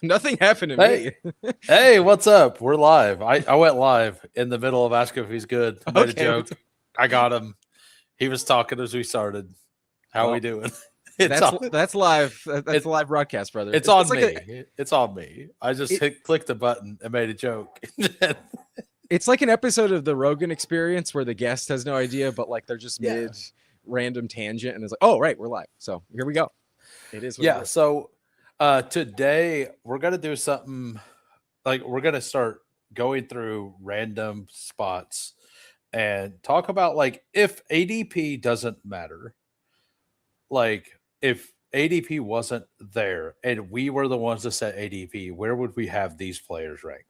Nothing happened to Hey, me. hey, what's up? We're live. I went live in the middle of asking if he's good. Made a Okay, joke. I got him. He was talking as we started. How we well, doing? It's that's on. that's live. That's the It, live broadcast, brother. it's It's on like a me. It's on me. I just it, clicked the button and made a joke. it's like an episode of the Rogan Experience where the guest has no idea, but like they're just Yeah. mid random tangent, and it's like, oh right, we're live. So here we go. It is what it Yeah. is. So today we're gonna do something like we're gonna start going through random spots and talk about like if ADP doesn't matter, like if ADP wasn't there and we were the ones to set ADP, where would we have these players ranked?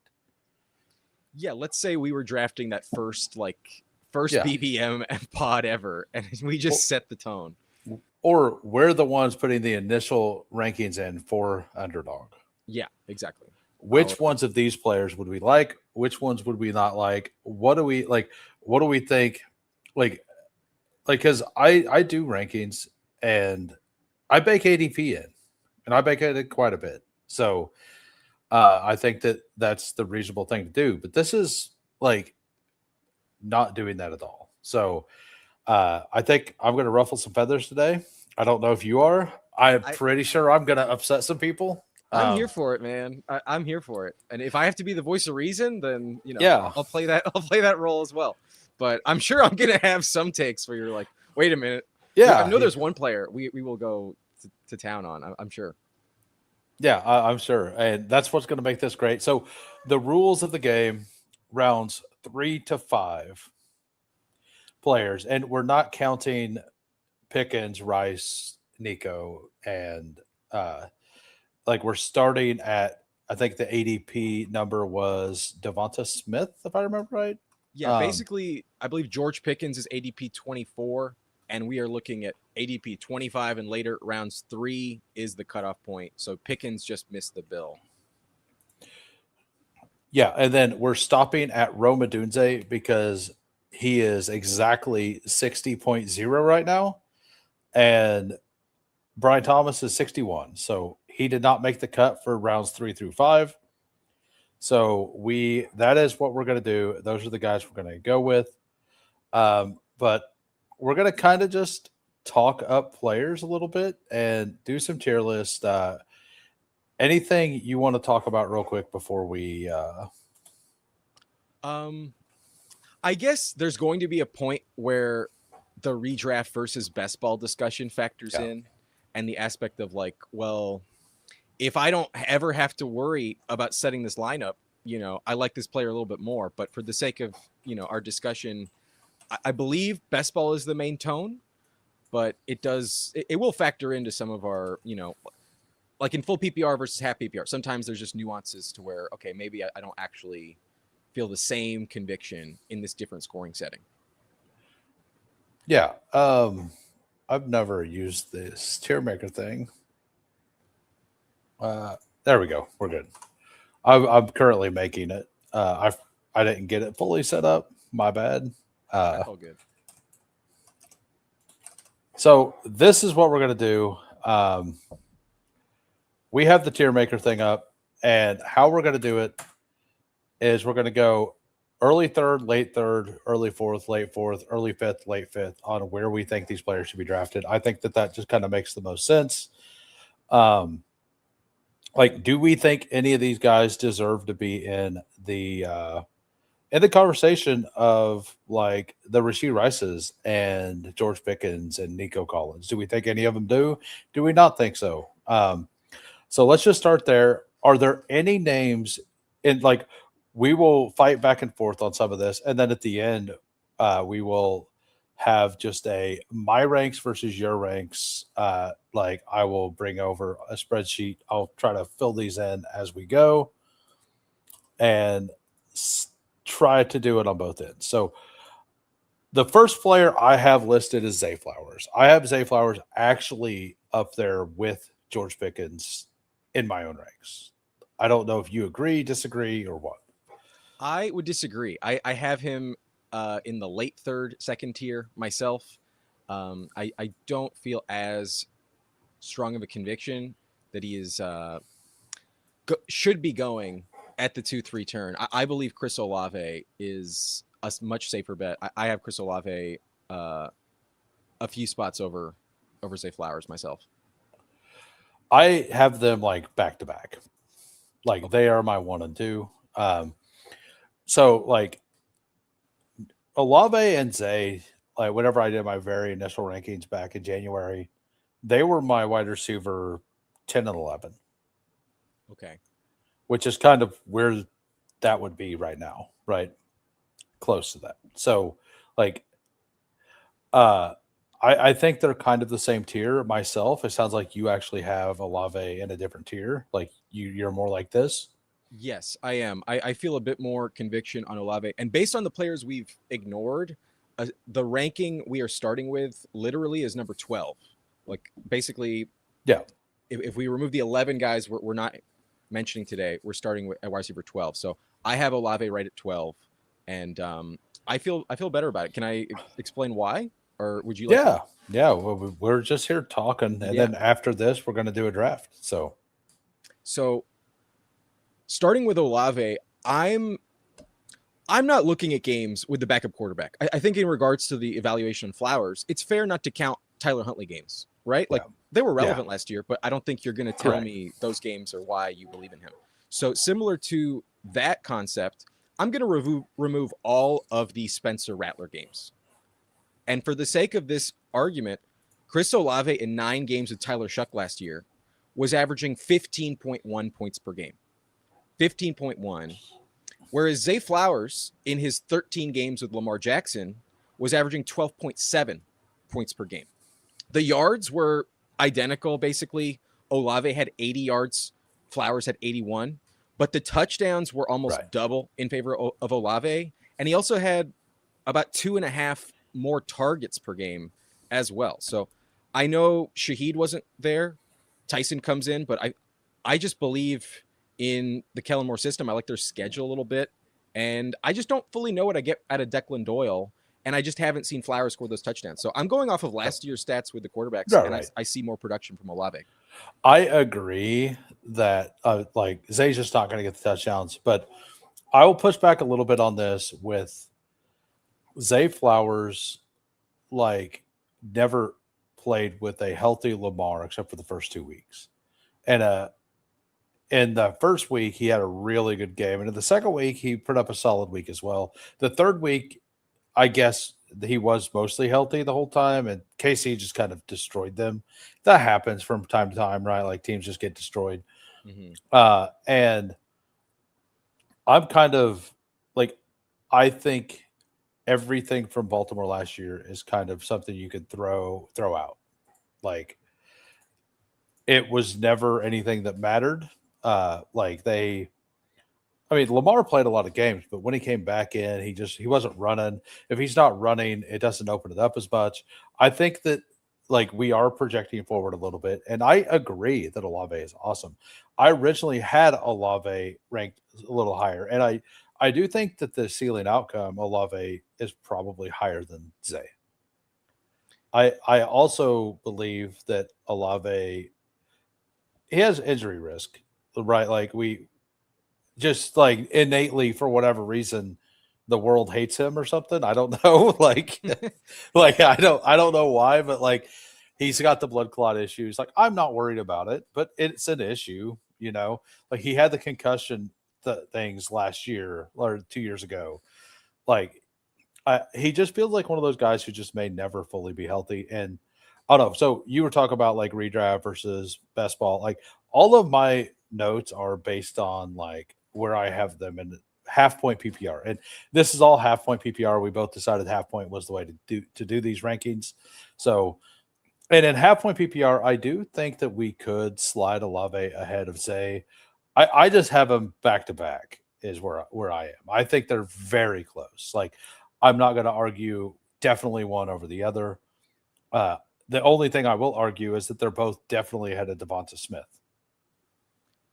Yeah, let's say we were drafting that first Yeah. BBM pod ever, and we Or, just set the tone. or we're the ones putting the initial rankings in for underdog. Yeah, exactly. Our Which ones of these players would we like? Which ones would we not like? What do we like? What do we think? Like, because I do rankings and I bake ADP in, and I bake it in quite a bit. So I think that that's the reasonable thing to do. But this is like not doing that at all. So I think I'm going to ruffle some feathers today. I don't know if you are. I'm I pretty sure I'm going to upset some people. I'm here for it, man. I'm here for it. And if I have to be the voice of reason, then Yeah, I'll play that. I'll play that role as well. But I'm sure I'm gonna have some takes where you're like, wait a minute. I yeah, know there's one player we will go to town on. I'm sure. yeah. I'm sure, and that's what's going to make this great. So the rules of the game: rounds 3 to 5 players, and we're not counting Pickens, Rice, Nico, and like we're starting at I think the ADP number was Devonta Smith, if I remember right. Yeah, Um, basically, I believe George Pickens is ADP 24, and we are looking at ADP 25 and later. Rounds 3 is the cutoff point. So Pickens just missed the bill. yeah, and then we're stopping at Roma Dunze because he is exactly 60.0 right now, and Brian Thomas is 61. So he did not make the cut for rounds 3 through 5. So that is what we're going to do. Those are the guys we're going to go with. But we're going to kind of just talk up players a little bit and do some tier list. Anything you want to talk about real quick before we? Um, I guess there's going to be a point where the redraft versus best ball discussion factors Yeah, in, and the aspect of like, well, if I don't ever have to worry about setting this lineup, I like this player a little bit more. But for the sake of our discussion, I believe best ball is the main tone, but it will factor into some of our like in full PPR versus half PPR. Sometimes there's just nuances to where okay, maybe I don't actually feel the same conviction in this different scoring setting. yeah. I've never used this tier maker thing. There we go. We're good. I'm currently making it. I didn't get it fully set up. My bad. Uh, That's all good. so this is what we're gonna do. We have the tier maker thing up, and how we're gonna do it is we're gonna go early third, early fourth, late fourth, early fifth, late fifth on where we think these players should be drafted. I think that just kind of makes the most sense. Um, like, do we think any of these guys deserve to be in the conversation of like the Rasheed Rices and George Pickens and Nico Collins? Do we think any of them do? Do we not think so? So let's just start there. Are there any names in like we will fight back and forth on some of this, and then at the end, we will have just a my ranks versus your ranks. Like I will bring over a spreadsheet. I'll try to fill these in as we go, and try to do it on both ends. So the first player I have listed is Zay Flowers. I have Zay Flowers actually up there with George Pickens in my own ranks. I don't know if you agree, disagree, or what. I would disagree. I have him in the late third, second tier myself. I don't feel as strong of a conviction that he is should be going at the 2-3 turn. I believe Chris Olave is a much safer bet. I have Chris Olave a few spots over Zay Flowers myself. I have them like back to back. Like Okay. they are my 1 and 2. So like Olave and Zay, like whenever I did my very initial rankings back in January, they were my wide receiver 10 and 11, Okay. which is kind of where that would be right now, right? Close to that. So like I think they're kind of the same tier myself. It sounds like you actually have Olave in a different tier. Like you're more like this. Yes, I am. I feel a bit more conviction on Olave. And based on the players we've ignored, the ranking we are starting with literally is number 12. Like, basically, Yeah. if we remove the 11 guys we're not mentioning today, we're starting with at wide receiver 12. So I have Olave right at 12. And I feel better about it. Can I explain why? Or would you like Yeah. to? Yeah. We're just here talking. And Yeah. then after this, we're going to do a draft. So starting with Olave, I'm not looking at games with the backup quarterback. I think in regards to the evaluation on Flowers, it's fair not to count Tyler Huntley games, right? Like Yeah. they were relevant last year, but I don't think you're going to tell Correct. me those games are why you believe in him. So similar to that concept, I'm going to remove all of the Spencer Rattler games. And for the sake of this argument, Chris Olave in 9 games with Tyler Shuck last year was averaging 15.1 points per game. 15.1. Whereas Zay Flowers in his 13 games with Lamar Jackson was averaging 12.7 points per game. The yards were identical, basically. Olave had 80 yards, Flowers had 81, but the touchdowns were almost double in favor of Olave. And he also had about 2.5 more targets per game as well. So I know Shaheed wasn't there. Tyson comes in, but I just believe in the Kellen Moore system. I like their schedule a little bit, and I just don't fully know what I get out of Declan Doyle, and I just haven't seen Flowers score those touchdowns. So I'm going off of last year's stats with the quarterbacks, and I see more production from Olave. I agree that like Zay's just not going to get the touchdowns, but I will push back a little bit on this with Zay Flowers, like never played with a healthy Lamar except for the first 2 weeks. And in the first week, he had a really good game. And in the second week, he put up a solid week as well. The third week, I guess he was mostly healthy the whole time, and KC just kind of destroyed them. That happens from time to time, right? Like teams just get destroyed. Mm-hmm. And I'm kind of like, I think everything from Baltimore last year is kind of something you could throw out. Like it was never anything that mattered. Lamar played a lot of games, but when he came back in, he wasn't running. If he's not running, it doesn't open it up as much. I think that like we are projecting forward a little bit, and I agree that Olave is awesome. I originally had Olave ranked a little higher, and I do think that the ceiling outcome Olave is probably higher than Zay. I also believe that Olave he has injury risk, right? Like we just like innately for whatever reason the world hates him or something. I don't know. like I don't know why, but like he's got the blood clot issues. Like I'm not worried about it, but it's an issue, you know. Like he had the concussion things last year or 2 years ago. Like he just feels like one of those guys who just may never fully be healthy. And I don't know. So you were talking about like redraft versus best ball. Like all of my notes are based on like where I have them in half point PPR. And this is all half point PPR. We both decided half point was the way to do these rankings. So, and in half point PPR, I do think that we could slide Olave ahead of Zay. I just have them back to back is where I am. I think they're very close. Like I'm not going to argue definitely one over the other. The only thing I will argue is that they're both definitely ahead of Devonta Smith.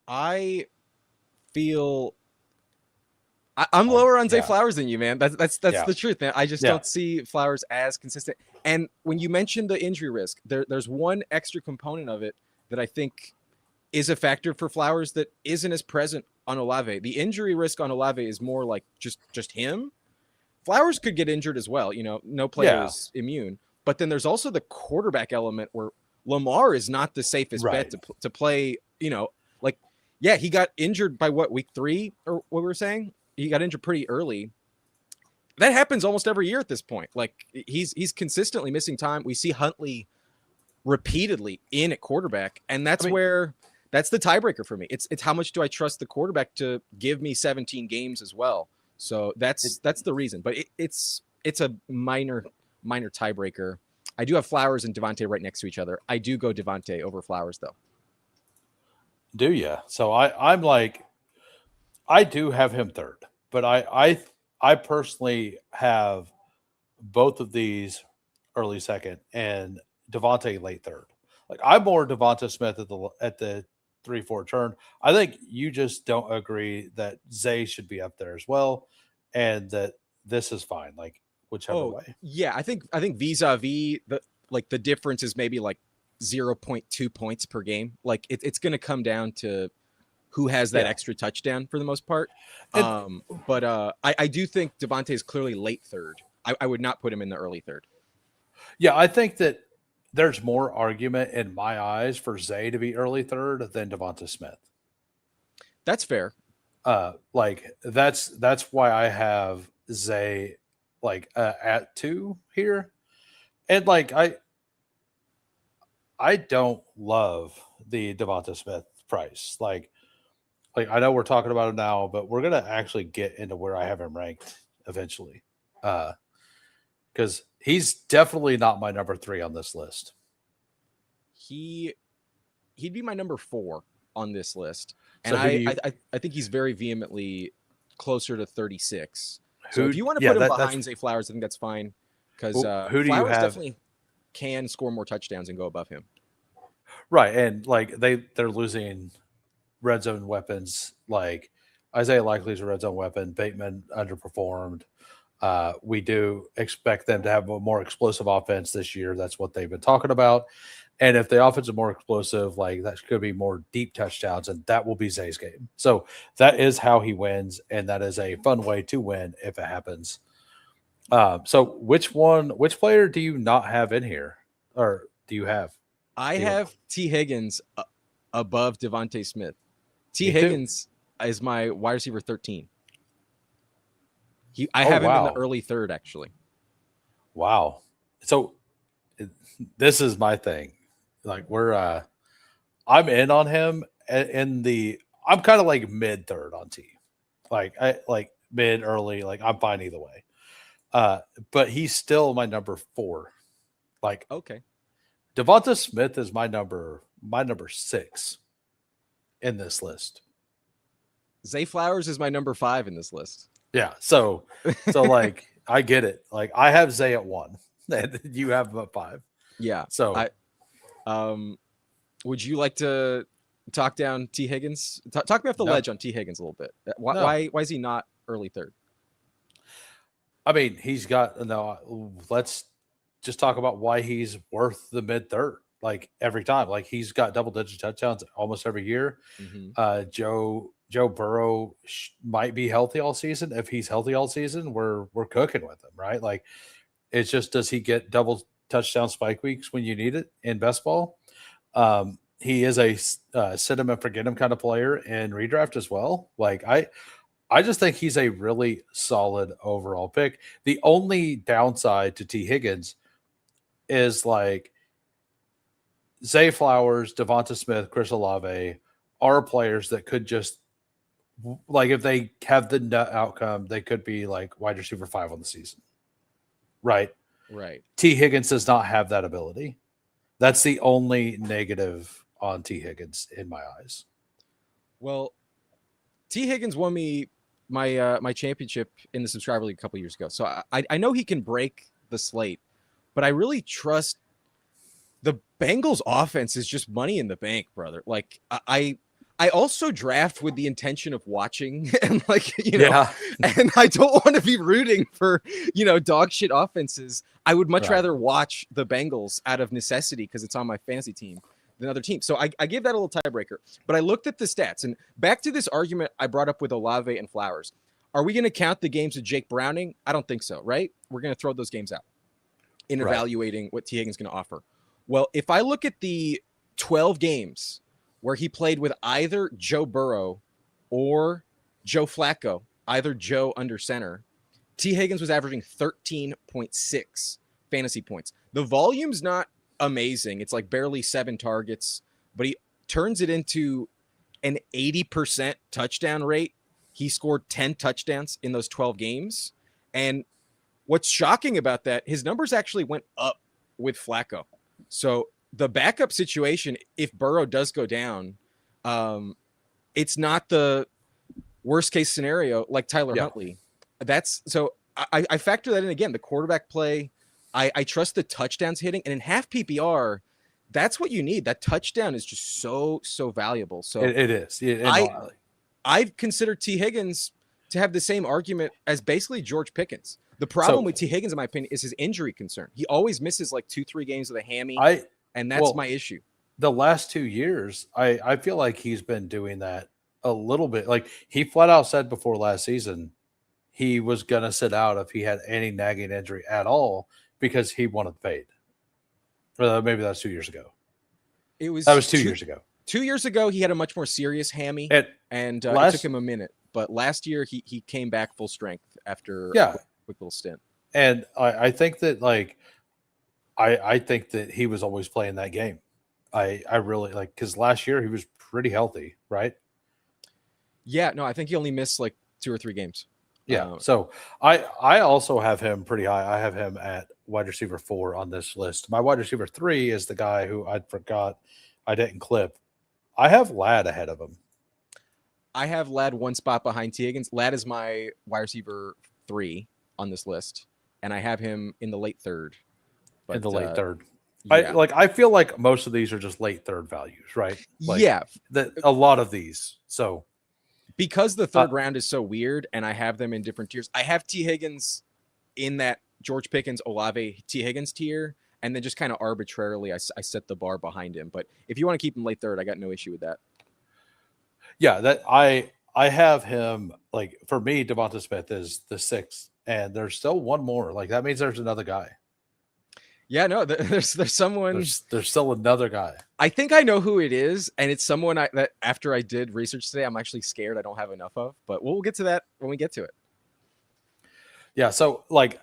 I feel I'm lower on Zay Flowers than you, man. That's the truth, man. I just don't see Flowers as consistent. And when you mentioned the injury risk, there's one extra component of it that I think is a factor for Flowers that isn't as present on Olave. The injury risk on Olave is more like just him. Flowers could get injured as well. No player Yeah. is immune. But then there's also the quarterback element where Lamar is not the safest bet to play. Like, yeah, he got injured by week 3 or what we were saying. He got injured pretty early. That happens almost every year at this point. Like he's consistently missing time. We see Huntley repeatedly in at quarterback, and that's the tiebreaker for me. It's how much do I trust the quarterback to give me 17 games as well. So that's the reason. But it's a minor tiebreaker. I do have Flowers and Devontae right next to each other. I do go Devontae over Flowers though. Do you? So I'm like, I do have him third, but I personally have both of these early second and Devontae late third. Like I'm more Devonta Smith at the 3-4 turn. I think you just don't agree that Zay should be up there as well, and that this is fine. Like whichever way. Yeah, I think vis-a-vis the difference is maybe like 0.2 points per game. Like it's going to come down to who has that extra touchdown for the most part. But I do think Devontae is clearly late third. I would not put him in the early third. Yeah, I think that there's more argument in my eyes for Zay to be early third than Devonta Smith. That's fair. That's why I have Zay at 2 here. And I don't love the Devonta Smith price. Like I know we're talking about him now, but we're gonna actually get into where I have him ranked eventually. Because he's definitely not my number 3 on this list. He'd be my number 4 on this list. And so I think he's very vehemently closer to 36. So if you want to put him behind Zay Flowers, I think that's fine. Because who do Flowers you have? Definitely can score more touchdowns and go above him. Right. And they're losing red zone weapons. Like Isaiah Likely's a red zone weapon. Bateman underperformed. We do expect them to have a more explosive offense this year. That's what they've been talking about. And if the offense is more explosive, that could be more deep touchdowns, and that will be Zay's game. So that is how he wins, and that is a fun way to win if it happens. So which player do you not have in here, or do you have? I have T. Higgins above Devontae Smith. T. Higgins is my wide receiver 13. I have him in the early third, actually. Wow. So this is my thing. I'm in on him I'm kind of like mid third on T. Mid early, I'm fine either way. But he's still my number 4. Okay. Devonta Smith is my number 6 in this list. Zay Flowers is my number 5 in this list. Yeah. So I get it. I have Zay at 1 and you have him at 5. Yeah. So would you like to talk down T. Higgins? Talk me off the ledge on T. Higgins a little bit. Why is he not early third? I mean, let's just talk about why he's worth the mid third. Every time, he's got double-digit touchdowns almost every year. Mm-hmm. Joe Burrow might be healthy all season. If he's healthy all season, we're cooking with him, right? It's just, does he get double touchdown spike weeks when you need it in best ball? He is a sit him and forget him kind of player in redraft as well. I just think he's a really solid overall pick. The only downside to T. Higgins is Zay Flowers, Devonta Smith, Chris Olave are players that could just if they have the nut outcome, they could be wide receiver 5 on the season. Right. T. Higgins does not have that ability. That's the only negative on T. Higgins in my eyes. Well, T. Higgins won me my championship in the subscriber league a couple years ago. So I know he can break the slate, but I really trust the Bengals offense is just money in the bank, brother. I also draft with the intention of watching and and I don't want to be rooting for, dog shit offenses. I would much rather watch the Bengals out of necessity because it's on my fantasy team than other teams. So I give that a little tiebreaker. But I looked at the stats, and back to this argument I brought up with Olave and Flowers. Are we going to count the games of Jake Browning? I don't think so, right? We're going to throw those games out in evaluating what T. Higgins is going to offer. Well, if I look at the 12 games where he played with either Joe Burrow or Joe Flacco, either Joe under center, T. Higgins was averaging 13.6 fantasy points. The volume's not amazing. It's like barely 7 targets, but he turns it into an 80% touchdown rate. He scored 10 touchdowns in those 12 games. And what's shocking about that, his numbers actually went up with Flacco. So the backup situation, if Burrow does go down, it's not the worst case scenario like Tyler Huntley. That's so I factor that in again. The quarterback play, I trust the touchdowns hitting, and in half PPR, that's what you need. That touchdown is just so valuable. So it is. I've considered T. Higgins to have the same argument as basically George Pickens. The problem with T. Higgins, in my opinion, is his injury concern. He always misses like 2-3 games with a hammy, and that's my issue. The last 2 years, I feel like he's been doing that a little bit. Like he flat out said before last season, he was going to sit out if he had any nagging injury at all because he wanted paid. Or maybe that was 2 years ago. That was 2 years ago. 2 years ago, he had a much more serious hammy, and it took him a minute. But last year, he came back full strength after a quick little stint. And I think that I think that he was always playing that game. I really because last year he was pretty healthy, right? Yeah, no, I think he only missed like 2 or 3 games. Yeah. So I also have him pretty high. I have him at wide receiver 4 on this list. My wide receiver 3 is the guy who I forgot I didn't clip. I have Ladd ahead of him. I have Ladd one spot behind T. Higgins. Ladd is my wide receiver 3 on this list, and I have him in the late third. In the late third. Yeah. I feel like most of these are just late third values, right? A lot of these. So because the third round is so weird and I have them in different tiers, I have T. Higgins in that George Pickens, Olave, T. Higgins tier, and then just kind of arbitrarily I set the bar behind him. But if you want to keep him late third, I got no issue with that. Yeah, that I have him, like, for me, Devonta Smith is the 6th, and there's still one more. Like, that means there's another guy. Yeah, no, there's someone. There's still another guy. I think I know who it is, and it's someone that after I did research today, I'm actually scared I don't have enough of. But we'll get to that when we get to it. Yeah, so like,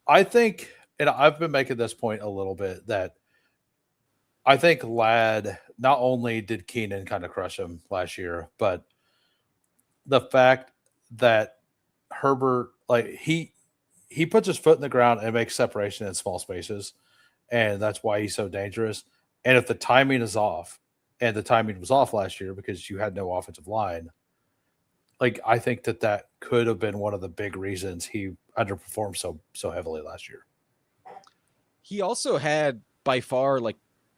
I think, and I've been making this point a little bit, that I think Ladd, not only did Keenan kind of crush him last year, but the fact that Herbert, like, he puts his foot in the ground and makes separation in small spaces, and that's why he's so dangerous. And if the timing is off, and the timing was off last year because you had no offensive line, like, I think that could have been one of the big reasons he underperformed so heavily last year. He also had by far like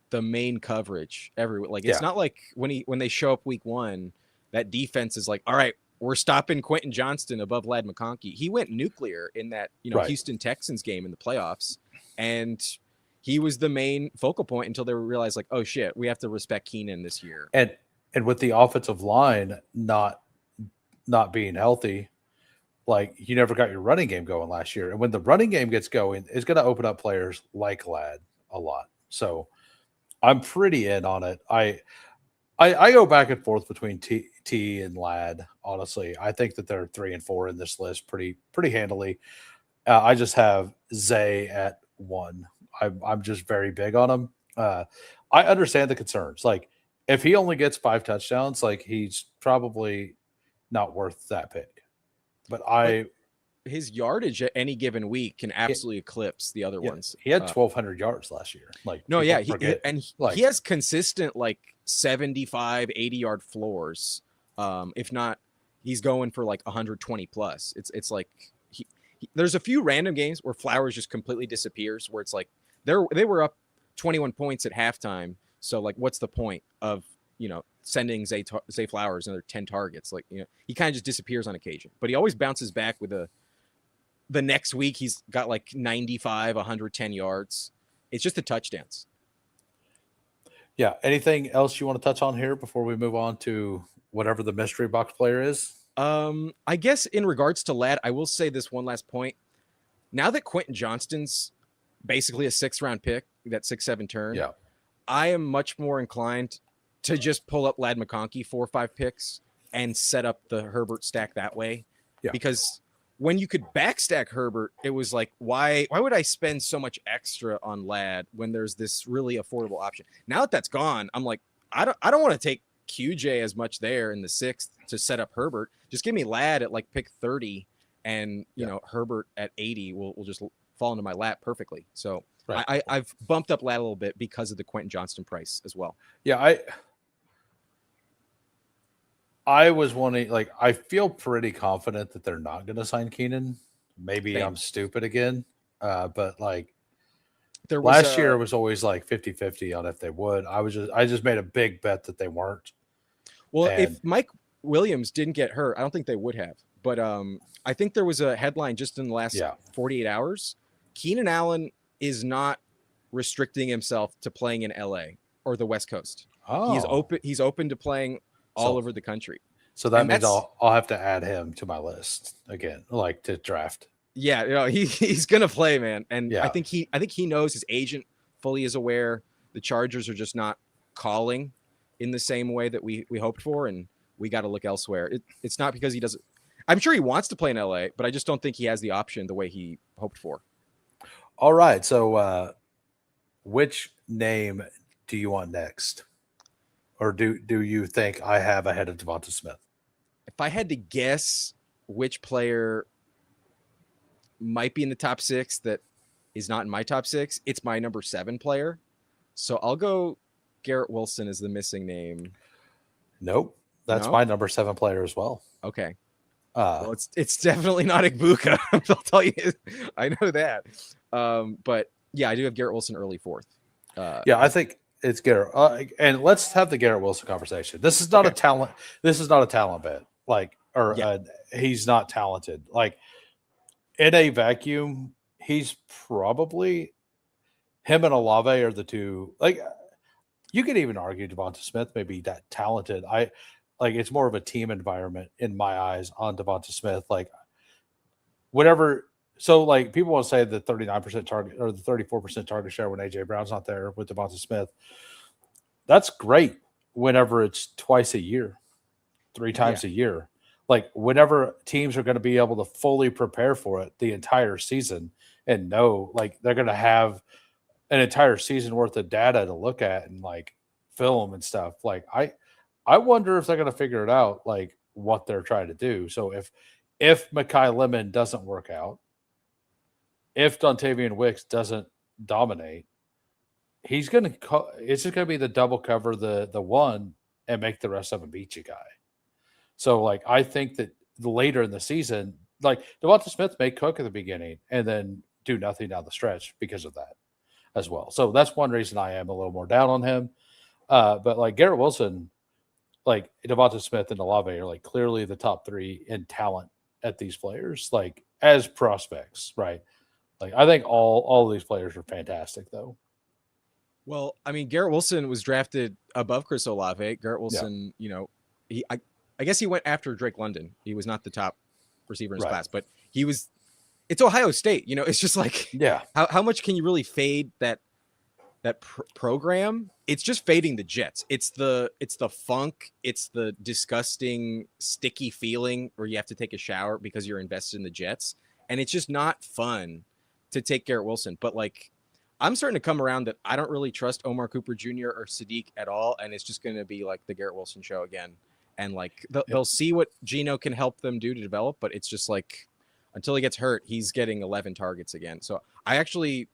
the main coverage everywhere. Like, it's not like when they show up week 1, that defense is like, all right, we're stopping Quentin Johnston above Ladd McConkey. He went nuclear in that, Houston Texans game in the playoffs, and he was the main focal point until they realized, like, oh shit, we have to respect Keenan this year. And with the offensive line not being healthy, like, you never got your running game going last year. And when the running game gets going, it's going to open up players like Ladd a lot. So I'm pretty in on it. I go back and forth between T and Ladd. Honestly, I think that they're 3 and 4 in this list pretty handily. I just have Zay at 1. I'm just very big on him. I understand the concerns. Like, if he only gets 5 touchdowns, like, he's probably not worth that pick. But his yardage at any given week can absolutely eclipse the other ones. He had 1,200 yards last year. Like, no, yeah, he has consistent like 75, 80-yard floors. If not, he's going for like 120 plus. It's like there's a few random games where Flowers just completely disappears, where it's like they were up 21 points at halftime. So like, what's the point of sending Zay Flowers another 10 targets? Like, he kind of just disappears on occasion, but he always bounces back with the next week he's got like 95, 110 yards. It's just the touchdowns. Yeah. Anything else you want to touch on here before we move on to whatever the mystery box player is? I guess in regards to Ladd, I will say this one last point. Now that Quentin Johnston's basically a 6th-round pick, that 6-7 turn, Yeah. I am much more inclined to just pull up Ladd McConkey 4 or 5 picks and set up the Herbert stack that way. Yeah. Because when you could backstack Herbert, it was like, why would I spend so much extra on Ladd when there's this really affordable option? Now that that's gone, I'm like, I don't want to take QJ as much there in the 6th to set up Herbert. Just give me Ladd at like pick 30, and you know Herbert at 80 will just fall into my lap perfectly. So Right. I've bumped up Ladd a little bit because of the Quentin Johnston price as well. Yeah. I was wanting, like, I feel pretty confident that they're not going to sign Keenan. Maybe Same. I'm stupid again. But like There was last year was always like 50-50 on if they would. I just made a big bet that they weren't. well, And if Mike Williams didn't get hurt, I don't think they would have. But I think there was a headline just in the last 48 hours. Keenan Allen is not restricting himself to playing in LA or the West Coast. He's open to playing all over the country. So that means I'll have to add him to my list again, like to draft. Yeah, you know, he's gonna play, man. And I think he knows, his agent fully is aware. The Chargers are just not calling in the same way that we hoped for, and we got to look elsewhere. It's not because he doesn't. I'm sure he wants to play in LA, but I just don't think he has the option the way he hoped for. All right. So which name do you want next? Or do you think I have ahead of Devonta Smith? If I had to guess which player might be in the top 6 that is not in my top 6, it's my number 7 player. So I'll go Garrett Wilson as the missing name. Nope. That's my number 7 player as well. Okay. Well, it's definitely not Igbuka. I'll tell you. I know that. But yeah, I do have Garrett Wilson early 4th. I think it's Garrett. And let's have the Garrett Wilson conversation. This is not a talent. This is not a talent bet. He's not talented. Like, in a vacuum, he's probably, him and Olave are the two. Like, you could even argue Devonta Smith may be that talented. It's more of a team environment in my eyes on Devonta Smith. Like, whatever. So, like, people want to say the 39% target or the 34% target share when AJ Brown's not there with Devonta Smith. That's great whenever it's twice a year, 3 times a year. Like, whenever teams are going to be able to fully prepare for it the entire season and know, like, they're going to have an entire season worth of data to look at and, like, film and stuff. Like, I wonder if they're going to figure it out, like, what they're trying to do. So if Mekhi Lemon doesn't work out, if Dontavian Wicks doesn't dominate, it's just going to be the double cover the one and make the rest of them beat you guy. So, like, I think that later in the season, like, Devonta Smith may cook at the beginning and then do nothing down the stretch because of that as well. So that's one reason I am a little more down on him. But like Garrett Wilson, like Devonta Smith and Olave are like clearly the top 3 in talent at these players, like as prospects, right? Like, I think all of these players are fantastic, though. Well, I mean, Garrett Wilson was drafted above Chris Olave. Garrett Wilson, you know, I guess he went after Drake London. He was not the top receiver in his class, but he was. It's Ohio State, you know. It's just like, how much can you really fade that program? It's just fading the Jets. It's the funk. It's the disgusting, sticky feeling where you have to take a shower because you're invested in the Jets, and it's just not fun to take Garrett Wilson. But like, I'm starting to come around that I don't really trust Omar Cooper Jr. or Sadiq at all, and it's just going to be like the Garrett Wilson show again. And like they'll see what Geno can help them do to develop, but it's just like until he gets hurt, he's getting 11 targets again. So I actually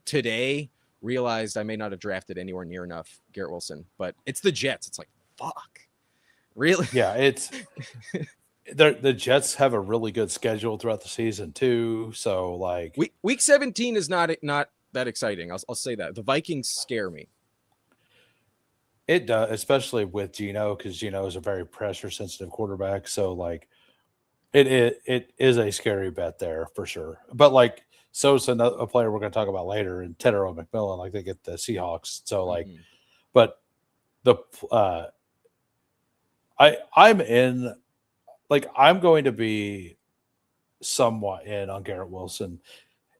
today realized I may not have drafted anywhere near enough Garrett Wilson, but it's the Jets. It's like, fuck, really? Yeah, it's the Jets have a really good schedule throughout the season too. So like week 17 is not that exciting. I'll say that. The Vikings scare me. It does, especially with Geno, because Geno is a very pressure sensitive quarterback. So like it is a scary bet there for sure. But like, so it's a player we're going to talk about later, and Tedero McMillan, like they get the Seahawks. So like, but the I'm in, like, I'm going to be somewhat in on Garrett Wilson.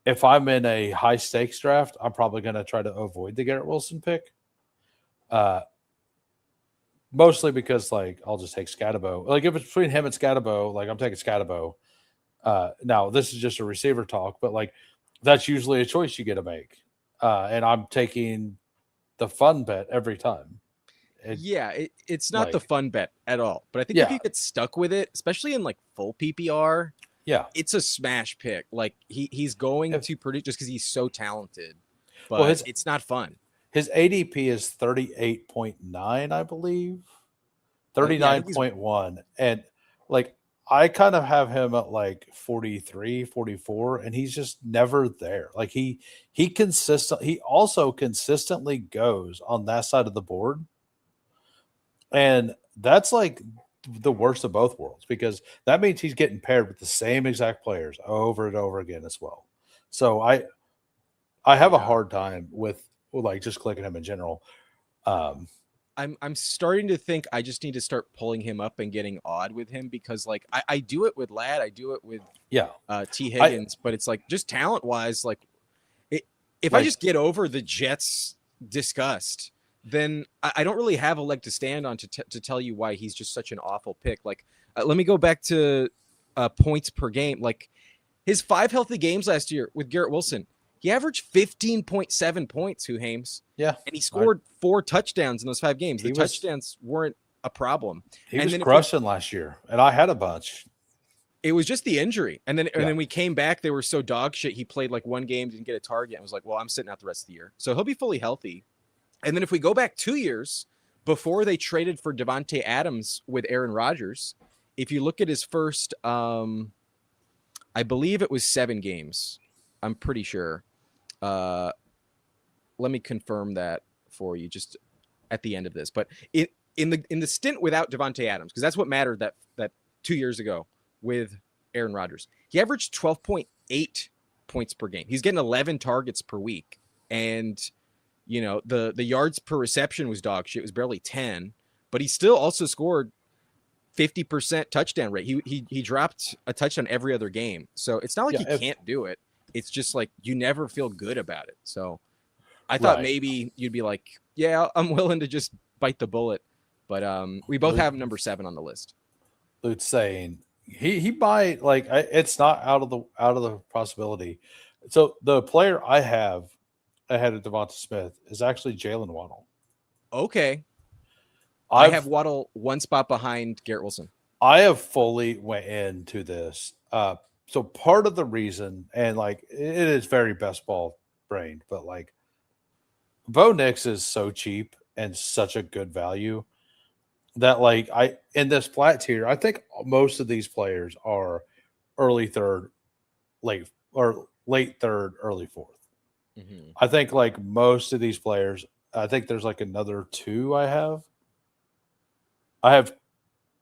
If I'm in a high stakes draft, I'm probably going to try to avoid the Garrett Wilson pick. Uh, Mostly because like I'll just take Scatabo. Like if it's between him and Scatabo, like I'm taking Scatabo. Now this is just a receiver talk, but like that's usually a choice you get to make. And I'm taking the fun bet every time. It, Yeah, it's not the like, fun bet at all. But I think if yeah, you get stuck with it, especially in like full PPR, yeah. it's a smash pick. Like he's going If, to produce just because he's so talented, well, but it's not fun. his ADP is 38.9, I believe. Yeah, I think he's 39.1. And like I kind of have him at like 43, 44, and he's just never there. Like he also consistently goes on that side of the board. And that's like the worst of both worlds because that means he's getting paired with the same exact players over and over again as well. So I have a yeah. hard time with like just clicking him in general. Um, I'm starting to think I just need to start pulling him up and getting odd with him because like I do it with Lad, I do it with yeah, T I Higgins, but it's like just talent wise, like it, if I like just get over the Jets disgust, then I don't really have a leg to stand on to tell you why he's just such an awful pick. Like let me go back to points per game. Like his 5 healthy games last year with Garrett Wilson, he averaged 15.7 points, Who Hames, yeah. and he I, scored 4 touchdowns in those 5 games. The he was touchdowns weren't a problem. he And was then if we crushing last year, and I had a bunch. it was just the injury. And Yeah, then we came back, they were so dog shit. He played like one game, didn't get a target, and was like, well, I'm sitting out the rest of the year. So he'll be fully healthy. And then if we go back 2 years before they traded for Devontae Adams with Aaron Rodgers, if you look at his first I believe it was 7 games. I'm pretty sure. Uh, let me confirm that for you just at the end of this. But in the stint without Devontae Adams, because that's what mattered that 2 years ago with Aaron Rodgers, he averaged 12.8 points per game. He's getting 11 targets per week, and the yards per reception was dog shit. It was barely 10, but he still also scored 50% touchdown rate. He dropped a touchdown every other game. So it's not like yeah. he can't do it. It's just like you never feel good about it. So I thought Right. maybe you'd be like, yeah, I'm willing to just bite the bullet. But we both Luke, have number 7 on the list. Luke's saying he might like it's not out of the possibility. So the player I have ahead of Devonta Smith is actually Jalen Waddle. Okay. I have I've Waddle one spot behind Garrett Wilson. I have fully went into this. So part of the reason, and like it is very best ball brained, but like Bo Nix is so cheap and such a good value that like I in this flat tier, I think most of these players are early third, late third, early fourth. Mm-hmm. I think like most of these players, I think there's like another two I have. I have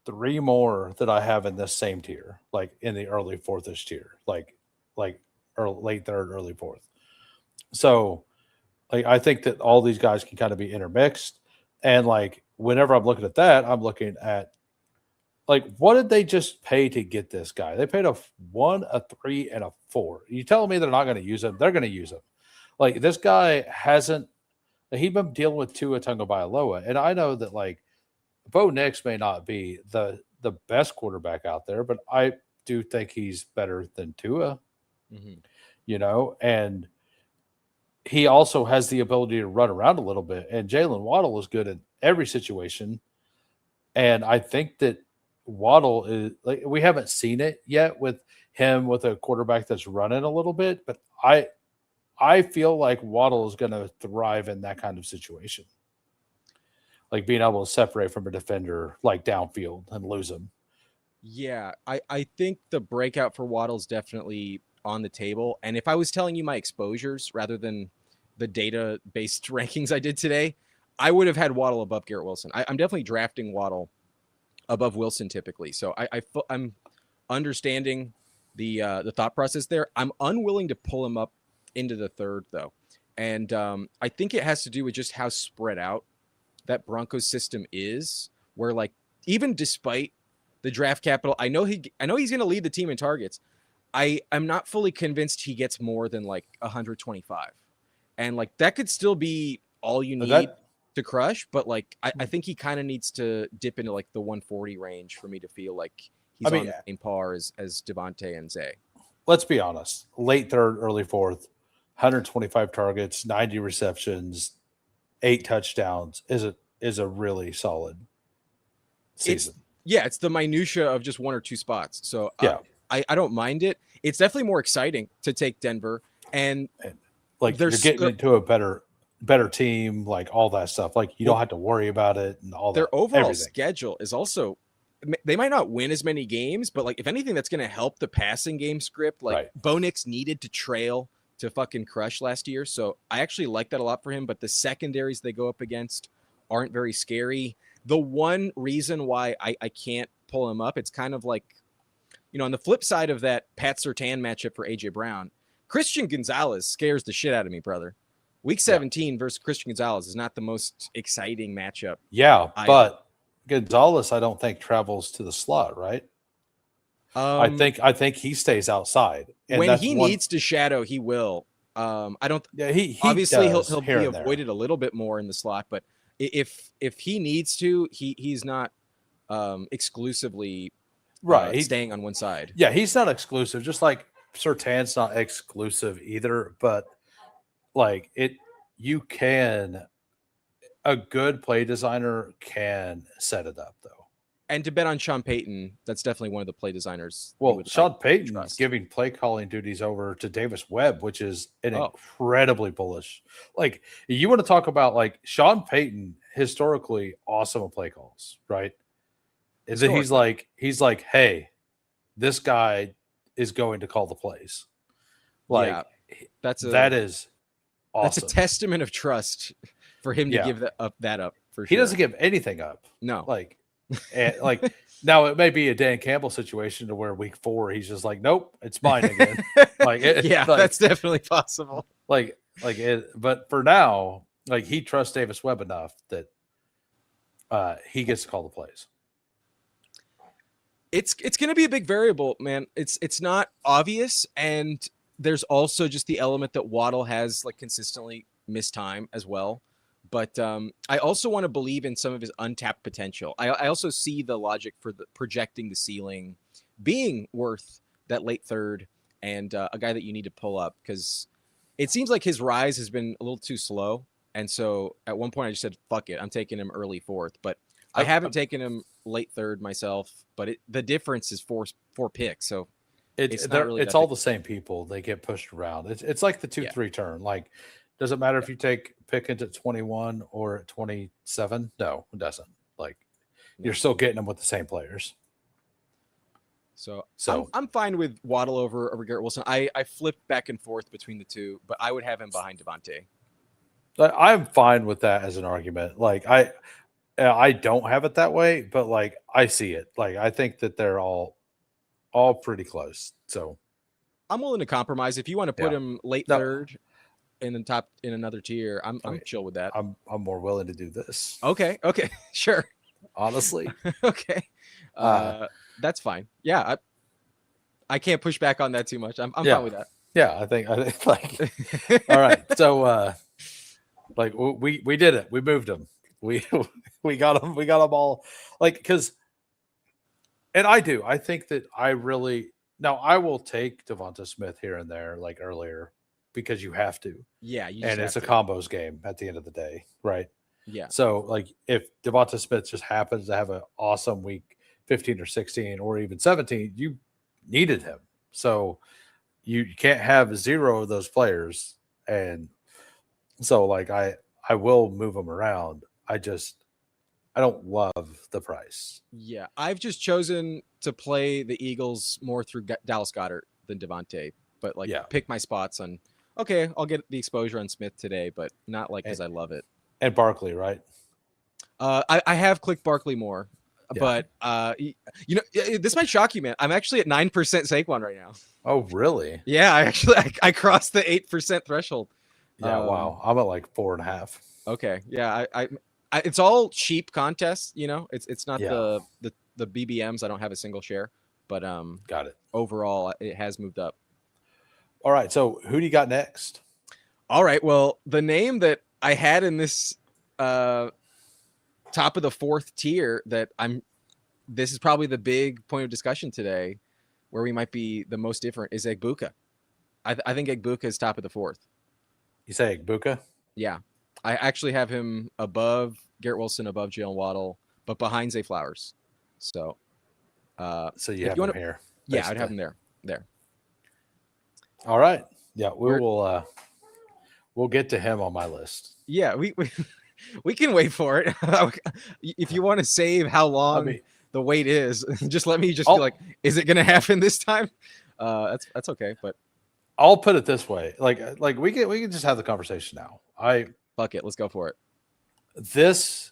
three more that I have in this same tier, like in the early fourthish tier, like or late third, early fourth. So like I think that all these guys can kind of be intermixed. And like whenever I'm looking at that, I'm looking at like what did they just pay to get this guy? They paid a 1, a 3, and a 4. You telling me they're not going to use him? They're going to use him. Like this guy hasn't. He's been dealing with Tua Tagovailoa, and I know that like Bo Nix may not be the best quarterback out there, but I do think he's better than Tua. Mm-hmm. And he also has the ability to run around a little bit. And Jalen Waddle is good in every situation. And I think that Waddle is like we haven't seen it yet with him with a quarterback that's running a little bit, but I feel like Waddle is going to thrive in that kind of situation, like being able to separate from a defender like downfield and lose him. Yeah, I think the breakout for Waddle's definitely on the table. And if I was telling you my exposures rather than the data based rankings I did today, I would have had Waddle above Garrett Wilson. I'm definitely drafting Waddle above Wilson typically. So I'm understanding the thought process there. I'm unwilling to pull him up into the third though, and I think it has to do with just how spread out that Broncos system is, where like even despite the draft capital, I know he's going to lead the team in targets. I'm not fully convinced he gets more than like 125, and like that could still be all you need to crush. But like I think he kind of needs to dip into like the 140 range for me to feel like he's on the same par as Devontae and Zay. Let's be honest. Late third, early fourth, 125 targets, 90 receptions, 8 touchdowns is a really solid season. It's the minutia of just 1 or 2 spots. So I don't mind it. It's definitely more exciting to take Denver, and like you're getting into a better team, like all that stuff. Like you don't have to worry about it and all that. Their overall schedule is also, they might not win as many games, but like if anything, that's going to help the passing game script. Like Bo Nix needed to trail to fucking crush last year, so I actually like that a lot for him. But the secondaries they go up against aren't very scary. The one reason why I can't pull him up, it's kind of like, on the flip side of that Pat Surtain matchup for AJ Brown, Christian Gonzalez scares the shit out of me, brother. Week 17 versus Christian Gonzalez is not the most exciting matchup. Yeah, but Gonzalez, I don't think travels to the slot, right? I think he stays outside. And when he needs to shadow, he will. I don't. Yeah, he obviously he'll be avoided a little bit more in the slot, but if he needs to, he's not exclusively staying on one side. Yeah, he's not exclusive. Just like Surtain's not exclusive either, but like a good play designer can set it up though. And to bet on Sean Payton, that's definitely one of the play designers. Well, Sean Payton is giving play calling duties over to Davis Webb, which is incredibly bullish. Like you want to talk about like Sean Payton, historically awesome at play calls, right? Is that he's like, hey, this guy is going to call the plays. Like that is awesome. That's a testament of trust for him to give that up for sure. He doesn't give anything up. No. Like now it may be a Dan Campbell situation to where week 4 he's just like, nope, it's mine again. That's definitely possible. But for now, like he trusts Davis Webb enough that he gets to call the plays. It's going to be a big variable, man. It's not obvious, and there's also just the element that Waddle has like consistently missed time as well. But I also want to believe in some of his untapped potential. I also see the logic for projecting the ceiling being worth that late third and a guy that you need to pull up, because it seems like his rise has been a little too slow. And so at one point I just said, fuck it, I'm taking him early 4th. But I haven't taken him late 3rd myself. But the difference is four picks. So it's all the same people. They get pushed around. It's like the 2-3 turn. Like, does it matter if you take Pickens at 21 or at 27? No, it doesn't. Like, you're still getting them with the same players. So I'm fine with Waddle over Garrett Wilson. I flipped back and forth between the two, but I would have him behind Devontae. I'm fine with that as an argument. Like, I don't have it that way, but like I see it. Like, I think that they're all pretty close. So I'm willing to compromise. If you want to put him late 3rd and then top in another tier, I'm chill with that. I'm more willing to do this. Okay, sure. Honestly, okay, that's fine. Yeah, I can't push back on that too much. I'm fine with that. Yeah, I think like all right. So like we did it. We moved them. We got them. We got them all. Like, because, and I think that I will take Devonta Smith here and there, like earlier, because you have to. Yeah, and it's a combos game at the end of the day, right? Yeah. So like if Devonta Smith just happens to have an awesome week 15 or 16 or even 17, you needed him. So you can't have 0 of those players. And so like I will move them around. I don't love the price. Yeah. I've just chosen to play the Eagles more through Dallas Goedert than Devontae, but like pick my spots on, okay, I'll get the exposure on Smith today, but not like because I love it. And Barkley, right? I have clicked Barkley more, but this might shock you, man. I'm actually at 9% Saquon right now. Oh, really? Yeah, I crossed the 8% threshold. Yeah, wow. I'm at like 4.5. Okay, yeah, It's all cheap contests. It's not Yeah, the BBMs. I don't have a single share, but got it. overall it has moved up. All right, so who do you got next? All right. Well, the name that I had in this uh, top of the fourth tier that this is probably the big point of discussion today, where we might be the most different is Egbuka. I think Egbuka is top of the fourth. You say Buka? Yeah, I actually have him above Garrett Wilson, above Jalen Waddle, but behind Zay Flowers. So So you if have you him want to, here, yeah, I'd have basically. him there. There. All right. Yeah, we We're will. We'll get to him on my list. yeah we can wait for it. If you want to save how I long mean, the wait is, just let me just be like, I'll is it going to happen this time? That's okay. But I'll put it this way: like we can just have the conversation now. fuck it, let's go for it. This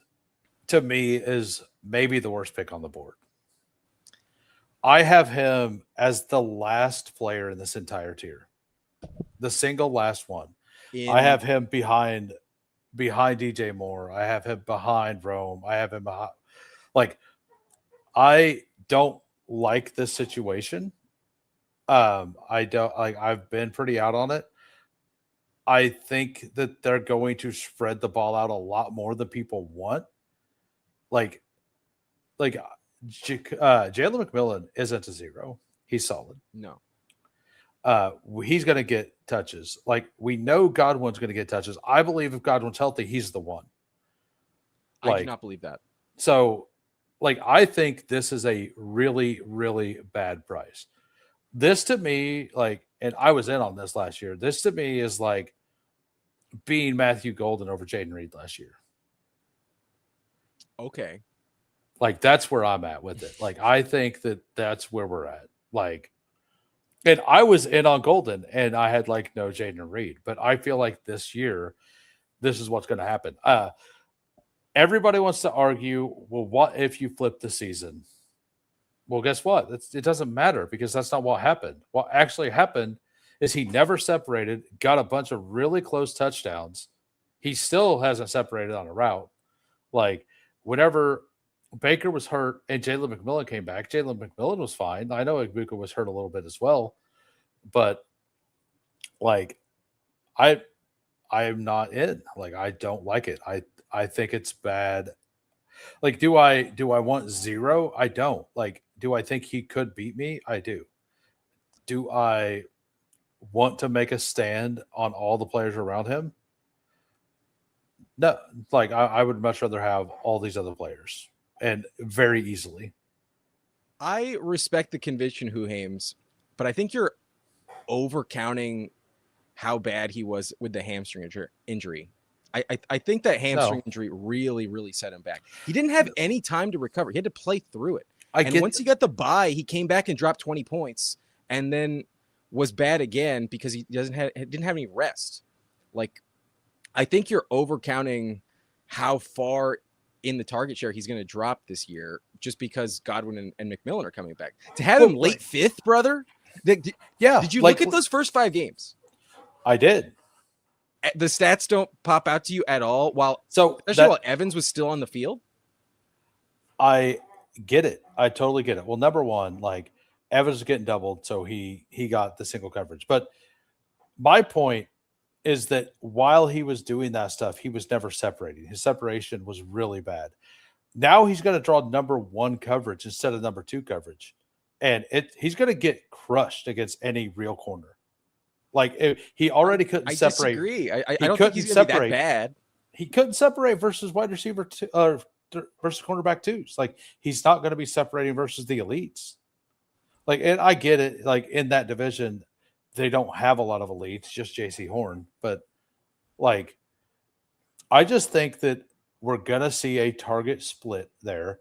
to me is maybe the worst pick on the board. I have him as the last player in this entire tier, the single last one. I In have him behind DJ Moore. I have him behind Rome. I have him behind. Like I don't like this situation. I don't like. I've been pretty out on it. I think that they're going to spread the ball out a lot more than people want. Like Jalen McMillan isn't a zero. He's solid. no, He's going to get touches. Like we know Godwin's going to get touches. I believe if Godwin's healthy, he's the one. I do Like not believe that. so, like I think this is a really really bad price. This to me, like, and I was in on this last year. This to me is like being Matthew Golden over Jaden Reed last year. Okay. Like that's where I'm at with it. Like I think that that's where we're at. Like, and I was in on Golden, and I had like no Jaden Reed, but I feel like this year, this is what's going to happen. Everybody wants to argue. Well, what if you flip the season? Well, guess what? It doesn't matter because that's not what happened. What actually happened is he never separated, got a bunch of really close touchdowns. He still hasn't separated on a route. Like, whenever Baker was hurt and Jalen McMillan came back, Jalen McMillan was fine. I know Ibuka was hurt a little bit as well, but like, I I am not in. Like, I don't like it. I think it's bad. Like, do I want zero? I don't. Like, do I think he could beat me? I do. Do I want to make a stand on all the players around him? No. Like, I would much rather have all these other players and very easily. I respect the conviction, Huhames, but I think you're overcounting how bad he was with the hamstring injury. I think that hamstring No, injury really, really set him back. He didn't have any time to recover. He had to play through it. I And get once he got the bye, he came back and dropped 20 points and then was bad again because he didn't have any rest. Like, I think you're overcounting how far in the target share he's going to drop this year just because Godwin and McMillan are coming back. To have him late fifth, brother. yeah. Did you Like, look at those first 5 games? I did. The stats don't pop out to you at all. So Especially while Evans was still on the field. I get it. I totally get it. Well, number one, like Evans was getting doubled, so he got the single coverage. But my point is that while he was doing that stuff, he was never separating. His separation was really bad. Now he's going to draw number one coverage instead of number two coverage, and he's going to get crushed against any real corner. Like he already couldn't I separate. disagree. I He don't think couldn't he's going to be that separate. bad. He couldn't separate versus wide receiver versus cornerback twos. Like he's not going to be separating versus the elites. Like, and I get it. Like in that division, they don't have a lot of elites, just JC Horn. But like, I just think that we're gonna see a target split there.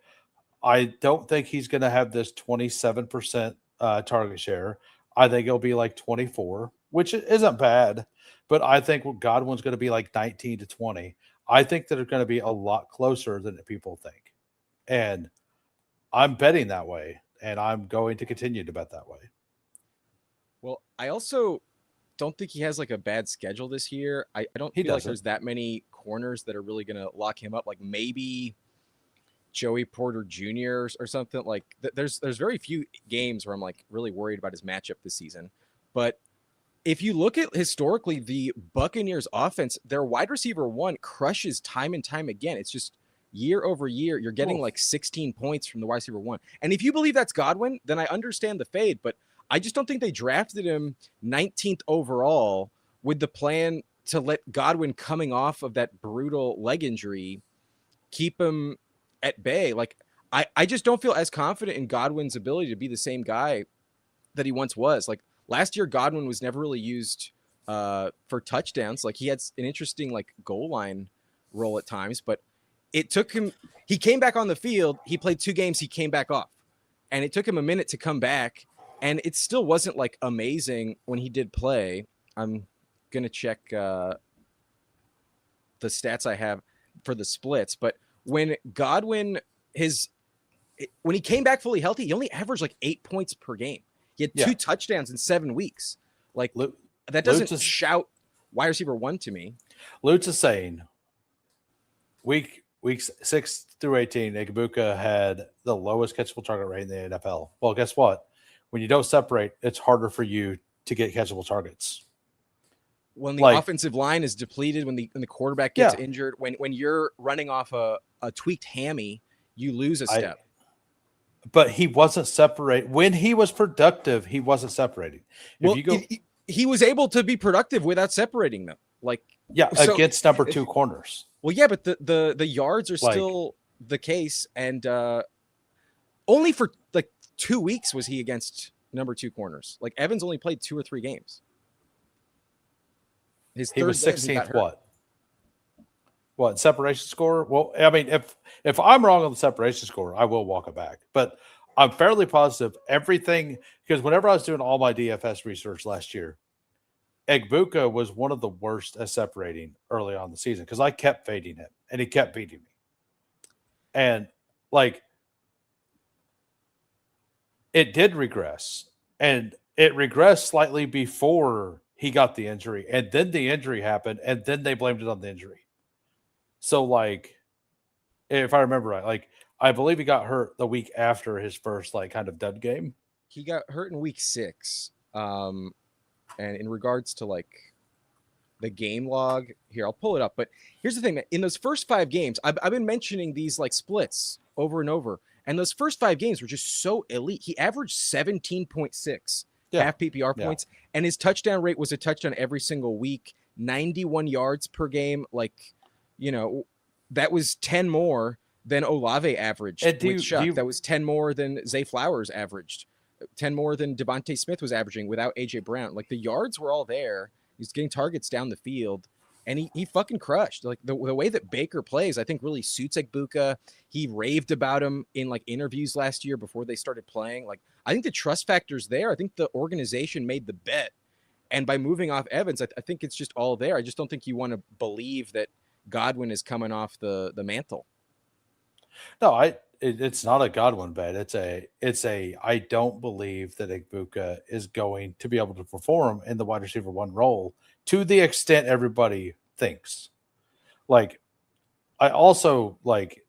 I don't think he's gonna have this 27% target share. I think it'll be like 24, which isn't bad. But I think Godwin's going to be like 19 to 20. I think that it's going to be a lot closer than people think. And I'm betting that way. And I'm going to continue to bet that way. Well, I also don't think he has like a bad schedule this year. I don't He feel like doesn't. there's that many corners that are really going to lock him up. Like maybe Joey Porter Jr. or something. Like there's very few games where I'm like really worried about his matchup this season. But if you look at historically the Buccaneers offense, their wide receiver one crushes time and time again. It's just year over year, you're getting Oof. like 16 points from the wide receiver one. And if you believe that's Godwin, then I understand the fade, but I just don't think they drafted him 19th overall with the plan to let Godwin coming off of that brutal leg injury keep him at bay. Like I just don't feel as confident in Godwin's ability to be the same guy that he once was. Like last year, Godwin was never really used for touchdowns. Like he had an interesting like goal line role at times, but it took him. He came back on the field. He played 2 games. He came back off, and it took him a minute to come back. And it still wasn't like amazing when he did play. I'm gonna check the stats I have for the splits, but when Godwin his when he came back fully healthy, he only averaged like 8 points per game. He had 2 touchdowns in 7 weeks. Like that doesn't shout wide receiver one to me. Lutz is saying weeks 6 through 18, Igbuka had the lowest catchable target rate in the NFL. Well, guess what? When you don't separate, it's harder for you to get catchable targets. When the offensive line is depleted, when the quarterback gets injured, when you're running off a tweaked hammy, you lose a step. But he wasn't separating. When he was productive, he wasn't separating. Well, he was able to be productive without separating them. Like against number 2 corners. Well, yeah, but the yards are still the case, and only for like 2 weeks was he against number 2 corners. Like Evans only played 2 or 3 games. He was 16th. What separation score? Well, I mean, if I'm wrong on the separation score, I will walk it back. But I'm fairly positive everything, because whenever I was doing all my DFS research last year, Igbuka was one of the worst at separating early on in the season because I kept fading him and he kept beating me. And like it did regress, and it regressed slightly before he got the injury, and then the injury happened, and then they blamed it on the injury. So, like, if I remember right, like, I believe he got hurt the week after his first, like, kind of dud game. He got hurt in week 6. And in regards to, like, the game log, here, I'll pull it up. But here's the thing, man. In those first 5 games, I've been mentioning these, like, splits over and over. And those first 5 games were just so elite. He averaged 17.6 half PPR points, and his touchdown rate was a touchdown every single week, 91 yards per game, like – you know, that was 10 more than Olave averaged with Chuck. That was 10 more than Zay Flowers averaged, 10 more than Devontae Smith was averaging without A.J. Brown. Like, the yards were all there. He's getting targets down the field, and he fucking crushed. Like, the way that Baker plays, I think, really suits Igbuka. He raved about him in, like, interviews last year before they started playing. Like, I think the trust factor's there. I think the organization made the bet. And by moving off Evans, I think it's just all there. I just don't think you want to believe that Godwin is coming off the mantle. No, it's not a Godwin bet. It's a I don't believe that Igbuka is going to be able to perform in the wide receiver one role to the extent everybody thinks. Like, I also like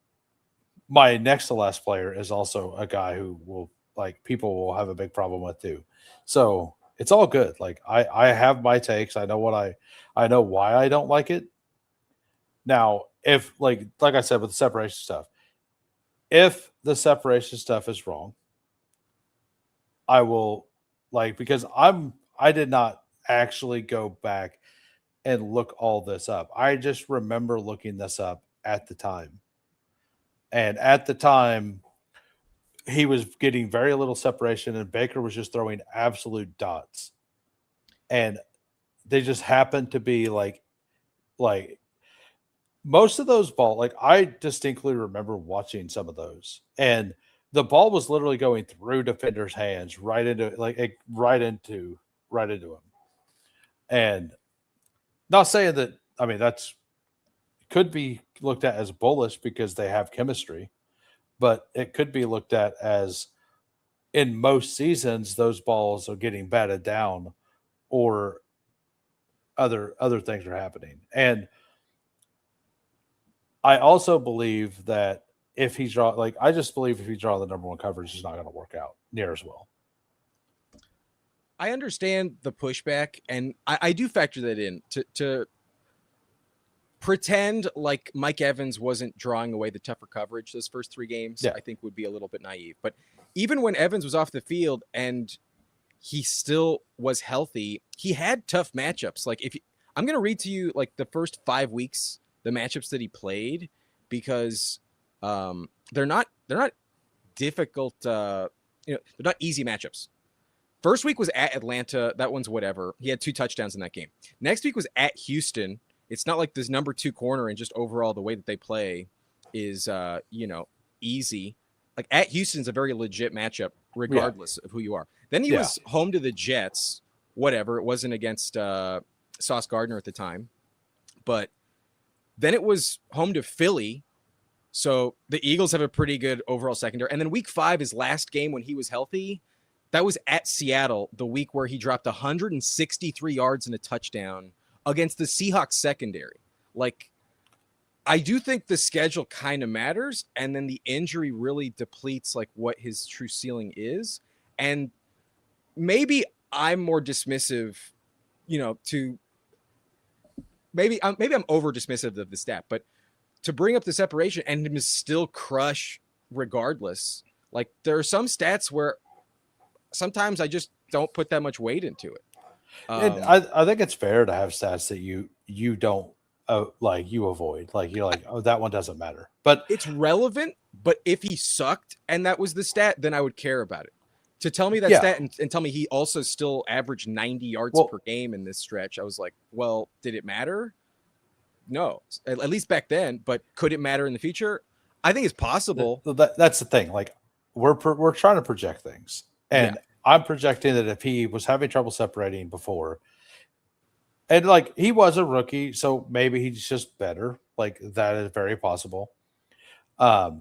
my next to last player is also a guy who will, like, people will have a big problem with too. So it's all good. Like, I have my takes. I know I know why I don't like it. Now, if like I said with the separation stuff, if the separation stuff is wrong, I will, like, because I did not actually go back and look all this up. I just remember looking this up at the time. And at the time, he was getting very little separation, and Baker was just throwing absolute dots. And they just happened to be like most of those balls, like, I distinctly remember watching some of those, and the ball was literally going through defenders' hands right into him. And not saying that, I mean, that's could be looked at as bullish because they have chemistry, but it could be looked at as, in most seasons, those balls are getting batted down, or other things are happening. And I also believe that if he's draw like I just believe if he draw the number one coverage, it's not going to work out near as well. I understand the pushback, and I do factor that in to pretend like Mike Evans wasn't drawing away the tougher coverage those first 3 games. Yeah. I think would be a little bit naive. But even when Evans was off the field and he still was healthy, he had tough matchups. Like I'm going to read to you like the first 5 weeks, the matchups that he played, because they're not difficult. They're not easy matchups. First week was at Atlanta. That one's whatever. He had 2 touchdowns in that game. Next week was at Houston. It's not like this number 2 corner and just overall the way that they play is easy. Like at Houston's a very legit matchup regardless of who you are. Then he was home to the Jets. Whatever. It wasn't against Sauce Gardner at the time. But then it was home to Philly. So the Eagles have a pretty good overall secondary. And then week 5, his last game when he was healthy, that was at Seattle, the week where he dropped 163 yards and a touchdown against the Seahawks secondary. Like, I do think the schedule kind of matters, and then the injury really depletes like what his true ceiling is. And maybe I'm more dismissive, to maybe I'm over dismissive of the stat, but to bring up the separation and him to still crush regardless. Like there are some stats where sometimes I just don't put that much weight into it. And I think it's fair to have stats that you don't you avoid. Like you're like, oh, that one doesn't matter. But it's relevant. But if he sucked and that was the stat, then I would care about it. To tell me that stat and tell me he also still averaged 90 yards per game in this stretch, I was like, well, did it matter? No, at least back then. But could it matter in the future? I think it's possible. That's the thing. Like we're trying to project things. And I'm projecting that if he was having trouble separating before, and like he was a rookie, so maybe he's just better. Like that is very possible. I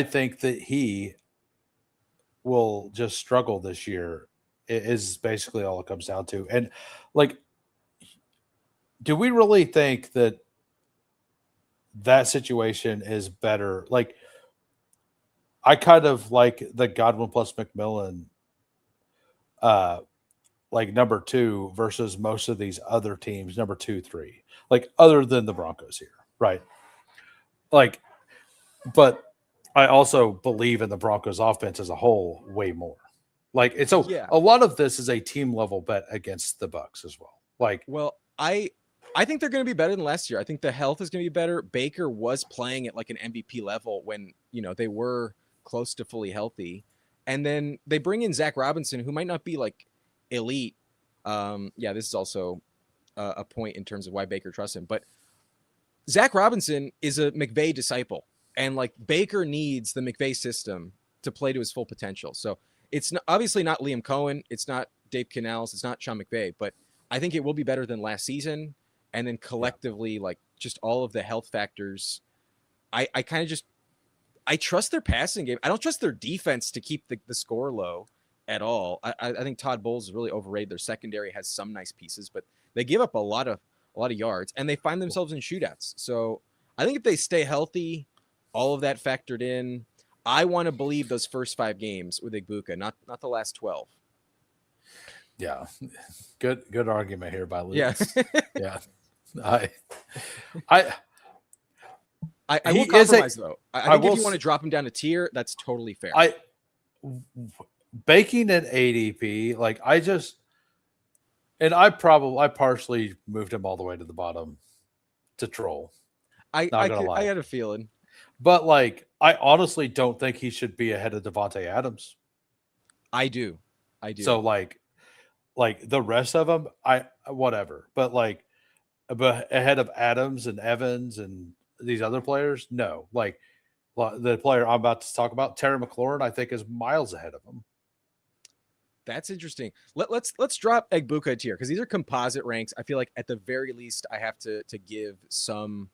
think that he will just struggle this year. Is basically all it comes down to. And like, do we really think that situation is better? Like, I kind of like the Godwin plus McMillan, like number 2 versus most of these other teams, number 2, 3, like other than the Broncos here, right? Like, but I also believe in the Broncos offense as a whole way more. Like, it's a lot of this is a team level bet against the Bucs as well. Like, well, I think they're going to be better than last year. I think the health is going to be better. Baker was playing at like an MVP level when they were close to fully healthy, and then they bring in Zach Robinson, who might not be like elite. This is also a point in terms of why Baker trusts him, but Zach Robinson is a McVay disciple, and like Baker needs the McVay system to play to his full potential. So it's obviously not Liam Cohen, it's not Dave Canales, it's not Sean McVay, but I think it will be better than last season. And then collectively, like just all of the health factors, I kind of just I trust their passing game. I don't trust their defense to keep the score low at all. I think Todd Bowles is really overrated. Their secondary has some nice pieces, but they give up a lot of yards, and they find themselves in shootouts. So I think if they stay healthy, all of that factored in, I want to believe those first 5 games with Igbuka, not the last 12. Yeah, good argument here by Lucas. Yeah, I will compromise though. I think if you want to drop him down a tier, that's totally fair. Baking an ADP, like I partially moved him all the way to the bottom to troll. I had a feeling, but like I honestly don't think he should be ahead of Devontae Adams. I do. So like the rest of them, whatever. But ahead of Adams and Evans and these other players, no. Like the player I'm about to talk about, Terry McLaurin, I think is miles ahead of him. That's interesting. Let's drop Egbuka a tier because these are composite ranks. I feel like at the very least I have to give some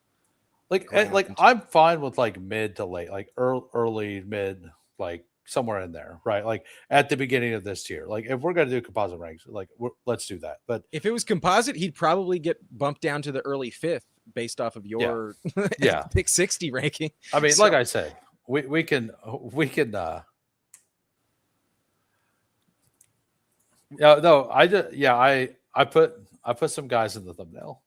I'm fine with like mid to late, like early mid, like somewhere in there, right? Like at the beginning of this year. Like if we're going to do composite ranks, like let's do that. But if it was composite, he'd probably get bumped down to the early 5th based off of your yeah. pick 60 ranking. I mean, So, like I said, we can yeah, no, I just I put some guys in the thumbnail.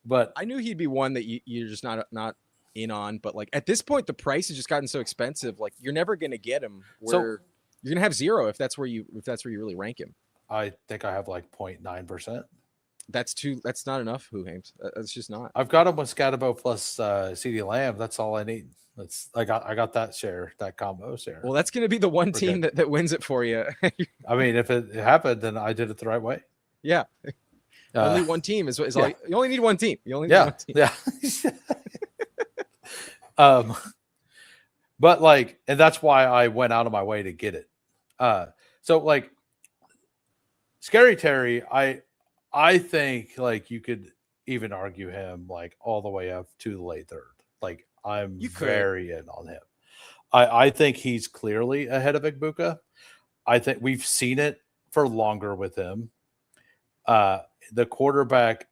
But I knew he'd be one that you're just not in on. But like at this point, the price has just gotten so expensive. Like you're never going to get him where you're going to have 0 if that's where you really rank him. I think I have like 0.9%. That's not enough, Hames. That's just not. I've got him with Scatabo plus CD Lamb. That's all I need. I got that combo share. Well, that's going to be the one team that wins it for you. I mean, if it happened, then I did it the right way. Yeah. Only one team is all you only need one team. You only need one team. Yeah. But like, and that's why I went out of my way to get it. So like Scary Terry, I think like you could even argue him like all the way up to the late 3rd. Like I'm very in on him. I think he's clearly ahead of Igbuka. I think we've seen it for longer with him. The quarterback,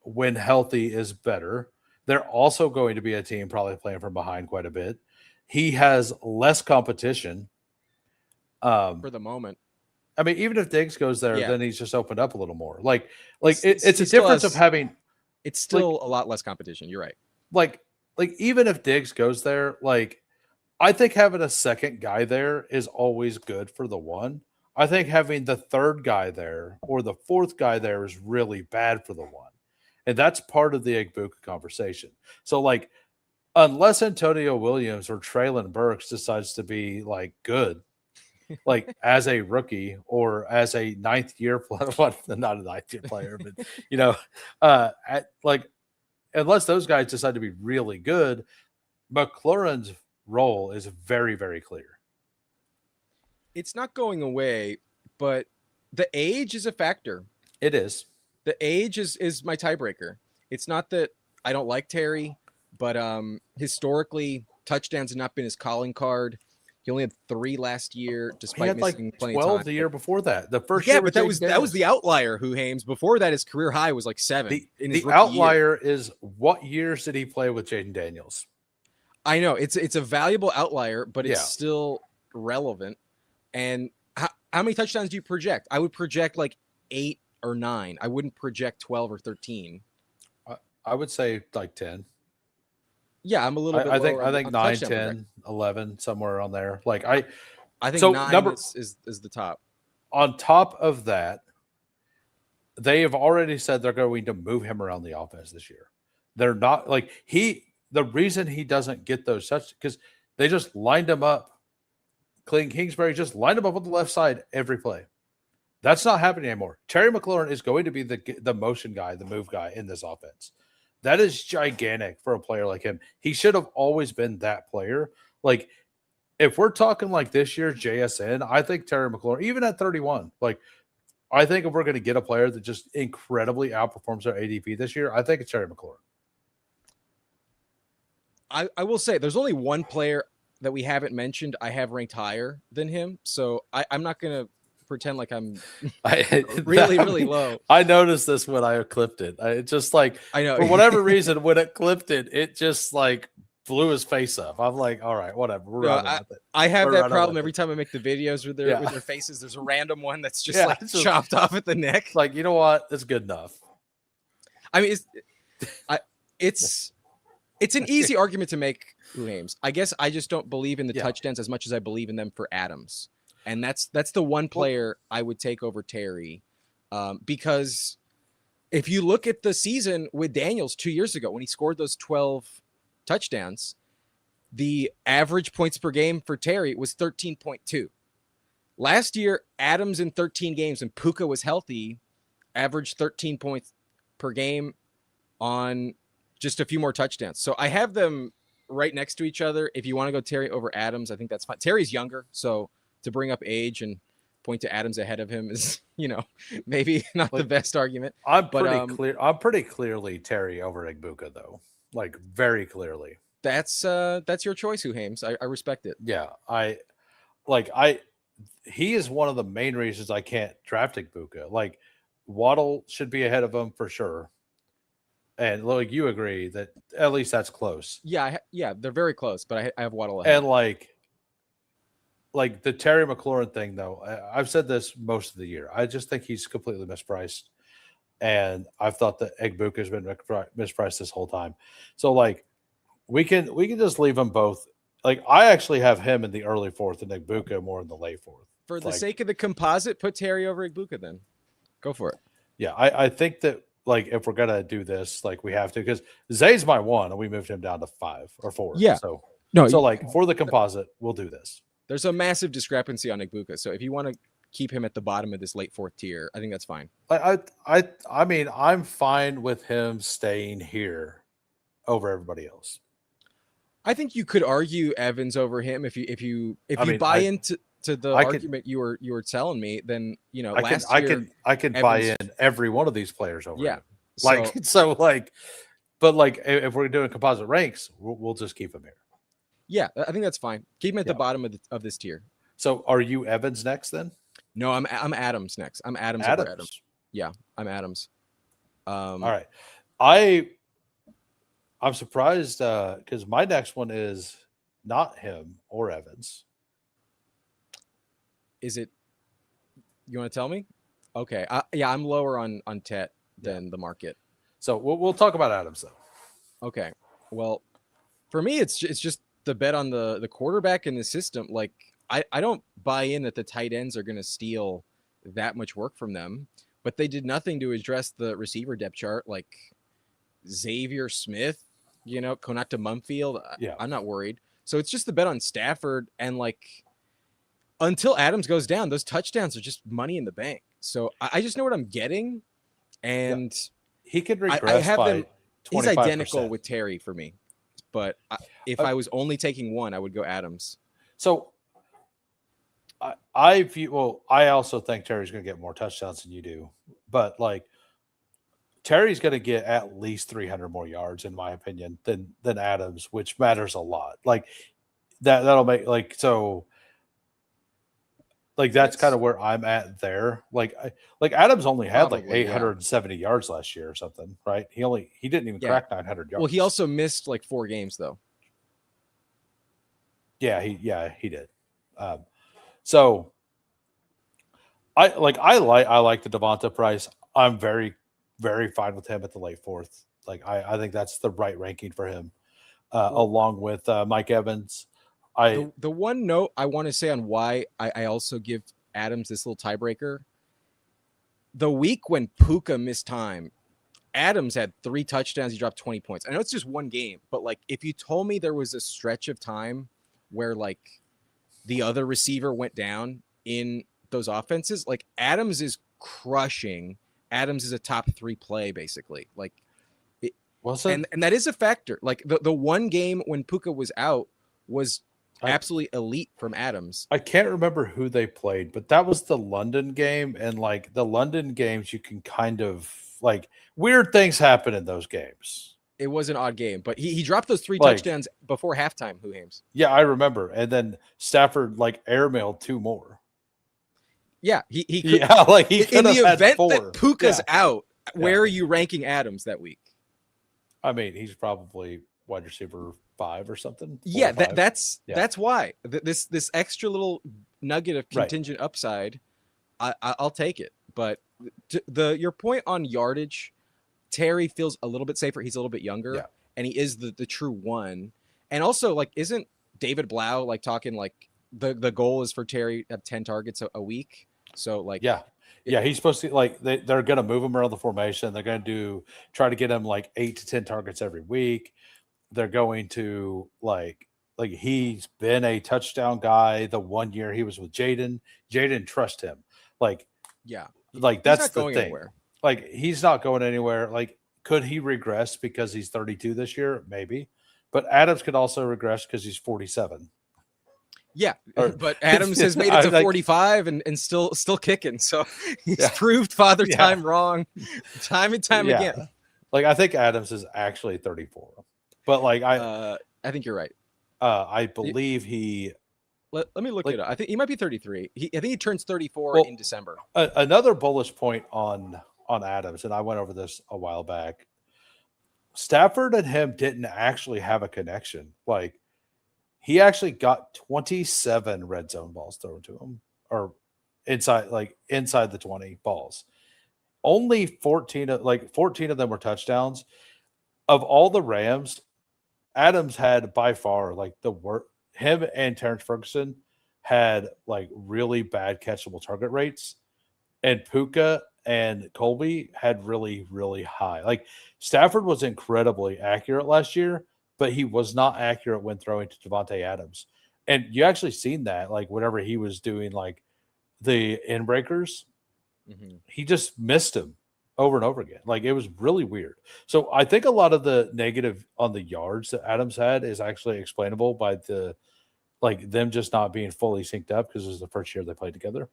when healthy, is better. They're also going to be a team probably playing from behind quite a bit. He has less competition. For the moment. I mean, even if Diggs goes there, then he's just opened up a little more. Like it's a difference of having. It's still a lot less competition. You're right. Like even if Diggs goes there, like I think having a second guy there is always good for the one. I think having the 3rd guy there or the 4th guy there is really bad for the one. And that's part of the Igbuka conversation. So like, unless Antonio Williams or Traylon Burks decides to be like good, like as a rookie or as a 9th year player, not a 9th year player, but unless those guys decide to be really good, McLaurin's role is very, very clear. It's not going away, but the age is a factor. It is. The age is my tiebreaker. It's not that I don't like Terry, but historically, touchdowns have not been his calling card. He only had 3 last year, despite missing like plenty 12 of time. The year before that. The first year, but that was the outlier. Hames. Before that, his career high was like 7. The outlier is what years did he play with Jaden Daniels? I know it's a valuable outlier, but it's still relevant. And how many touchdowns do you project? I would project like 8 or 9. I wouldn't project 12 or 13. I would say like 10. Yeah, I'm a little bit I think lower I think on 9, 10, 11, somewhere on there. Like I think so 9 is the top. On top of that, they have already said they're going to move him around the offense this year. They're not like the reason he doesn't get those touches because they just lined him up. Kingsbury just lined him up on the left side every play. That's not happening anymore. Terry McLaurin is going to be the motion guy, the move guy in this offense. That is gigantic for a player like him. He should have always been that player. Like, if we're talking like this year's JSN, I think Terry McLaurin, even at 31, like, I think if we're going to get a player that just incredibly outperforms our ADP this year, I think it's Terry McLaurin. I will say there's only one player that we haven't mentioned I have ranked higher than him. So I'm not going to pretend like I'm really low. I noticed this when I clipped it. I know for whatever reason, when it clipped it, it just like blew his face up. I'm like, all right, whatever. I have that problem every time I make the videos with their faces. There's a random one that's just chopped off at the neck. Like, you know what? It's good enough. I mean, it's an easy argument to make, James. I guess I just don't believe in the touchdowns as much as I believe in them for Adams. And that's the one player I would take over Terry, because if you look at the season with Daniels 2 years ago when he scored those 12 touchdowns, the average points per game for Terry was 13.2. Last year, Adams in 13 games and Puka was healthy, averaged 13 points per game on just a few more touchdowns. So I have them right next to each other. If you want to go Terry over Adams, I think that's fine. Terry's younger, so to bring up age and point to Adams ahead of him is, maybe not the best argument. I'm pretty clearly Terry over Igbuka, though. Like, very clearly. That's your choice, Huhames. I respect it. Yeah, I he is one of the main reasons I can't draft Igbuka. Like Waddle should be ahead of him for sure. And like you agree that at least that's close. Yeah, yeah, they're very close, but I have Waddle ahead. And like the Terry McLaurin thing though, I've said this most of the year. I just think he's completely mispriced. And I've thought that Igbuka has been mispriced this whole time. So like we can just leave them both. Like I actually have him in the early fourth and Igbuka more in the late fourth. For the sake of the composite, put Terry over Igbuka then. Go for it. Yeah, I think that like if we're gonna do this, like we have to, because Zay's my one and we moved him down to 5 or 4. Yeah. So No, like for the composite, we'll do this. There's a massive discrepancy on Igbuka. So if you want to keep him at the bottom of this late fourth tier, I think that's fine. I mean, I'm fine with him staying here over everybody else. I think you could argue Evans over him if you buy into the argument you were telling me. Then I can buy in every one of these players over. Yeah, him. But like if we're doing composite ranks, we'll just keep him here. Yeah, I think that's fine. Keep him at the bottom of this tier. So are you Evans next then? No, I'm Adams next. I'm Adams over Adams. Yeah, I'm Adams. All right. I'm surprised because my next one is not him or Evans. Is it? You want to tell me? Okay. I'm lower on Tet than the market. So we'll talk about Adams though. Okay. Well, for me, it's just the bet on the quarterback in the system. Like I don't buy in that the tight ends are going to steal that much work from them, but they did nothing to address the receiver depth chart. Like Xavier Smith, Konata Mumfield. Yeah. I'm not worried. So it's just the bet on Stafford, and like until Adams goes down, those touchdowns are just money in the bank. So I just know what I'm getting, and he could regress I have by them. 25%. He's identical with Terry for me, but if I was only taking one, I would go Adams. So I also think Terry's going to get more touchdowns than you do, but like Terry's going to get at least 300 more yards, in my opinion, than Adams, which matters a lot. Like that'll make that's kind of where I'm at there. Like Adams only had Probably, like 870 yards last year or something, right? He didn't even crack 900 yards. Well, he also missed like 4 games though. Yeah, he did. So I like the Devonta Price. I'm very, very fine with him at the late fourth. Like I think that's the right ranking for him, along with Mike Evans. The one note I want to say on why I also give Adams this little tiebreaker. The week when Puka missed time, Adams had 3 touchdowns. He dropped 20 points. I know it's just one game, but like if you told me there was a stretch of time where like the other receiver went down in those offenses, like Adams is crushing. Adams is a top 3 play basically. Like, and that is a factor. Like the one game when Puka was out was absolutely elite from Adams. I can't remember who they played, but that was the London game, and like the London games, you can kind of like weird things happen in those games. It was an odd game, but he dropped those 3 touchdowns before halftime. Huhames. Yeah, I remember. And then Stafford like airmailed 2 more. Yeah, he could, yeah, like he in the event 4. that Puka's out. Where are you ranking Adams that week? I mean, he's probably wide receiver 5 or something. Yeah, that's why this extra little nugget of contingent upside, I'll take it. But your point on yardage, Terry feels a little bit safer. He's a little bit younger, and he is the true one. And also, like, isn't David Blau like talking like the goal is for Terry to have 10 targets a week? So like, he's supposed to like they're going to move him around the formation. They're going to try to get him like 8 to 10 targets every week. They're going to like he's been a touchdown guy. The 1 year he was with Jaden trust him. Like that's the thing. Anywhere. Like he's not going anywhere. Like could he regress because he's 32 this year? Maybe, but Adams could also regress because he's 47. Yeah, but Adams has made it to 45 and still kicking. So he's proved Father Time wrong time and time again. Like I think Adams is actually 34, but like I think you're right. I believe he Let me look it like up. I think he might be 33. I think he turns 34 well in December. another bullish point on Adams, and I went over this a while back. Stafford and him didn't actually have a connection. Like he actually got 27 red zone balls thrown to him, or inside the 20 balls. Only 14 of them were touchdowns. Of all the Rams, Adams had by far like the worst. Him and Terrence Ferguson had like really bad catchable target rates, and Puka and Colby had really, really high. Like Stafford was incredibly accurate last year, but he was not accurate when throwing to Devontae Adams. And you actually seen that, like whenever he was doing like the in breakers, Mm-hmm. he just missed him over and over again. Like it was really weird. So I think a lot of the negative on the yards that Adams had is actually explainable by them just not being fully synced up because it was the first year they played together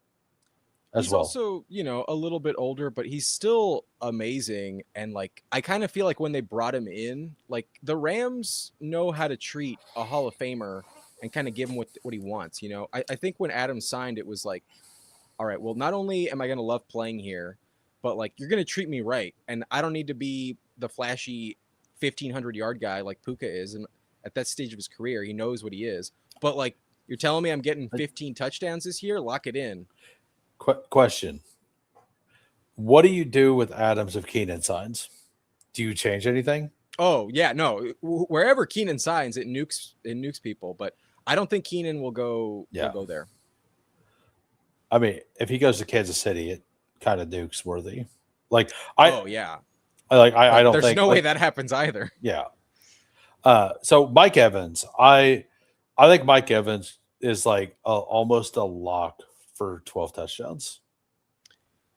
as He's well. also, a little bit older, but he's still amazing. And like, I kind of feel like when they brought him in, like the Rams know how to treat a Hall of Famer and kind of give him what he wants. I think when Adams signed, it was like, all right, well, not only am I going to love playing here, but like you're going to treat me right. And I don't need to be the flashy 1,500-yard guy like Puka is. And at that stage of his career, he knows what he is. But like, you're telling me I'm getting 15 touchdowns this year? Lock it in. Question: what do you do with Adams if Keenan signs? Do you change anything? Oh yeah, no. Wherever Keenan signs, it nukes people. But I don't think Keenan will go Yeah. there. I mean, if he goes to Kansas City, it kind of nukes worthy. Like Oh yeah, I but don't there's think no way like that happens either. yeah. So Mike Evans, I think Mike Evans is like almost a lock for 12 touchdowns.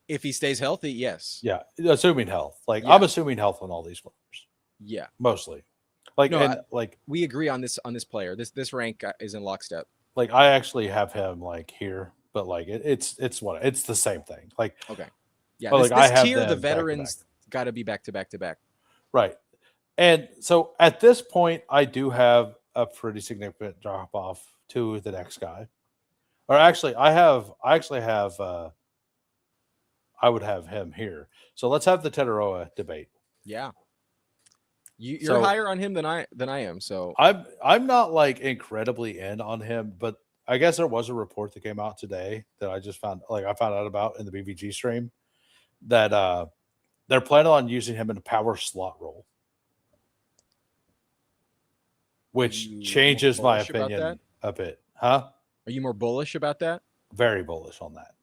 If he stays healthy, yes. Yeah, assuming health. Like Yeah, I'm assuming health on all these players yeah. mostly. Like No, and like we agree on this player. This rank is in lockstep. I actually have him like here, but like it's the same thing. Like Okay. Yeah, but this like I this have tier, the them back to back. veterans got to be back to back to back. Right. And so at this point, I do have a pretty significant drop off to the next guy. Or actually, I actually have I would have him here. So let's have the Tetaroa debate. Yeah, you're So higher on him than I am. So I'm not like incredibly in on him, but I guess there was a report that came out today that I found out about in the BVG stream that they're planning on using him in a power slot role, are which you more changes my bullish about that? opinion a bit. Huh? Are you more bullish about that? Very bullish on that.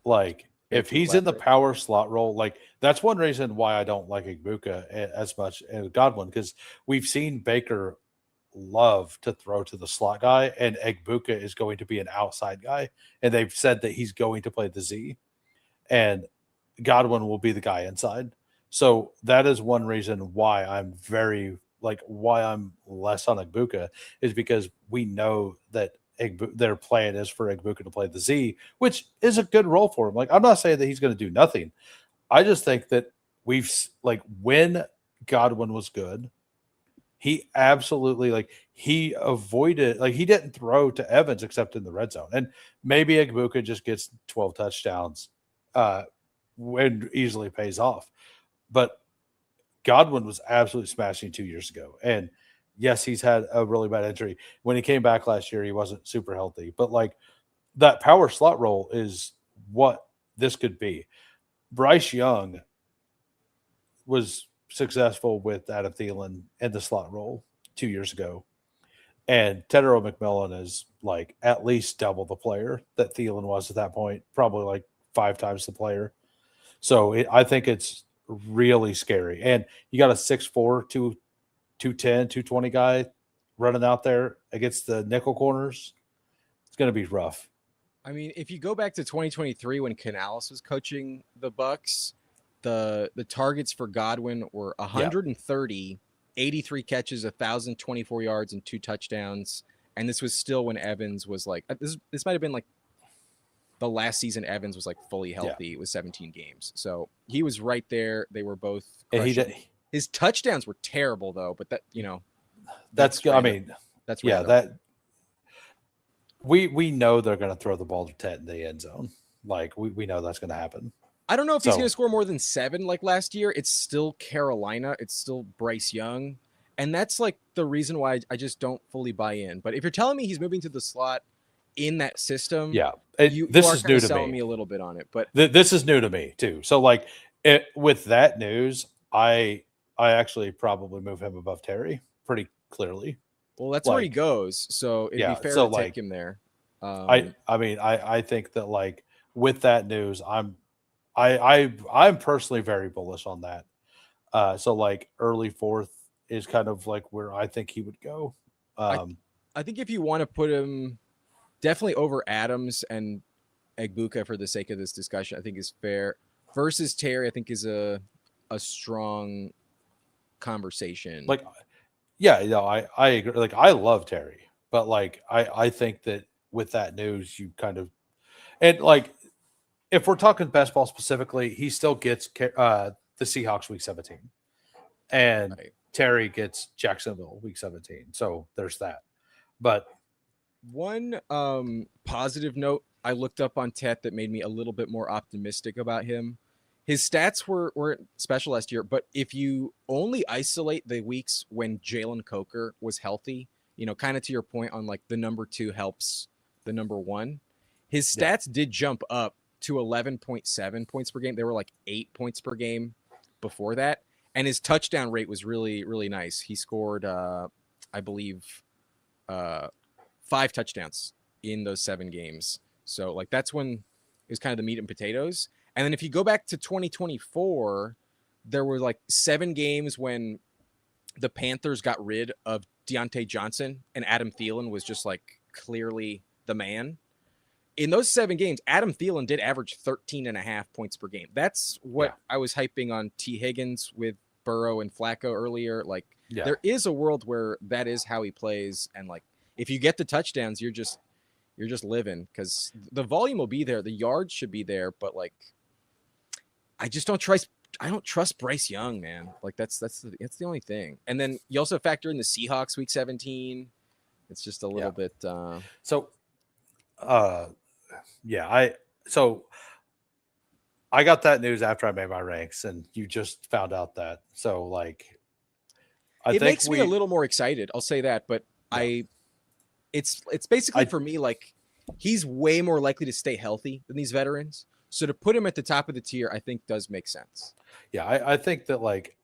Like Care if to he's in the elaborate? power slot role, like that's one reason why I don't like Igbuka as much as Godwin, because we've seen Baker love to throw to the slot guy, and Igbuka is going to be an outside guy, and they've said that he's going to play the Z, and Godwin will be the guy inside. So that is one reason why why I'm less on Igbuka is because we know that their plan is for Igbuka to play the Z, which is a good role for him. Like I'm not saying that he's going to do nothing. I just think that when Godwin was good, he absolutely he avoided he didn't throw to Evans except in the red zone, and maybe Igbuka just gets 12 touchdowns, and easily pays off. But Godwin was absolutely smashing 2 years ago, and yes, he's had a really bad injury. When he came back last year, he wasn't super healthy, but like that power slot role is what this could be. Bryce Young was successful with Adam Thielen in the slot role 2 years ago. And Tedero McMillan is like at least double the player that Thielen was at that point, probably like 5 times the player. So I think it's really scary. And you got a 6'4", 210, 220 guy running out there against the nickel corners. It's going to be rough. I mean, if you go back to 2023 when Canales was coaching the Bucks, the targets for Godwin were 130, 83 catches, 1,024 yards, and 2 touchdowns. And this was still when Evans was like this might have been like the last season Evans was like fully healthy. It was 17 games. So he was right there. They were both crushing. His touchdowns were terrible though, but that that's I random. mean, That's yeah, random. that we know they're going to throw the ball to Tet in the end zone. Like we know that's going to happen. I don't know if he's going to So score more than 7 like last year. It's still Carolina. It's still Bryce Young. And that's like the reason why I just don't fully buy in. But if you're telling me he's moving to the slot in that system, yeah, you this are is kind new of to selling me. me a little bit on it. But This is new to me too. So like with that news, I actually probably move him above Terry pretty clearly. well, that's where he Like goes. So it'd be yeah, fair so to take like him there. I mean I think that like with that news, I'm personally very bullish on that. So like early fourth is kind of like where I think he would go. I Um, I think if you want to put him definitely over Adams and Egbuka for the sake of this discussion, I think is fair. Versus Terry, I think is a strong conversation. like yeah, you know, I agree. Like I love Terry, but like I think that with that news, you kind of and like if we're talking best ball specifically, he still gets the Seahawks week 17, and Right. Terry gets Jacksonville week 17. So there's that. But One positive note I looked up on Tet that made me a little bit more optimistic about him. His stats weren't special last year, but if you only isolate the weeks when Jalen Coker was healthy, kind of to your point on like the number 2 helps the number 1, his yeah, stats did jump up to 11.7 points per game. They were like 8 points per game before that, and his touchdown rate was really really nice. He scored I believe uh 5 touchdowns in those 7 games. So like that's when it was kind of the meat and potatoes. And then if you go back to 2024, there were like 7 games when the Panthers got rid of Deontay Johnson and Adam Thielen was just like clearly the man. In those 7 games, Adam Thielen did average 13 and a half points per game. That's yeah, what I was hyping on T. Higgins with Burrow and Flacco earlier. Like yeah, there is a world where that is how he plays. And like if you get the touchdowns, you're just living because the volume will be there. The yards should be there, but like I just don't trust. I don't trust Bryce Young, man. Like that's the only thing. And then you also factor in the Seahawks week 17. It's just a yeah. little bit. So uh, yeah, so I got that news after I made my ranks, and you just found out that. So like, I It think makes me a little more excited. I'll say that, but yeah, it's basically I for me like he's way more likely to stay healthy than these veterans. So to put him at the top of the tier, I think does make sense. yeah, I think that like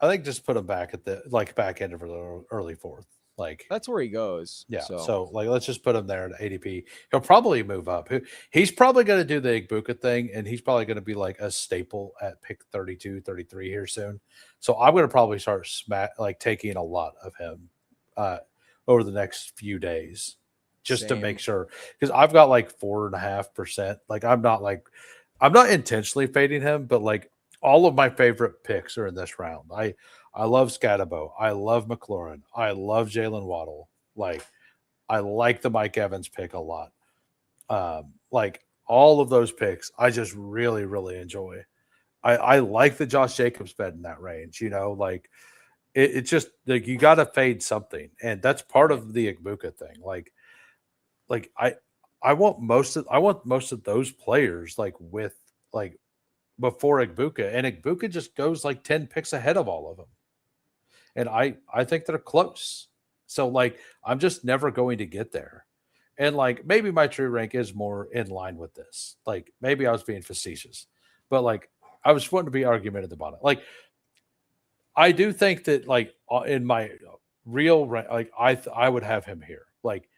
I think just put him back at the like back end of the early fourth. Like That's where he goes. yeah, So so like let's just put him there at ADP. He'll probably move up. He's probably going to do the Igbuka thing, and he's probably going to be like a staple at pick 32, 33 here soon. So I'm going to probably start like taking a lot of him uh, over the next few days just to make same. sure because I've got like 4.5%. Like I'm not intentionally fading him, but like all of my favorite picks are in this round. I love Scatabo. I love McLaurin. I love Jalen Waddle. Like I like the Mike Evans pick a lot. Like all of those picks, I just really, really enjoy. I like the Josh Jacobs bet in that range. You know, like it's just like you got to fade something, and that's part Right. of the Igbuka thing. Like I want most of those players like with like before Igbuka, and Igbuka just goes like 10 picks ahead of all of them. And I think they're close. So like I'm just never going to get there. And like maybe my true rank is more in line with this. Like maybe I was being facetious, but like I was wanting to be argumentative about it. Like I do think that like in my real rank, like I would have him here. Like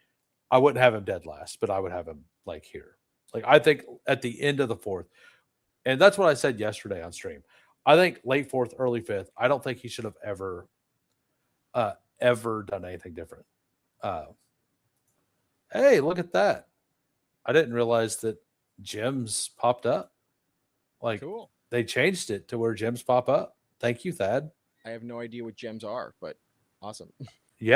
I wouldn't have him dead last, but I would have him like here. Like I think at the end of the fourth, and that's what I said yesterday on stream. I think late fourth, early fifth. I don't think he should have ever done anything different. Uh, hey, look at that! I didn't realize that gems popped up. Like Cool. they changed it to where gems pop up. Thank you, Thad. I have no idea what gems are, but awesome. Yeah,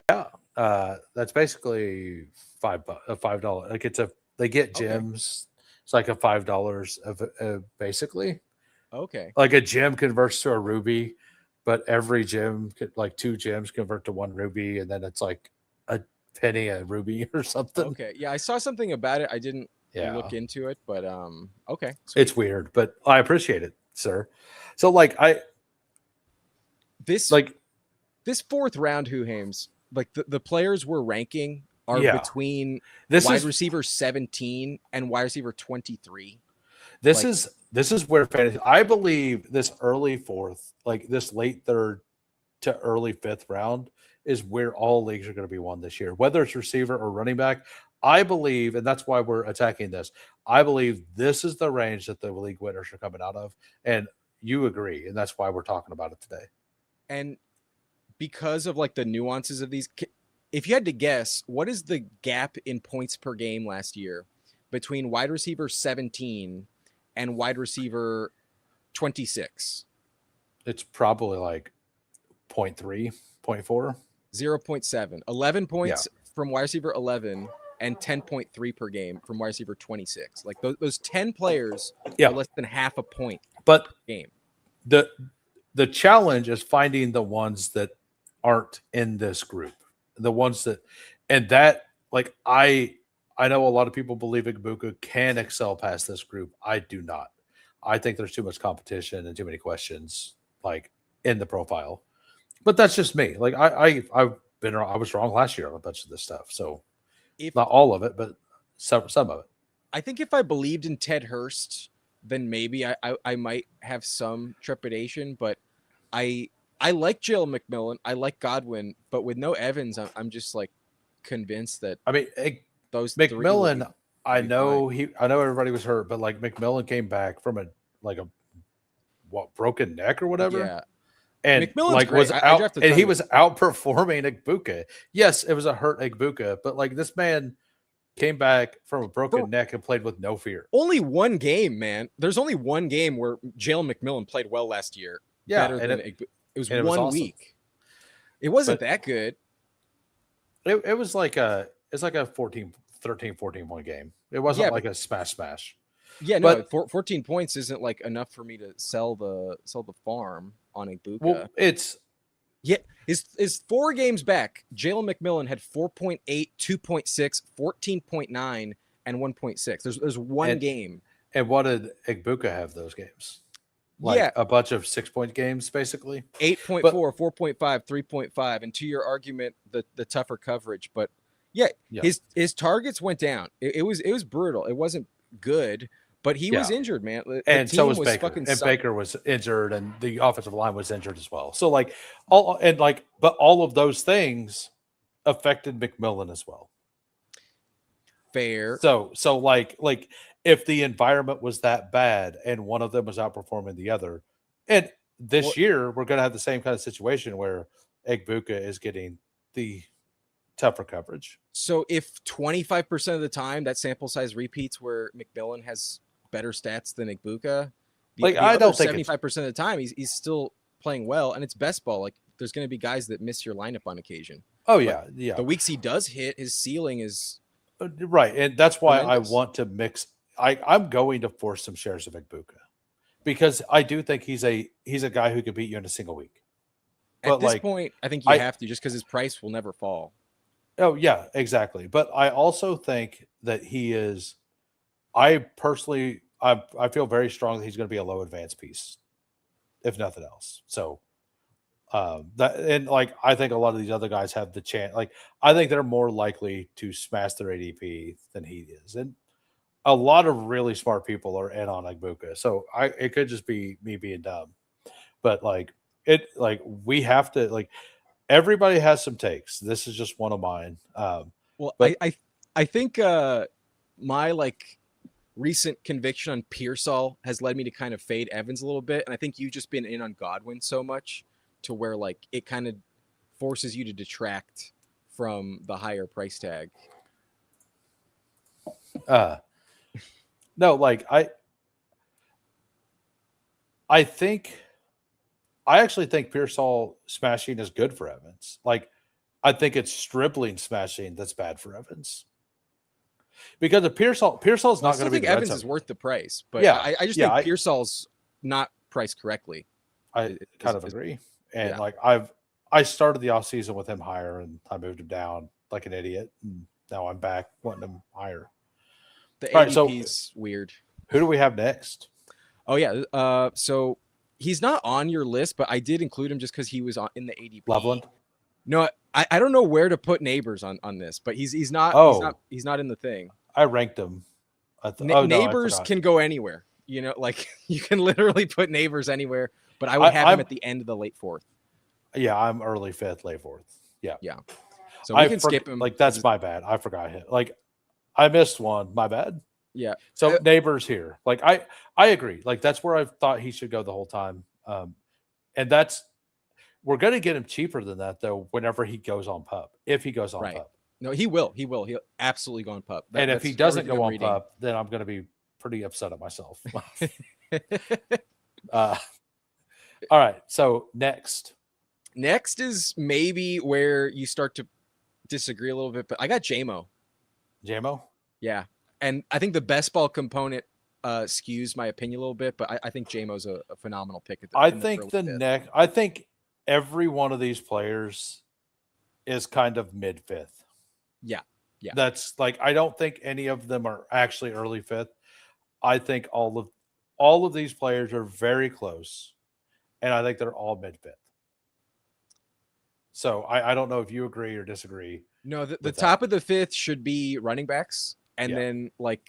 that's basically $5. Like it's a they get Okay. gems. It's like a $5 of basically Okay. like a gem converts to a ruby. but every gym like 2 gyms convert to 1 ruby, and then it's like a penny a ruby or something. Okay. Yeah, I saw something about it. I didn't Yeah, look into it, but okay, it's sweet. weird, but I appreciate it, sir. So like I This like this fourth round, who Hames, like the players we're ranking are yeah. between This wide is receiver 17 and wide receiver 23. this Like, is this is where fantasy. I believe this early fourth, like this late third to early fifth round, is where all leagues are going to be won this year, whether it's receiver or running back. I believe, and that's why we're attacking this. I believe this is the range that the league winners are coming out of, and you agree, and that's why we're talking about it today. and because of like the nuances of these, if you had to guess, what is the gap in points per game last year between wide receiver 17 and wide receiver 26? It's probably like 0.3, 0.4. 0.7. 11 Yeah, points from wide receiver 11 and 10.3 per game from wide receiver 26. Like those 10 players are yeah. less than half a point But per game. the the challenge is finding the ones that aren't in this group, the ones that, and that like I know a lot of people believe Igbuka can excel past this group. I do not. I think there's too much competition and too many questions like in the profile. But that's just me. Like I've been wrong. I was wrong last year on a bunch of this stuff. So If not all of it, but some of it. I think if I believed in Ted Hurst, then maybe I might have some trepidation. But I I like Jalen McMillan. I like Godwin, but with no Evans, I'm just like convinced that I mean, those three McMillan, will I be fine. know I know everybody was hurt, but like McMillan came back from a like a what broken neck or whatever, Yeah, and McMillan's like great. was I out, drafted a and ton he of was outperforming Igbuka. Yes, it was a hurt Igbuka, but like this man came back from a for broken neck and played with no fear. only one game, man. There's only one game where Jalen McMillan played well last year, Yeah, better than it was and it was one awesome. week. It wasn't But that good. it was like a 14, 13, 14 point game. It wasn't Yeah, like a smash. yeah, no, But 14 points isn't like enough for me to sell the farm on well, Ibuka. it's Yeah, his 4 games back, Jalen McMillan had 4.8, 2.6, 14.9, and 1.6. There's one and game. and what did Igbuka have those games? Yeah, Like a bunch of 6 point games, basically. 8.4, But 4.5, 3.5. And to your argument, the tougher coverage. But yeah, yeah, his targets went down. It was brutal. It wasn't good, but he was yeah. injured, man. The And so team was was Baker. fucking And Baker was injured, and the offensive line was injured as well. So like but all of those things affected McMillan as well. fair. So like if the environment was that bad and one of them was outperforming the other, and Well, this year we're going to have the same kind of situation where Egbuka is getting the tougher coverage. so if 25% of the time that sample size repeats where McMillan has better stats than Igbuka, the, Like the I other don't think it's 75% of the time he's still playing well, and it's best ball. Like there's going to be guys that miss your lineup on occasion. oh But yeah. the weeks he does hit, his ceiling is Right. And that's why I tremendous. want to mix I'm going to force some shares of Egbuka because I do think he's a guy who could beat you in a single week. At But this like point, I think you I have to just because his price will never fall. oh yeah, exactly. But I also think that he is I personally I feel very strong that he's going to be a low advance piece, if nothing else. So that and like I think a lot of these other guys have the chance. Like I think they're more likely to smash their ADP than he is, and a lot of really smart people are in on Agbuka. So it could just be me being dumb, but like we have to like everybody has some takes. This is just one of mine. Well, I But I, I think my like recent conviction on Pearsall has led me to kind of fade Evans a little bit, and I think you've just been in on Godwin so much to where like it kind of forces you to detract from the higher price tag. uh no, like I think I actually think Pearsall smashing is good for Evans. Like I think it's Stripling smashing that's bad for Evans. Because if Pearsall's Well, I not going still to be think the red Evans zone is guy. worth the price, but Yeah, I just yeah, think Pearsall's not priced correctly. I Is, kind of is agree. And Yeah. like I started the offseason with him higher and I moved him down like an idiot. And now I'm back wanting him higher. The All right, so ADP's weird. who do we have next? Oh yeah. So he's not on your list, but I did include him just because he was in the ADP. Loveland. No, I don't know where to put Neighbors on this, but he's not Oh, he's not in the thing. I ranked him. Oh no, I Neighbors forgot. can go anywhere. You know, like you can literally put Neighbors anywhere, but I would I, have him I'm at the end of the late fourth. yeah, I'm early fifth, late fourth. Yeah, Yeah. So we can skip him. like that's my bad. I forgot him. Like I missed one. My bad. Yeah. So Neighbors here. Like I agree. Like that's where I thought he should go the whole time. And that's we're going to get him cheaper than that though. Whenever he goes on pup, if he goes on Right. pup, No, he will. He will. He'll absolutely go on pup. and if he That's doesn't everything go I'm on reading. pup, then I'm going to be pretty upset at myself. uh, all right. So next, Next is maybe where you start to disagree a little bit, but I got JMO. JMO. Yeah. And I think the best ball component skews my opinion a little bit, but I think JMO's a phenomenal pick at I in think early the fifth. next. I think every one of these players is kind of mid fifth. Yeah. Yeah. That's like I don't think any of them are actually early fifth. I think all of these players are very close, and I think they're all mid fifth. So I don't know if you agree or disagree. No, the with top that. of the fifth should be running backs. And Yeah. then like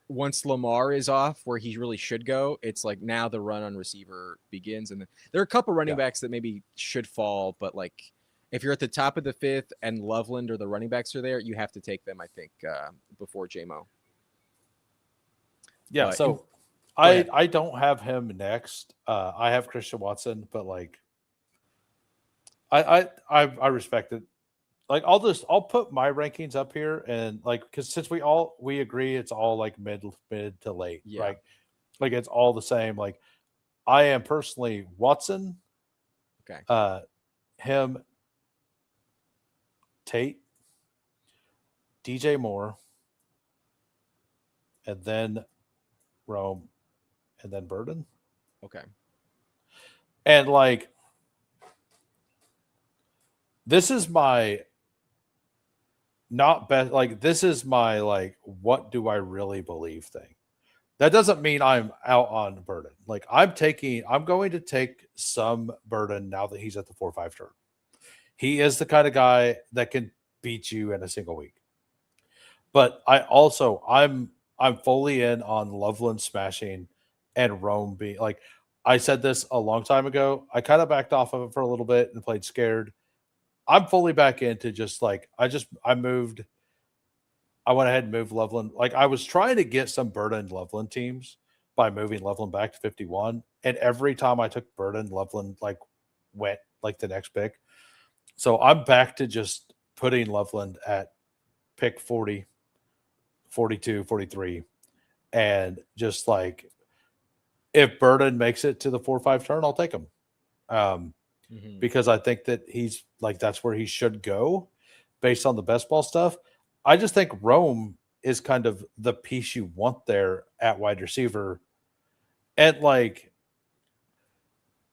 once Lamar is off where he really should go, it's like now the run on receiver begins. And there are a couple running Yeah. backs that maybe should fall, but like if you're at the top of the fifth and Loveland or the running backs are there, you have to take them, I think, before JMO. Yeah. But So ahead. I don't have him next. I have Christian Watson, but like I respect it. Like I'll put my rankings up here and like because since we agree it's all like mid to late, Yeah. right? Like it's all the same. Like I am personally Watson, Okay. him, Tate, DJ Moore, and then Rome, and then Burden. Okay. And like this is my not best like this is my like what do I really believe thing. That doesn't mean I'm out on Burden. Like I'm going to take some Burden now that he's at the 4-5 turn. He is the kind of guy that can beat you in a single week. But I'm fully in on Loveland smashing and Rome being like I said this a long time ago. I kind of backed off of it for a little bit and played scared. I'm fully back into just like I moved. I went ahead and moved Loveland. Like I was trying to get some Burden Loveland teams by moving Loveland back to 51. And every time I took Burden, Loveland like went like the next pick. So I'm back to just putting Loveland at pick 40, 42, 43. And just like if Burden makes it to the 4-5 turn, I'll take him. Because I think that he's like that's where he should go based on the best ball stuff. I just think Rome is kind of the piece you want there at wide receiver. And like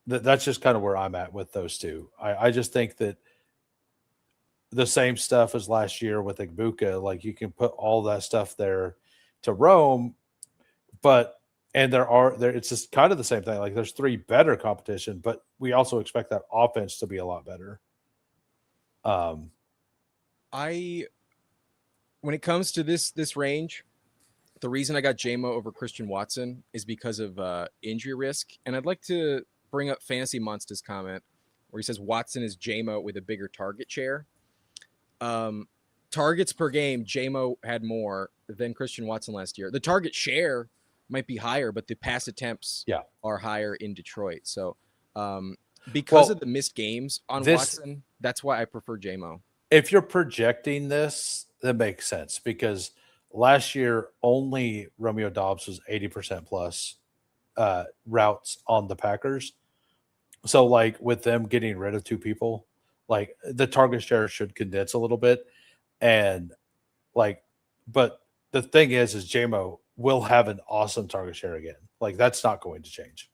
that's just kind of where I'm at with those two. I just think that the same stuff as last year with Igbuka, like you can put all that stuff there to Rome, but and there it's just kind of the same thing. Like there's three better competition, but we also expect that offense to be a lot better. When it comes to this range, the reason I got JMO over Christian Watson is because of injury risk. And I'd like to bring up Fantasy Monster's comment where he says Watson is JMO with a bigger target share. Targets per game, JMO had more than Christian Watson last year. The target share might be higher, but the pass attempts are higher in Detroit. So because of the missed games on Watson, that's why I prefer JMO. If you're projecting this, that makes sense because last year only Romeo Dobbs was 80% plus routes on the Packers. So like with them getting rid of two people, like the target share should condense a little bit. And like, but the thing is JMO will have an awesome target share again. Like that's not going to change.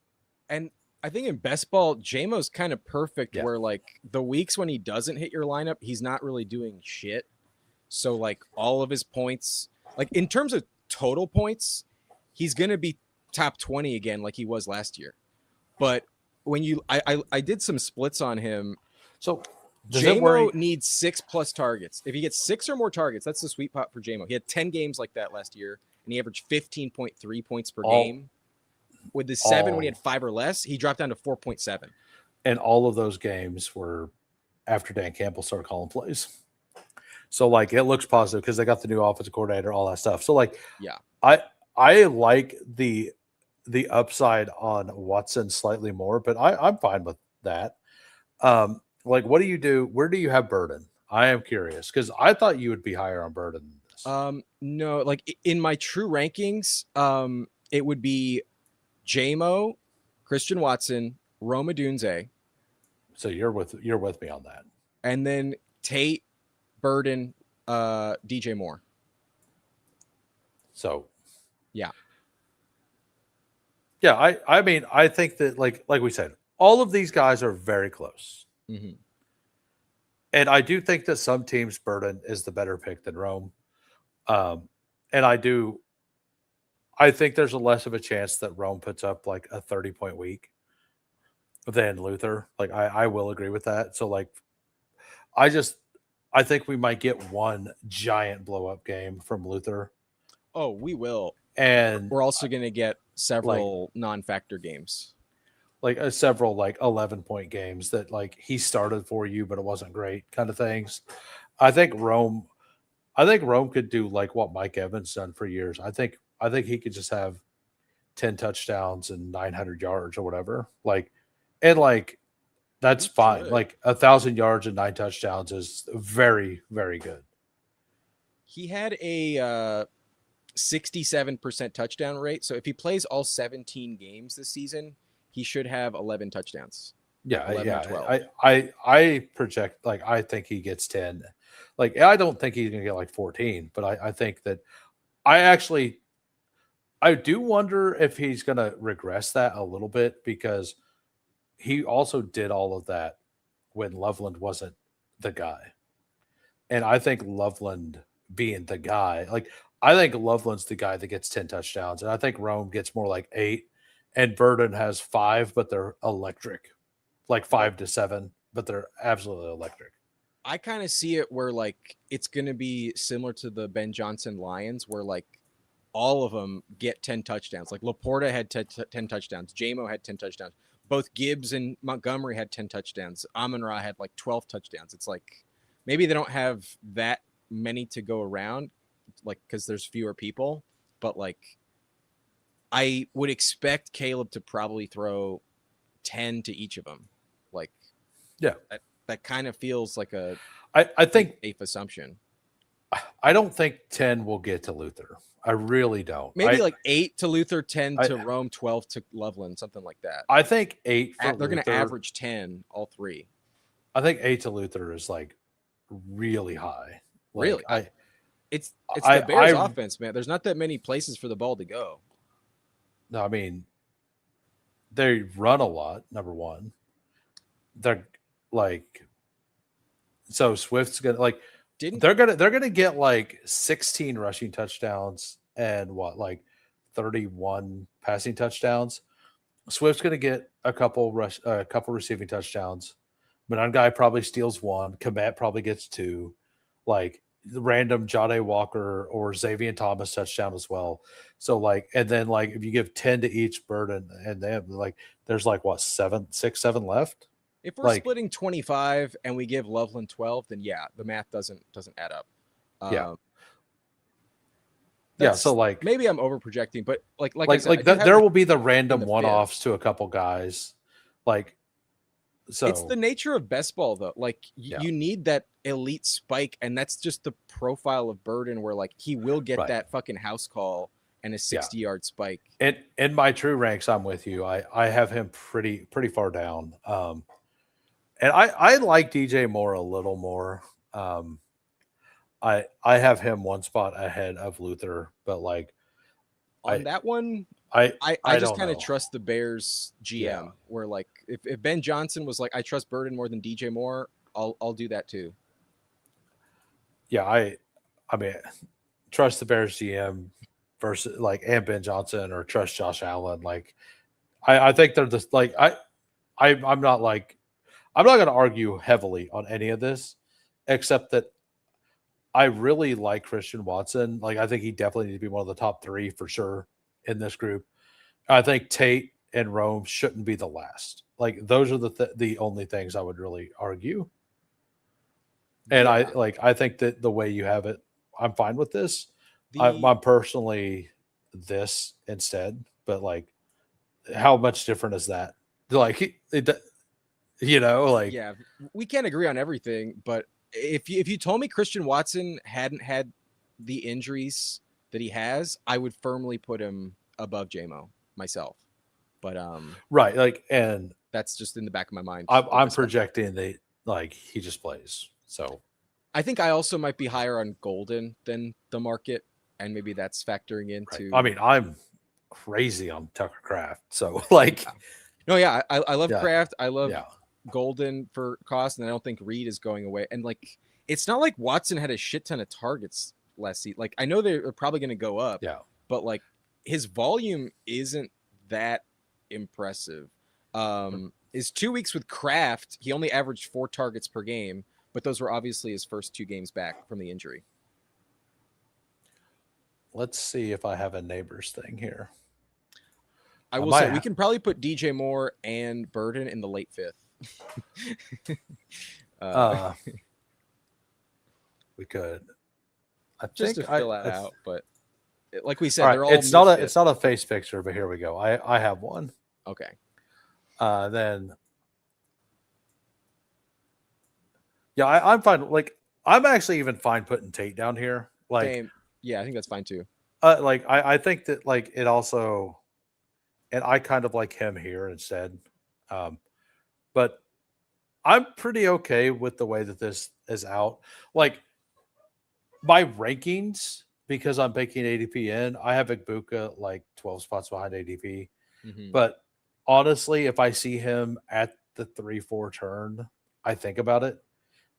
And I think in best ball, JMO's kind of perfect Yeah. where like the weeks when he doesn't hit your lineup, he's not really doing shit. So like all of his points, like in terms of total points, he's gonna be top 20 again, like he was last year. But when I did some splits on him. So does it JMO worry? needs 6+ targets. If he gets 6 or more targets, that's the sweet spot for JMO. He had 10 games like that last year, and he averaged 15.3 points per All game. With the 7, when he had all 5 or less, he dropped down to 4.7. and all of those games were after Dan Campbell started calling plays. So like it looks positive because they got the new offensive coordinator, all that stuff. So like Yeah. I I like the upside on Watson slightly more, but I'm fine with that. Like what do you do? Where do you have Burden? I am curious because I thought you would be higher on Burden than this. No, like in my true rankings, it would be JMO, Christian Watson, Roma Dunze, So you're with me on that. and then Tate, Burden, DJ Moore. So Yeah. yeah, I mean I think that like we said, all of these guys are very close. Mm-hmm. And I do think that some teams Burden is the better pick than Rome. And I think there's a less of a chance that Rome puts up like a 30-point week than Luther. Like I will agree with that. So like I just I think we might get one giant blow up game from Luther. Oh, we will. And We're also going to get like several non-factor games. several like 11-point games that like he started for you, but it wasn't great kind of things. I think Rome could do like what Mike Evans done for years. I think he could just have 10 touchdowns and 900 yards or whatever. Like, and like, that's He fine. could. Like 1,000 yards and 9 touchdowns is very, very good. He had a 67% touchdown rate. So if he plays all 17 games this season, he should have 11 touchdowns. Yeah. 11 Yeah. or 12. I project, like, I think he gets 10. Like, I don't think he's going to get like 14, but I think that I actually, I do wonder if he's going to regress that a little bit because he also did all of that when Loveland wasn't the guy. And I think Loveland being the guy, like I think Loveland's the guy that gets 10 touchdowns. And I think Rome gets more like 8. And Burden has 5, but they're electric. Like 5 to 7, but they're absolutely electric. I kind of see it where like it's going to be similar to the Ben Johnson Lions where like all of them get 10 touchdowns. Like Laporta had 10 touchdowns. JMO had 10 touchdowns. Both Gibbs and Montgomery had 10 touchdowns. Amon-Ra had like 12 touchdowns. It's like maybe they don't have that many to go around, like because there's fewer people. But like I would expect Caleb to probably throw 10 to each of them. Like Yeah. that kind of feels like a I think, safe assumption. I don't think 10 will get to Luther. I really don't. Maybe like 8 to Luther, 10 I- to Rome, 12 to Loveland, something like that. I think 8 for They're going to Luther- average 10, all three. I think 8 to Luther is like really high. Like, Really? It's I- the Bears I- offense, man. There's not that many places for the ball to go. No, I mean, they run a lot. Number one, they're like, so Swift's gonna like Didn't they're gonna get like 16 rushing touchdowns and what like 31 passing touchdowns. Swift's gonna get a couple receiving touchdowns. But guy probably steals 1. Komet probably gets 2. Like the random Jade Walker or Xavier Thomas touchdown as well. So like, and then like if you give 10 to each Burden, and then like there's like what 6, 7 left. if we're like- splitting 25 and we give Loveland 12, then yeah, the math doesn't add up. Yeah. Yeah, that's- so like maybe I'm over projecting, but like I said, I do there have will be the random the fifth. one-offs to a couple guys. Like so it's the nature of best ball though. Like Yeah. you need that elite spike, and that's just the profile of Burden where like he will get Right. that fucking house call and a 60-yard spike. in my true ranks, I'm with you. I have him pretty far down. And I like DJ Moore a little more. I have him one spot ahead of Luther, but like On that one, I I just don't kind of know. trust the Bears Yeah, GM. Where like if Ben Johnson was like, I trust Burden more than DJ Moore, I'll do that too. yeah. I mean, trust the Bears GM versus like and Ben Johnson or trust Josh Allen. Like I think they're just like I'm not like I'm not going to argue heavily on any of this, except that I really like Christian Watson. Like I think he definitely needs to be one of the top three for sure in this group. I think Tate and Rome shouldn't be the last. Like those are the only things I would really argue. And Yeah. I think that the way you have it, I'm fine with this. The I'm personally this instead, but like how much different is that? Like like yeah, we can't agree on everything, but if you told me Christian Watson hadn't had the injuries that he has, I would firmly put him above JMO myself. But right, like and that's just in the back of my mind. I'm Especially, projecting that like he just plays. So I think I also might be higher on Golden than the market, and maybe that's factoring right. I into. mean, I'm crazy on Tucker Craft. So Yeah. like No, yeah, I love yeah, Kraft. I love yeah. Golden for cost, and I don't think Reed is going away. And like, it's not like Watson had a shit ton of targets last season. Like, I know they're probably going to go up, Yeah. but like his volume isn't that impressive. His 2 weeks with Kraft, he only averaged 4 targets per game, but those were obviously his first 2 games back from the injury. Let's see if I have a neighbors thing here. I I will might say we can probably put DJ Moore and Burden in the late fifth. uh we could. I just to think I, fill that I out, but like we all said, right. they're all mid It's fifth. not a face picture, but here we go. I have one. Okay. Then yeah, I'm fine. Like I'm actually even fine putting Tate down here. Same. Yeah, I think that's fine too. Like I think that like it also, and I kind of like him here instead. Um, but I'm pretty okay with the way that this is out. Like my rankings, because I'm baking ADP in, I have Ibuka like 12 spots behind ADP. Hmm. But honestly, if I see him at the 3-4 turn, I think about it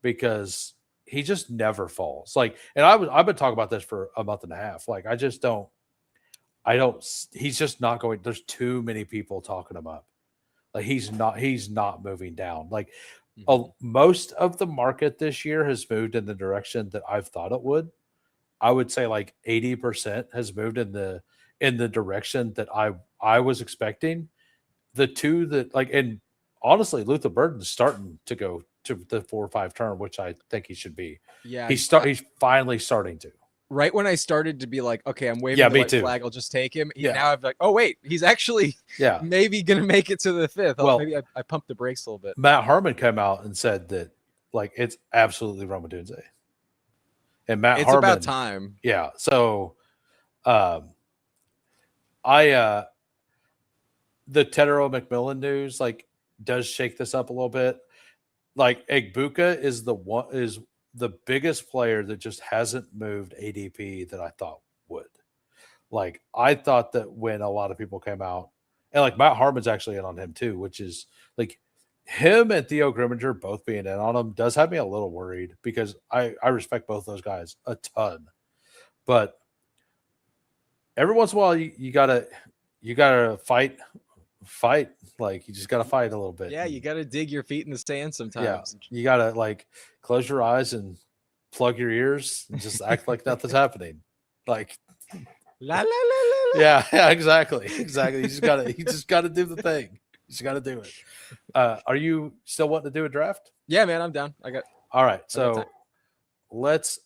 because he just never falls. Like, and I've been talking about this for a month and a half. Like, I don't, he's just not going. There's too many people talking him up. Like, he's not moving down. Like, Hmm. most of the market this year has moved in the direction that I've thought it would. I would say like 80% has moved in the direction that I was expecting. The two that like and honestly, Luther Burden's starting to go to the 4 or 5 turn, which I think he should be. Yeah. He's finally starting to. Right when I started to be like, okay, I'm waving Yeah, the me white too. flag, I'll just take him. Yeah. Now I'm like, oh wait, he's actually Yeah. maybe gonna make it to the fifth. Well, Maybe I pumped the brakes a little bit. Matt Harmon came out and said that like it's absolutely Roma Dunze. And Matt It's about Harmon, time. yeah. So I the Tedero McMillan news like does shake this up a little bit. Like Egbuka is the biggest player that just hasn't moved ADP that I thought would. Like I thought that when a lot of people came out, and like Matt Harmon's actually in on him too, which is like him and Theo Grimminger both being in on him does have me a little worried because I respect both those guys a ton, but every once in a while you gotta fight like you just gotta fight a little bit. Yeah, you gotta dig your feet in the sand Yeah, sometimes. you gotta like close your eyes and plug your ears and just act like nothing's happening. Like, La la la la la. yeah, exactly. You just gotta do the thing. You just gotta do it. Are you still wanting to do a draft? Yeah, man, I'm down. All right, I got so time. let's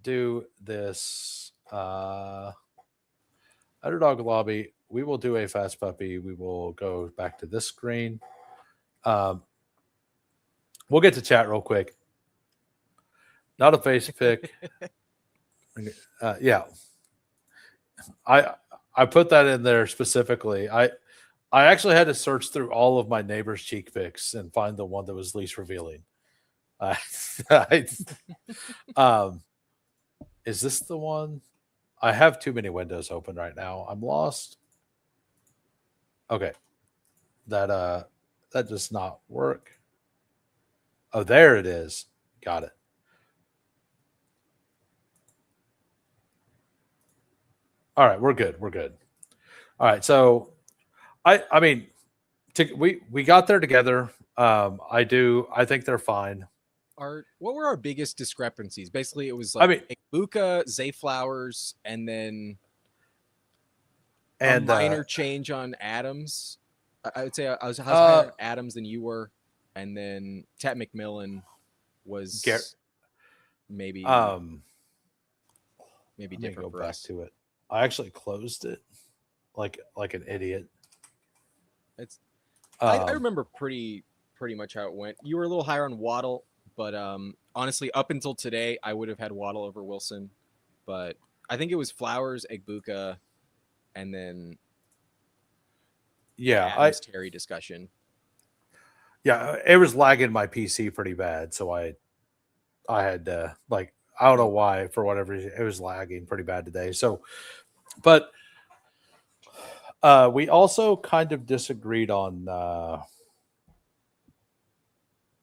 do this. Underdog lobby. We will do a fast puppy. We will go back to this screen. We'll get to chat real quick. Not a face pick. Yeah, I put that in there specifically. I actually had to search through all of my neighbors' cheek pics and find the one that was least revealing. I, is this the one? I have too many windows open right now. I'm lost. Okay. That does not work. Oh, there it is. Got it. All right, we're good. We're good. All right. So I mean, we got there together. I think they're fine. Our what were our biggest discrepancies? Basically, it was I like mean, Ibuka, Zayflowers, and then a and minor change on Adams. I would say I was higher uh on Adams than you were, and then Tat McMillan Gar- was maybe um maybe let me go different for back us. to it. I actually closed it like an idiot. It's I Um remember pretty much how it went. You were a little higher on Waddle, but honestly, up until today, I would have had Waddle over Wilson, but I think it was Flowers, Egbuka, and then the yeah, Adams Terry discussion. it was lagging my PC pretty bad, so I had like I don't know Mm. why for whatever reason it was lagging pretty bad today. So, but we also kind of disagreed on.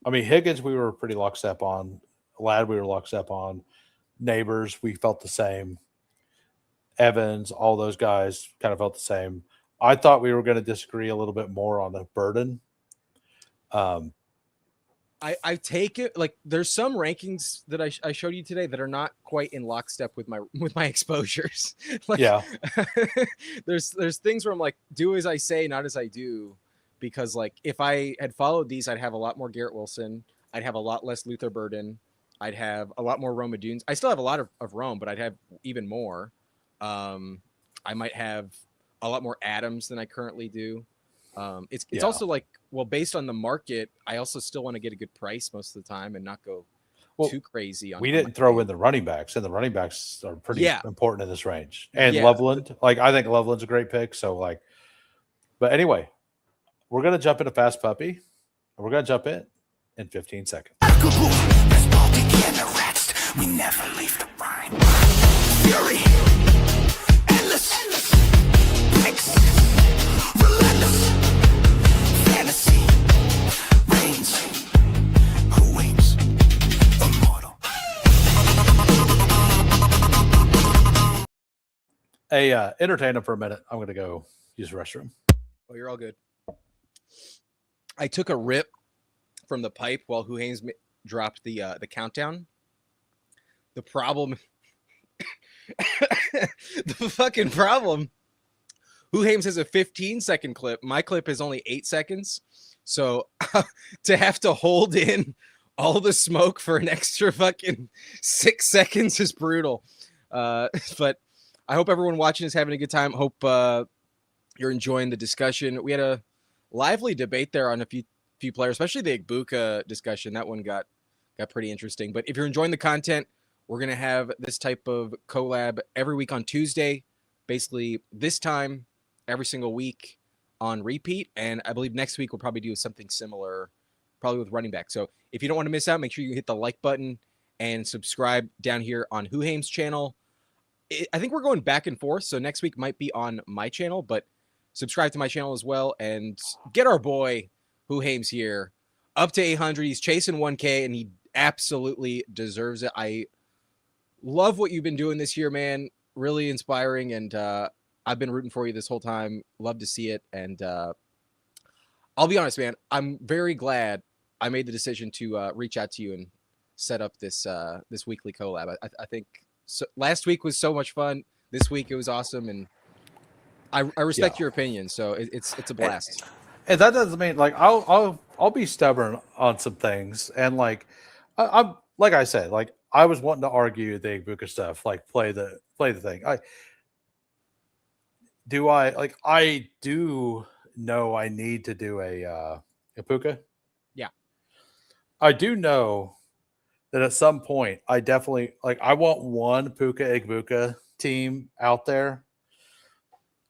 I mean, Higgins we were pretty lockstep on. Lad we were lockstep on. Neighbors we felt the same. Evans, all those guys kind of felt the same. I thought we were going to disagree a little bit more on the burden. Um, I take it like there's some rankings that I showed you today that are not quite in lockstep with my exposures. Like yeah, there's things where I'm like, do as I say, not as I do, because like if I had followed these, I'd have a lot more Garrett Wilson, I'd have a lot less Luther Burden, I'd have a lot more Roma Dunes. I still have a lot of Rome, but I'd have even more. Um, I might have a lot more Adams than I currently do. It's yeah. also like, well, based on the market, I also still want to get a good price most of the time and not go Well, too crazy we on my didn't throw in team. the running backs, and the running backs are pretty Yeah, important in this range. And yeah. Loveland, like I think Loveland's a great pick. So like, but anyway, we're gonna jump into Fast Puppy, and we're gonna jump in 15 seconds. Bestball Degens, we never leave the rhyme. Fury, endless, picks, relentless, fantasy, reigns, who waits, immortal. Hey, entertain them for a minute. I'm gonna go use the restroom. Oh, you're all good. I took a rip from the pipe while Who Haynes dropped the countdown. The problem, the fucking problem. Who Hames has a 15-second clip. My clip is only 8 seconds. So to have to hold in all the smoke for an extra fucking 6 seconds is brutal. But I hope everyone watching is having a good time. Hope you're enjoying the discussion. We had a lively debate there on a few players, especially the Igbuka discussion. That one got pretty interesting. But if you're enjoying the content, we're going to have this type of collab every week on Tuesday, basically this time every single week on repeat. And I believe next week we'll probably do something similar, probably with running back. So if you don't want to miss out, make sure you hit the like button and subscribe down here on Who Hames channel. I think we're going back and forth. So next week might be on my channel, but subscribe to my channel as well and get our boy Who Hames here up to 800. He's chasing 1K and he absolutely deserves it. I love what you've been doing this year, man. Really inspiring. And I've been rooting for you this whole time. Love to see it. And I'll be honest, man, I'm very glad I made the decision to reach out to you and set up this weekly collab. I think last week was so much fun. This week it was awesome. And I respect your opinion. So it's a blast. And that doesn't mean like I'll be stubborn on some things, and like I'm like I said, like I was wanting to argue the Ibuka stuff, like play the thing. I do know I need to do a Ibuka. Yeah. I do know that at some point I definitely like I want one Puka Ibuka team out there.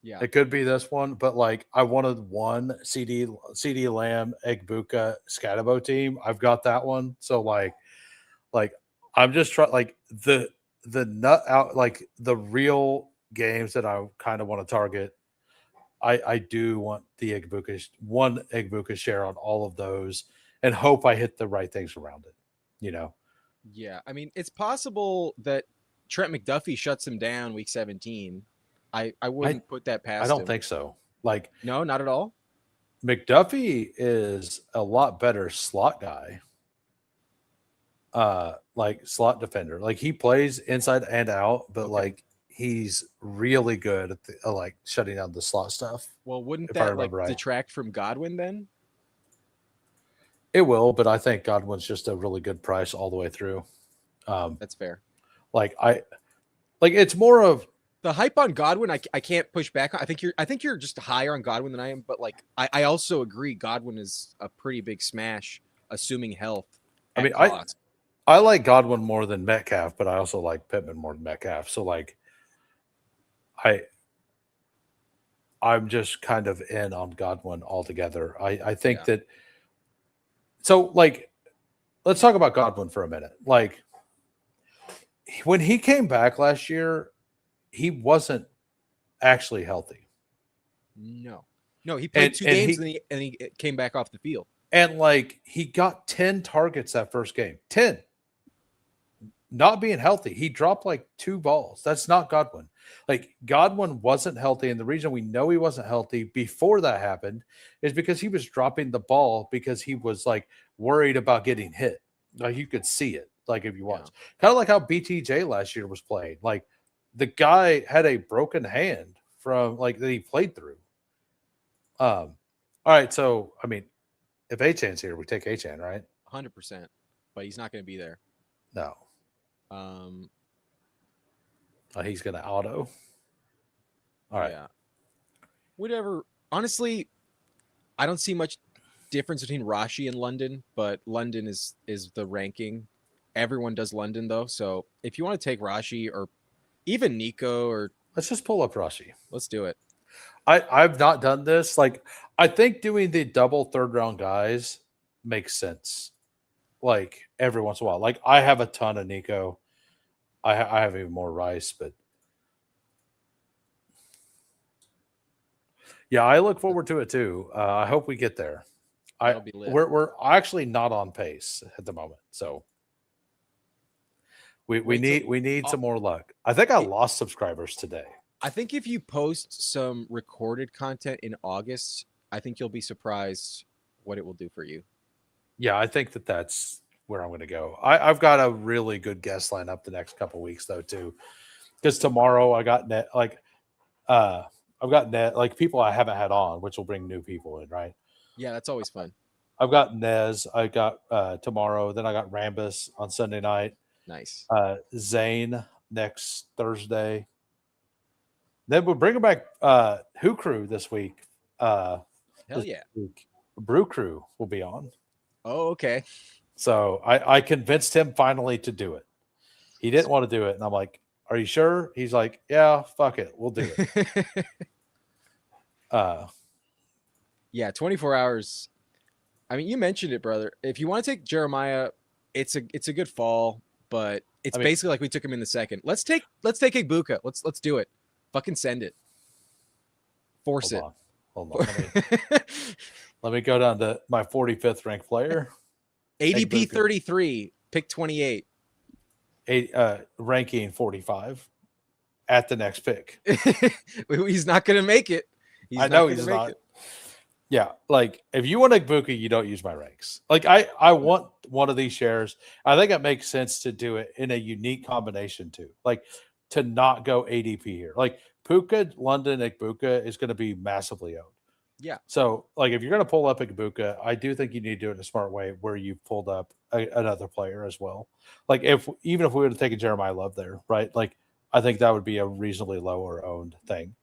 Yeah. It could be this one, but like I wanted one CD Lamb Egbuka Scatabo team. I've got that one. So like I'm just trying like the nut out like the real games that I kind of want to target I do want the one Igbuka share on all of those, and hope I hit the right things around it. You know, Yeah, I mean, it's possible that Trent McDuffie shuts him down week 17. I wouldn't put that I past don't him. think so. Like No, not at all. McDuffie is a lot better slot guy. Like slot defender. Like he plays inside and out, but Okay. like he's really good at like shutting down the slot stuff. Well, wouldn't If I that like remember right. detract from Godwin then? It will, but I think Godwin's just a really good price all the way through. That's fair. Like it's more of The hype on Godwin, I can't push back on. I think you're just higher on Godwin than I am, but like I also agree Godwin is a pretty big smash, assuming health. I mean, cost. I like Godwin more than Metcalf, but I also like Pittman more than Metcalf. So like I'm just kind of in on Godwin altogether. I think that so like let's talk about Godwin for a minute. Like when he came back last year, he wasn't actually healthy. No, he played 2 games and he came back off the field. And like he got 10 targets that first game. 10. Not being healthy. He dropped like 2 balls. That's not Godwin. Like Godwin wasn't healthy. And the reason we know he wasn't healthy before that happened is because he was dropping the ball because he was like worried about getting hit. Like you could see it. Like if you watch, kind of like how BTJ last year was playing. Like the guy had a broken hand from like that he played through. All right. So I mean, if Achan's here, we take Achan, right? 100%. But he's not going to be there. No. He's going to auto. All right. Yeah. Whatever. Honestly, I don't see much difference between Rashi and London, but London is the ranking. Everyone does London though, so if you want to take Rashi or even Nico, or let's just pull up Rashi. Let's do it. I've not done this. Like I think doing the double third round guys makes sense. Like every once in a while. Like I have a ton of Nico. I have even more Rice, but yeah, I look forward to it too. I hope we get there. We're actually not on pace at the moment, so we need some more luck. I think I lost subscribers today. I think if you post some recorded content in August, I think you'll be surprised what it will do for you. Yeah, I think that's where I'm going to go. I've got a really good guest lineup the next couple weeks though too, because tomorrow I got I've got people I haven't had on, which will bring new people in, right? Yeah, that's always fun. I've got Nez. I got tomorrow. Then I got Rambus on Sunday night. Nice. Zane next Thursday. Then we're bringing back Who Crew this week. Hell yeah. Week. Brew Crew will be on. Oh, okay. So I convinced him finally to do it. He didn't want to do it. And I'm like, are you sure? He's like, yeah, fuck it. We'll do it. Yeah, 24 hours. I mean, you mentioned it, brother. If you want to take Jeremiah, it's a good fall, but it's basically like we took him in the second. Let's take Igbuka. Let's do it. Fucking send it. Force it. Hold on. Let me go down to my 45th ranked player. ADP 33, pick 28. Ranking 45 at the next pick. He's not going to make it. I know he's not. Yeah, like if you want Igbuka, you don't use my ranks. Like I want one of these shares. I think it makes sense to do it in a unique combination too. Like to not go ADP here. Like Puka, London, Igbuka is going to be massively owned. Yeah. So like if you're going to pull up Igbuka, I do think you need to do it in a smart way where you pulled up another player as well. Like even if we would have taken Jeremiah Love there, right? Like I think that would be a reasonably lower owned thing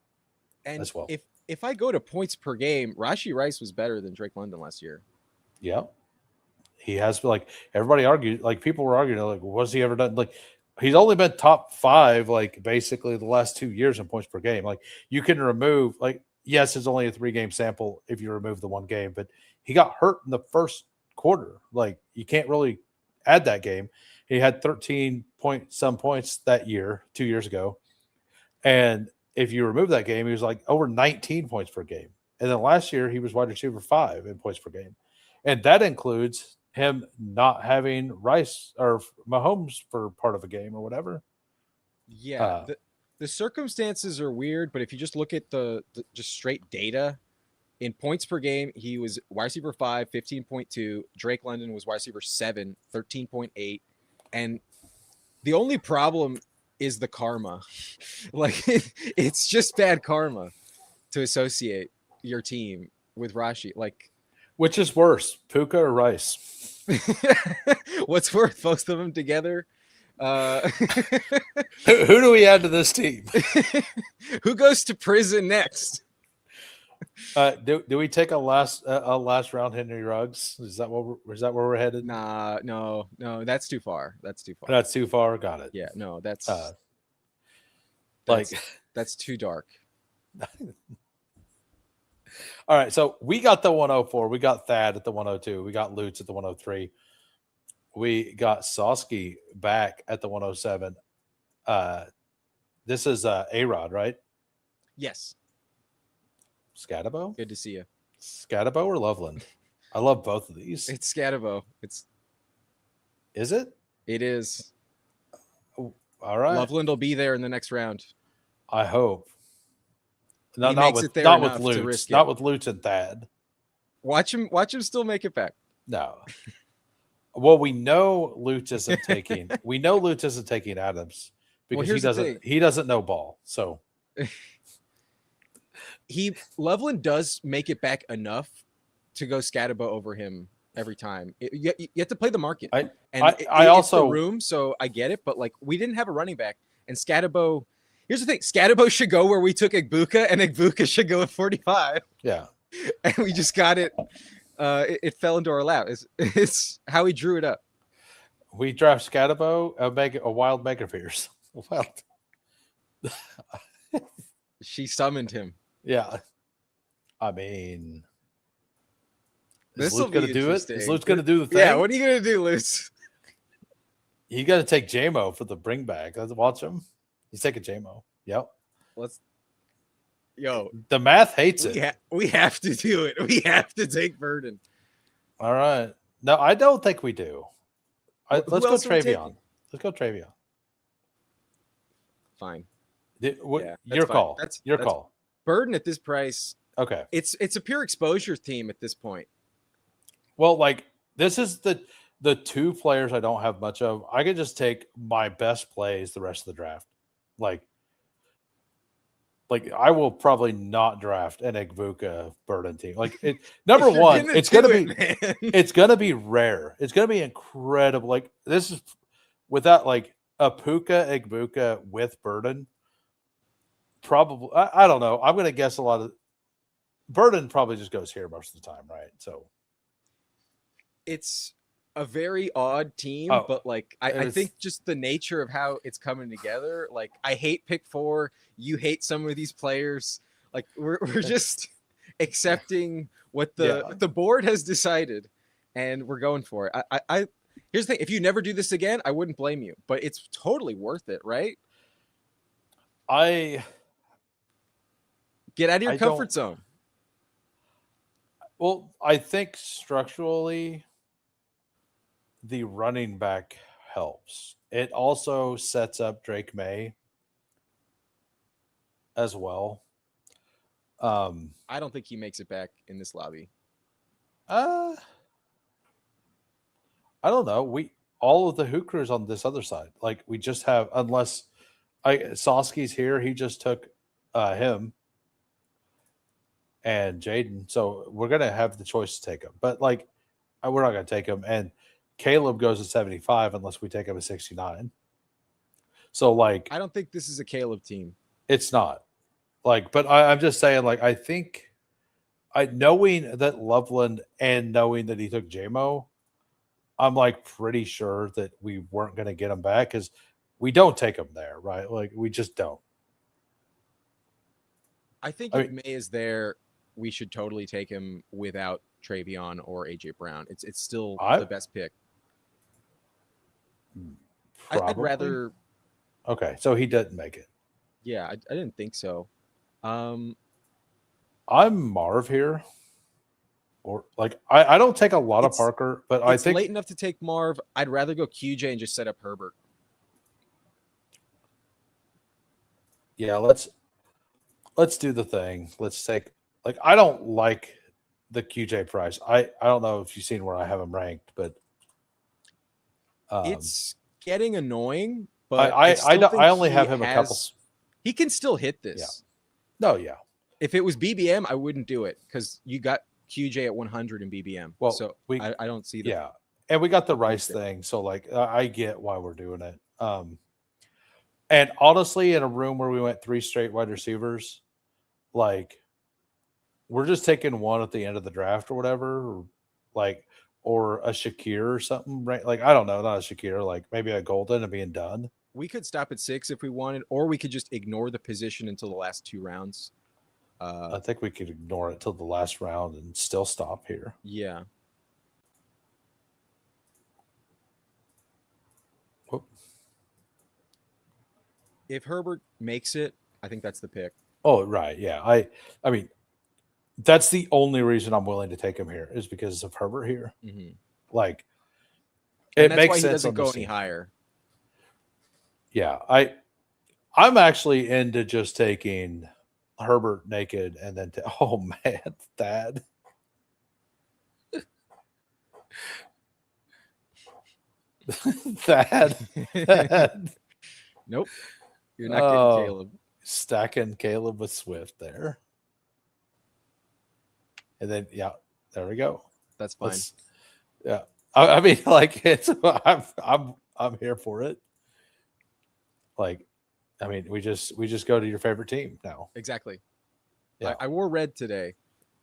and as well. If I go to points per game, Rashi Rice was better than Drake London last year. Yeah. He has, like, everybody argued, like, people were arguing, like, what's he ever done? Like, he's only been top 5, like, basically the last 2 years in points per game. Like, you can remove, like, yes, it's only a 3-game sample if you remove the one game, but he got hurt in the first quarter. Like, you can't really add that game. He had 13 point some points that year, 2 years ago. And if you remove that game, he was like over 19 points per game. And then last year, he was wide receiver 5 in points per game. And that includes him not having Rice or Mahomes for part of a game or whatever. Yeah, the circumstances are weird, but if you just look at the just straight data, in points per game, he was wide receiver 5, 15.2. Drake London was wide receiver 7, 13.8. And the only problem is the karma. Like, it's just bad karma to associate your team with Rashi. Like, which is worse, Puka or Rice? what's worth both of them together? Who do we add to this team? Who goes to prison next? Do we take a last round Henry Ruggs? Is that where we're headed? Nah, no, that's too far. That's too far. That's too far. Got it. Yeah, no, that's like that's too dark. All right, so we got the 104. We got Thad at the 102. We got Lutz at the 103. We got Sosky back at the 107. This is A-Rod, right? Yes. Scatabo? Good to see you. Scatabo or Loveland? I love both of these. It's Scatabo. Is it? It is. All right. Loveland will be there in the next round. I hope. No, He not makes with it there not with enough to Lutz. risk Not it. with Lutz and Thad. Watch him still make it back. No. Well, we know Lutz isn't taking. We know Lutz isn't taking Adams because here's the thing. he doesn't know ball. So Loveland does make it back enough to go Scatabo over him every time. You have to play the market. I it's also the room, so I get it. But like, we didn't have a running back, and Scatabo. Here's the thing: Scatabo should go where we took Egbuka, and Egbuka should go at 45. yeah. And we just got it. It fell into our lap. It's how he drew it up. We draft Scatabo, a wild Mega Fierce. Wild. She summoned him. Yeah. I mean, This is will Luke be going to do it? Is interesting. Luke going to do the thing? Yeah, what are you gonna do, Luce? You got to take JMO for the bring back. Let's watch him. He's taking JMO. Yep. The math hates it. We have to do it. We have to take Burden. All right. No, I don't think we do. Let's Who go else are we taking? Travion. Let's go Travion. Fine. Your that's call. fine. Your that's call. Burden at this price. Okay. It's a pure exposure team at this point. Well, like this is the two players I don't have much of. I could just take my best plays the rest of the draft. Like I will probably not draft an Egbuka Burden team. Like number one, it's gonna be rare. It's gonna be incredible. Like this is without like a Puka Egbuka with Burden. Probably, I don't know. I'm gonna guess a lot of Burden probably just goes here most of the time, right? So it's a very odd team, but like I think just the nature of how it's coming together. Like I hate pick 4. You hate some of these players. Like we're just accepting what the board has decided, and we're going for it. I here's the thing: if you never do this again, I wouldn't blame you. But it's totally worth it, right? Get out of your comfort zone. Well, I think structurally, the running back helps. It also sets up Drake May as well. I don't think he makes it back in this lobby. I don't know. All of the hookers on this other side. Like we just have, unless Sosky's here, he just took him and Jaden. So we're gonna have the choice to take him. But like we're not gonna take him. And Caleb goes to 75 unless we take him at 69. So like I don't think this is a Caleb team. It's not. Like, but I'm just saying, like, I think knowing that Loveland and knowing that he took JMO, I'm like pretty sure that we weren't going to get him back because we don't take him there, right? Like, we just don't. I think if May is there, we should totally take him without Travion or AJ Brown. It's still the best pick. I'd rather. Okay, so he didn't make it. Yeah, I didn't think so. I'm Marv here. Or like I don't take a lot of It's Parker, but I it's think late enough to take Marv. I'd rather go QJ and just set up Herbert. yeah, let's do the thing. Let's take like I don't like the QJ price. I don't know if you've seen where I have him ranked, but It's getting annoying, I but I I I, still don't- I think only have him a couple. he can still hit Yeah. this. No, yeah. If it was BBM, I wouldn't do it because you got QJ at 100 in BBM. Well, So we I don't see the yeah, and we got the point Rice there. thing, so like I get why we're doing it. And honestly, in a room where we went 3 straight wide receivers, like we're just taking one at the end of the draft or whatever, or a Shakir or something, right? Like I don't know, not a Shakir, like maybe a Golden and being done. We could stop at 6 if we wanted, or we could just ignore the position until the last 2 rounds. I think we could ignore it till the last round and still stop here. Yeah. Whoop. If Herbert makes it, I think that's the pick. Oh, right, yeah. I mean, that's the only reason I'm willing to take him here is because of Herbert here. Mm-hmm. Like, And it that's makes why he sense. doesn't go the any scene. higher. Yeah, I'm actually into just taking Herbert naked and then oh man, Thad. Thad. Nope. You're not getting Caleb. Stacking Caleb with Swift there. And then yeah, there we go. That's fine. Yeah. I mean, like it's I'm here for it. Like, I mean, we just go to your favorite team now. Exactly. Yeah. I wore red today.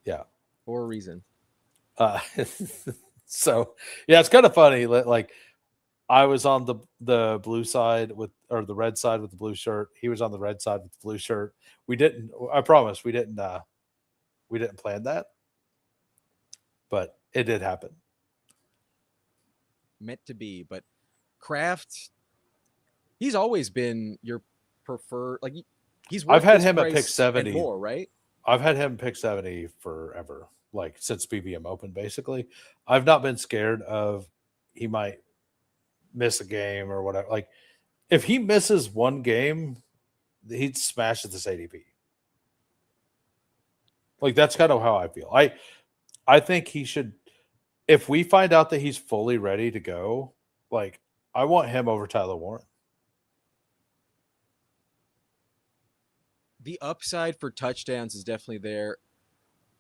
Yeah. For a reason. So yeah, it's kind of funny. Like I was on the blue side or the red side with the blue shirt. He was on the red side with the blue shirt. I promise we didn't plan that, but it did happen. Meant to be, but Kraft, he's always been your preferred. Like he's. I've had this him at price pick 70 and more, right? I've had him pick 70 forever, like since BBM open. Basically, I've not been scared of he might miss a game or whatever. Like if he misses one game, he'd smash at this ADP. Like that's kind of how I feel. I think he should. If we find out that he's fully ready to go, like I want him over Tyler Warren. The upside for touchdowns is definitely there.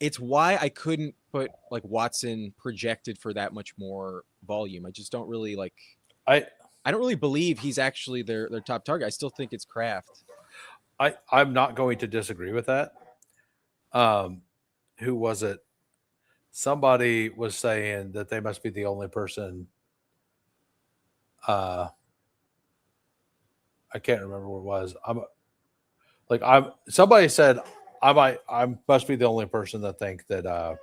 It's why I couldn't put like Watson projected for that much more volume. I just don't really like. I don't really believe he's actually their top target. I still think it's Kraft. I'm not going to disagree with that. Who was it? Somebody was saying that they must be the only person. I can't remember what it was. Somebody said I must be the only person that think that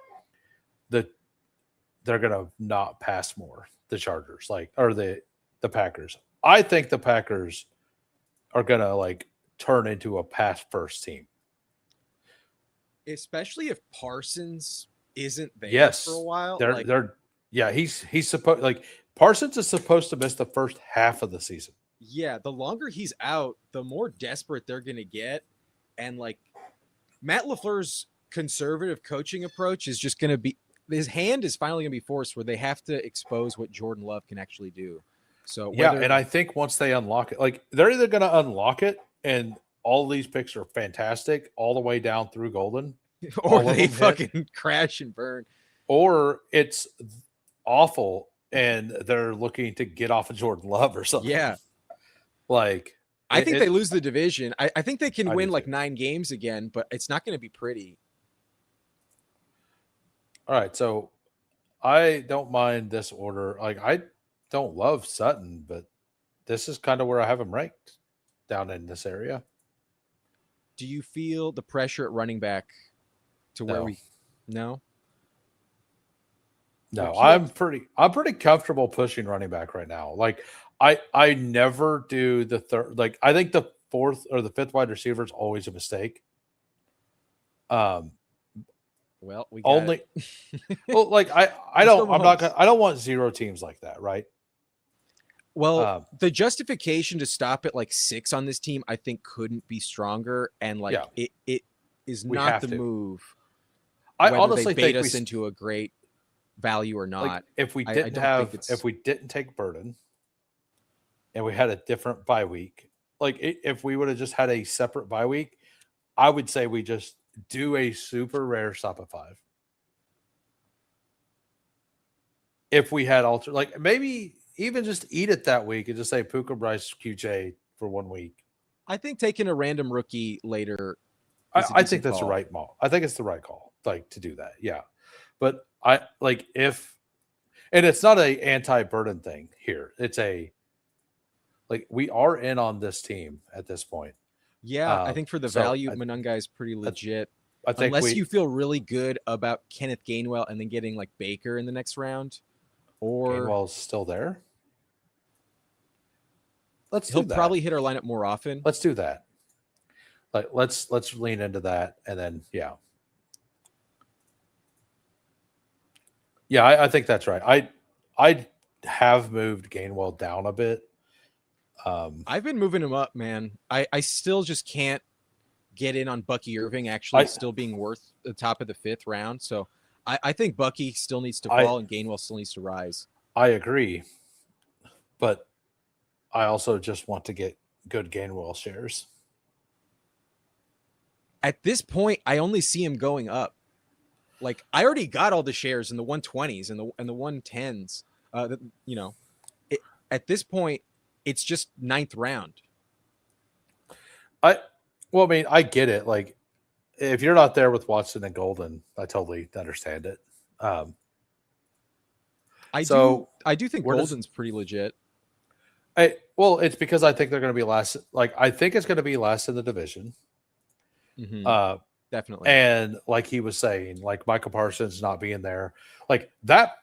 that they're gonna not pass more, the Chargers, or the Packers. I think the Packers are gonna turn into a pass first team. Especially if Parsons isn't there Yes, for a while. He's supposed Parsons is supposed to miss the first half of the season. Yeah, the longer he's out, the more desperate they're going to get. And Matt LaFleur's conservative coaching approach is just going to be his hand is finally going to be forced where they have to expose what Jordan Love can actually do. So and I think once they unlock it, they're either going to unlock it and all these picks are fantastic all the way down through Golden, or they fucking crash and burn, or it's awful and they're looking to get off of Jordan Love or something. Yeah. I think they lose the division. I think they can win 9 games again, but it's not going to be pretty. All right. So I don't mind this order. I don't love Sutton, but this is kind of where I have him ranked down in this area. Do you feel the pressure at running back to where No, Well, I'm pretty comfortable pushing running back right now. I never do the third. I think the fourth or the fifth wide receiver is always a mistake. Well, we got Only it. well, like I Let's go don't I'm not Mahomes. gonna I don't want zero teams like that, right? Well, the justification to stop at like 6 on this team, I think, couldn't be stronger, and like Yeah. it is We not have the to. move. I Whether honestly they bait think us into a great value or not, like if we I didn't don't have think it's. if we didn't take Burden and we had a different bye week, like if we would have just had a separate bye week, I would say we just do a super rare stop at 5. If we had like maybe even just eat it that week and just say Puka, Bryce, QJ for 1 week. I think taking a random rookie later. I think that's the right call. I think it's the right call, like to do that. Yeah, but I like if, and it's not a anti-Burden thing here. It's a like we are in on this team at this point. Yeah, I think for the value, Monunga is pretty legit. I think unless you feel really good about Kenneth Gainwell and then getting like Baker in the next round, or Gainwell's still there. He'll probably hit our lineup more often. Let's do that. Like let's lean into that, and then yeah, I think that's right. I have moved Gainwell down a bit. I've been moving him up, man. I still just can't get in on Bucky Irving actually still being worth the top of the 5th round. So I think Bucky still needs to fall and Gainwell still needs to rise. I agree, but I also just want to get good Gainwell shares. At this point, I only see him going up. Like I already got all the shares in the 120s and the 110s. At this point, it's just 9th round. I mean, I get it. Like, if you're not there with Watson and Golden, I totally understand it. I do think Golden's pretty legit. It's because I think they're going to be last. Like, I think it's going to be last in the division. Mm-hmm. Definitely. And like he was saying, like Michael Parsons not being there, like that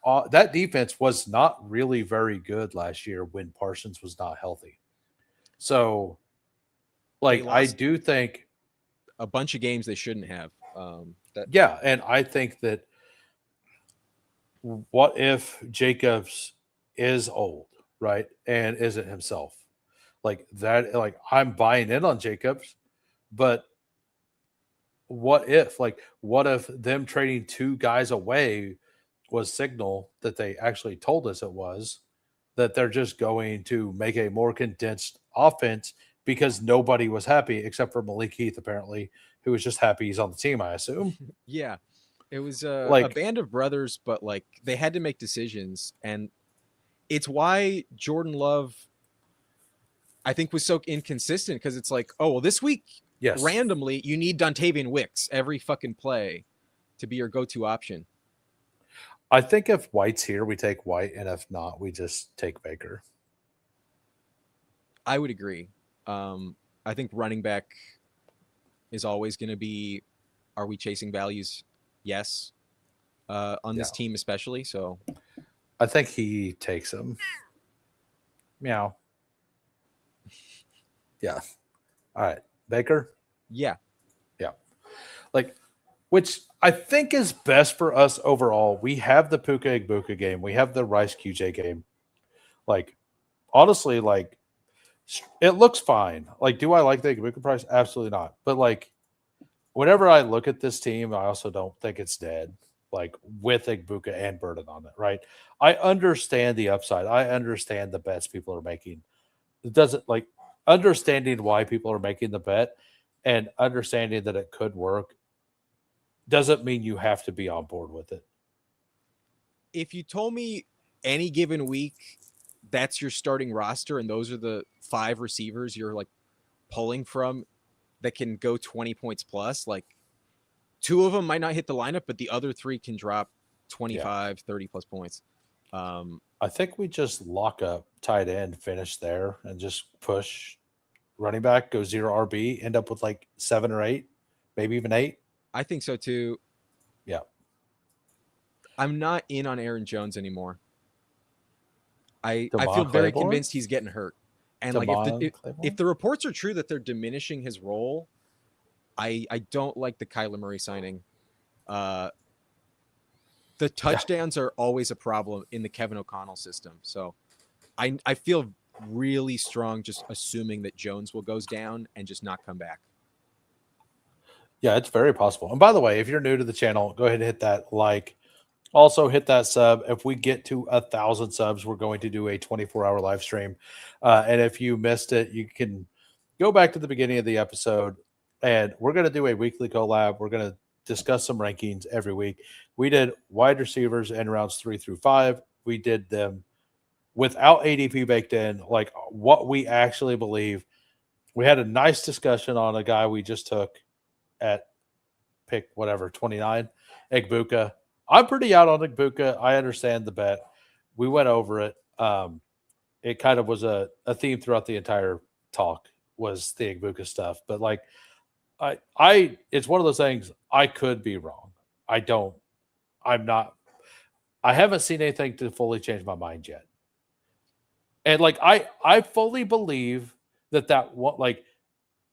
defense was not really very good last year when Parsons was not healthy. So, like, I do think a bunch of games they shouldn't have. And I think that what if Jacobs is old, right, and isn't himself? Like that, like I'm buying in on Jacobs, but what if them trading 2 guys away was signal that they actually told us it was, that they're just going to make a more condensed offense because nobody was happy except for Malik Heath, apparently, who was just happy he's on the team, I assume. Yeah. It was a band of brothers, but like they had to make decisions. And it's why Jordan Love, I think, was so inconsistent, because it's like, oh, well, this week, randomly, you need Dontavian Wicks every fucking play to be your go-to option. I think if White's here, we take White, and if not, we just take Baker. I would agree. I think running back is always going to be, are we chasing values? Yes. On this team especially, so. I think he takes him. Meow. Yeah. All right. Baker? Yeah. Like, which I think is best for us overall. We have the Puka Igbuka game. We have the Rice QJ game. Like, honestly, like, it looks fine. Like, do I like the Igbuka price? Absolutely not. But, like, whenever I look at this team, I also don't think it's dead, like, with Igbuka and Burden on it, right? I understand the upside. I understand the bets people are making. It doesn't, like, understanding why people are making the bet and understanding that it could work doesn't mean you have to be on board with it. If you told me any given week that's your starting roster and those are the 5 receivers you're like pulling from that can go 20 points plus, like 2 of them might not hit the lineup, but the other 3 can drop 25, 30 plus points. I think we just lock up tight end, finish there, and just push running back, go 0 RB, end up with like 7 or 8, maybe even 8. I think so too. Yeah. I'm not in on Aaron Jones anymore. I feel very convinced he's getting hurt. And To like Mon if the reports are true that they're diminishing his role, I don't like the Kyler Murray signing. The touchdowns are always a problem in the Kevin O'Connell system. So I feel really strong just assuming that Jones will goes down and just not come back. Yeah, it's very possible. And by the way, if you're new to the channel, go ahead and hit that like. Also hit that sub. If we get to 1,000 subs, we're going to do a 24-hour live stream. And if you missed it, you can go back to the beginning of the episode. And we're going to do a weekly collab. We're going to discuss some rankings every week. We did wide receivers in rounds 3 through 5. We did them without ADP baked in, like what we actually believe. We had a nice discussion on a guy we just took at pick 29, Egbuka. I'm pretty out on Egbuka. I understand the bet. We went over it. It kind of was a theme throughout the entire talk was the Egbuka stuff. But like I it's one of those things I could be wrong. I haven't seen anything to fully change my mind yet. And like I fully believe that one, like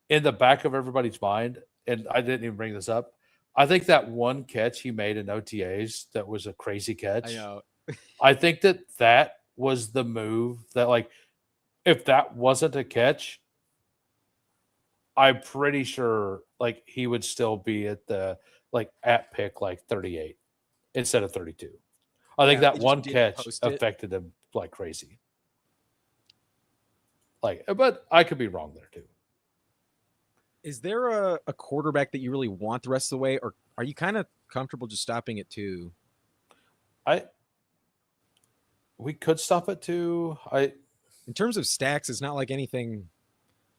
in the back of everybody's mind, and I didn't even bring this up. I think that one catch he made in OTAs that was a crazy catch. I know. I think that was the move that, like, if that wasn't a catch, I'm pretty sure like he would still be at the at pick 38 instead of 32. I think that one catch affected him like crazy. Like, but I could be wrong there too. Is there a quarterback that you really want the rest of the way, or are you kind of comfortable just stopping at 2? We could stop at 2. In terms of stacks, it's not like anything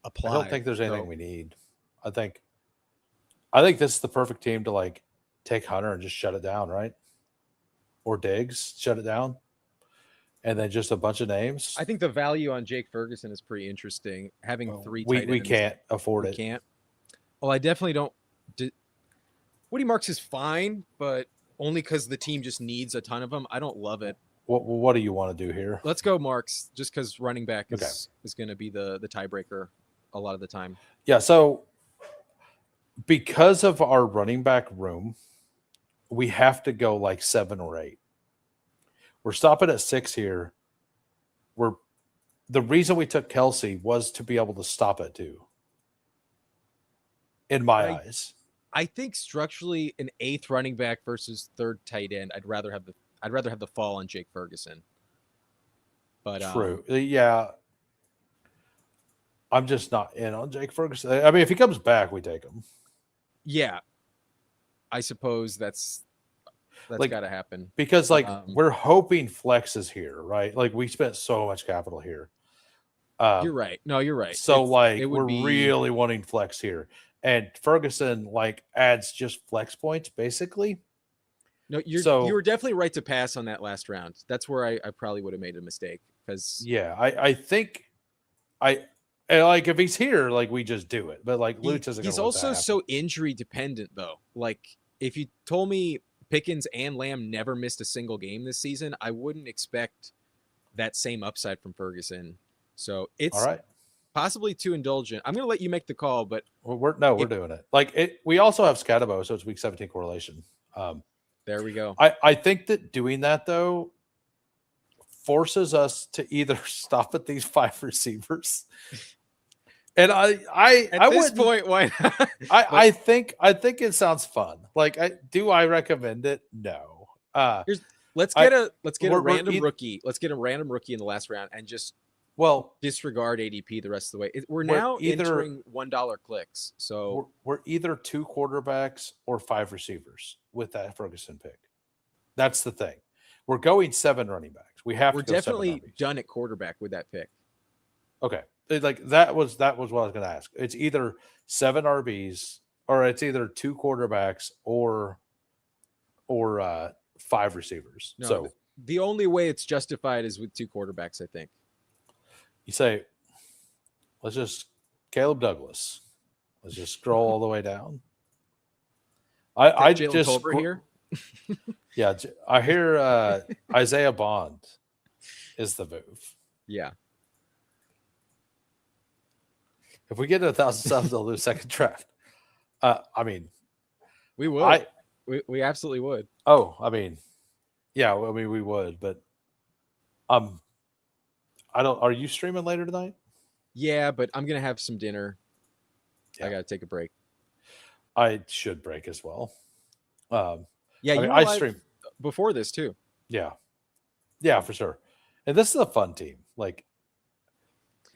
applied. I don't think there's anything we need. I think this is the perfect team to like take Hunter and just shut it down, right? Or Diggs, shut it down. And then just a bunch of names. I think the value on Jake Ferguson is pretty interesting. Having 3 tight ends. We can't afford it. We can't. Well, I definitely don't. Woody Marks is fine, but only because the team just needs a ton of them. I don't love it. What do you want to do here? Let's go Marks, just because running back is going to be the tiebreaker a lot of the time. Yeah, so because of our running back room, we have to go like 7 or 8. We're stopping at 6 here. The reason we took Kelsey was to be able to stop at 2. In my eyes, I think structurally an 8th running back versus 3rd tight end, I'd rather have the fall on Jake Ferguson. But true, yeah. I'm just not in on Jake Ferguson. I mean, if he comes back, we take him. Yeah, I suppose that's like, got to happen because like we're hoping flex is here, right? Like we spent so much capital here. You're right. No, you're right. So we're really wanting flex here, and Ferguson like adds just flex points basically. No, you were definitely right to pass on that last round. That's where I probably would have made a mistake because I think like if he's here, like we just do it. But like Lutz isn't. He's also so injury dependent though. Like if you told me Pickens and Lamb never missed a single game this season, I wouldn't expect that same upside from Ferguson. So it's all right. Possibly too indulgent. I'm going to let you make the call, but we're doing it. Like we also have Scatabo, so it's week 17 correlation. There we go. I think that doing that though forces us to either stop at these 5 receivers. And at this point, why not? I think it sounds fun. Like, do I recommend it? No. Let's get a random rookie. Let's get a random rookie in the last round and just disregard ADP the rest of the way. We're now entering $1 clicks. So we're either 2 quarterbacks or 5 receivers with that Ferguson pick. That's the thing. We're going 7 running backs. We're definitely done at quarterback with that pick. Okay. Like that was what I was going to ask. It's either 7 RBs or it's either 2 quarterbacks or 5 receivers. No, so the only way it's justified is with 2 quarterbacks, I think. You say, let's just Caleb Douglas. Let's just scroll all the way down. I just over here. Yeah, I hear Isaiah Bond is the move. Yeah. If we get to 1,000 subs, they'll lose second draft. I mean, We would. We absolutely would. I mean, yeah, I mean, we would, but I don't. Are you streaming later tonight? Yeah, but I'm gonna have some dinner. Yeah. I gotta take a break. I should break as well. Yeah, I you mean, were I live stream. before this too. Yeah, yeah, for sure. And this is a fun team. Like,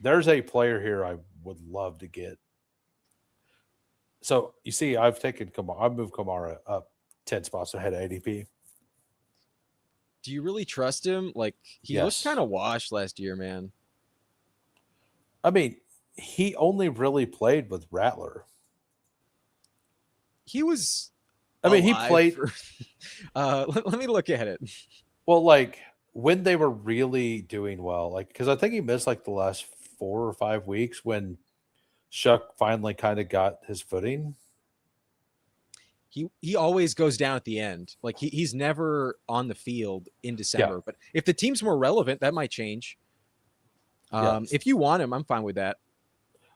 there's a player here I would love to get. So you see, I've moved Kamara up 10 spots ahead of ADP. Do you really trust him? Like he looked Yes. kind of washed last year, man. I mean, he only really played with Rattler. He was. I mean, he alive played. for- let me look at it. Well, like when they were really doing well, like because I think he missed like the last 4 or 5 weeks when Shuck finally kind of got his footing. He always goes down at the end. Like he's never on the field in December. But if the team's more relevant, that might change. Yes. If you want him, I'm fine with that.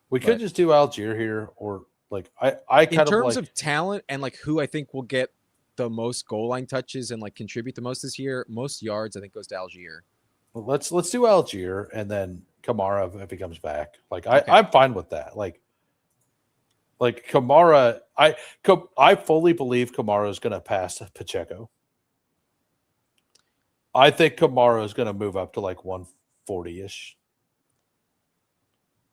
We could just do Algier here, or like I kind In of terms like, of talent and like who I think will get the most goal line touches and like contribute the most this year, most yards I think goes to Algier. let's do Algier and then Kamara if he comes back. Like Okay. I'm fine with that. Like Kamara, I fully believe Kamara is going to pass Pacheco. I think Kamara is going to move up to like 140 ish.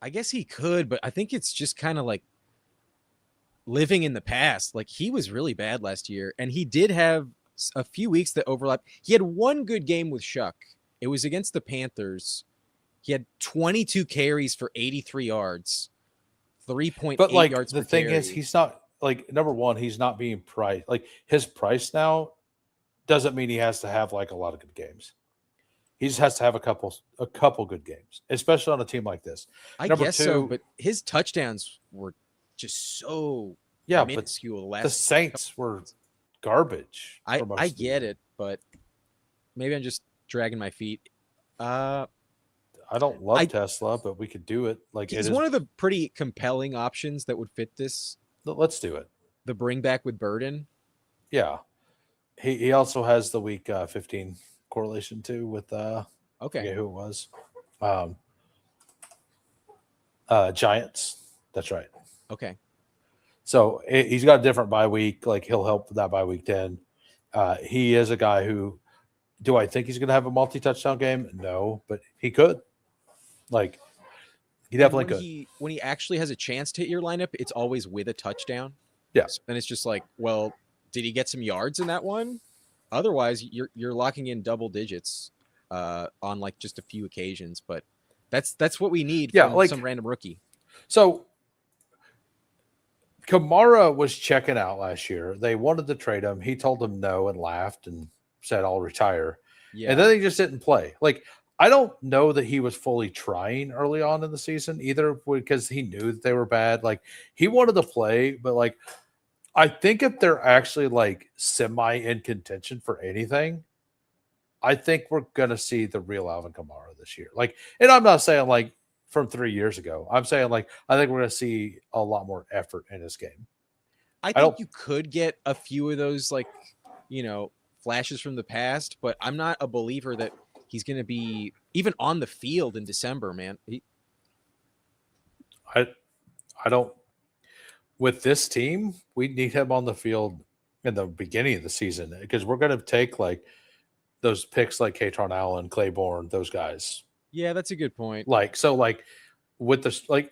I guess he could, but I think it's just kind of like living in the past. Like he was really bad last year, and he did have a few weeks that overlap. He had one good game with Shuck. It was against the Panthers. He had 22 carries for 83 yards, 3.8 But like yards the per thing carry. is, he's not like number one. He's not being priced like his price now doesn't mean he has to have like a lot of good games. He just has to have a couple good games, especially on a team like this. I number guess so, two- but his touchdowns were just so Yeah, but minuscule. the Last Saints were garbage. I for most I of the get year. it, but maybe I'm just dragging my feet. I don't love I- Tesla, but we could do it. Like He's one of the pretty compelling options that would fit this. Let's do it. The bring back with Burden. Yeah. He also has the week 15 correlation too with I Okay. forget who it was. Giants. That's right. Okay. So he's got a different bye week. Like he'll help with that bye week 10. He is a guy who, do I think he's going to have a multi-touchdown game? No, but he could. Like he definitely could. When he actually has a chance to hit your lineup, it's always with a touchdown. Yes. And it's just like, well, did he get some yards in that one? Otherwise, you're locking in double digits on like just a few occasions. But that's what we need from like some random rookie. So Kamara was checking out last year. They wanted to trade him. He told them no and laughed and said, I'll retire. Yeah. And then he just didn't play. Like, I don't know that he was fully trying early on in the season either because he knew that they were bad. Like, he wanted to play, but like, I think if they're actually like semi in contention for anything, I think we're going to see the real Alvin Kamara this year. Like, and I'm not saying like from 3 years ago. I'm saying like, I think we're going to see a lot more effort in this game. I think you could get a few of those like, flashes from the past, but I'm not a believer that he's going to be even on the field in December, man. I don't. With this team, we need him on the field in the beginning of the season because we're going to take like those picks like Katron Allen, Claiborne, those guys. Yeah, that's a good point. Like with this, who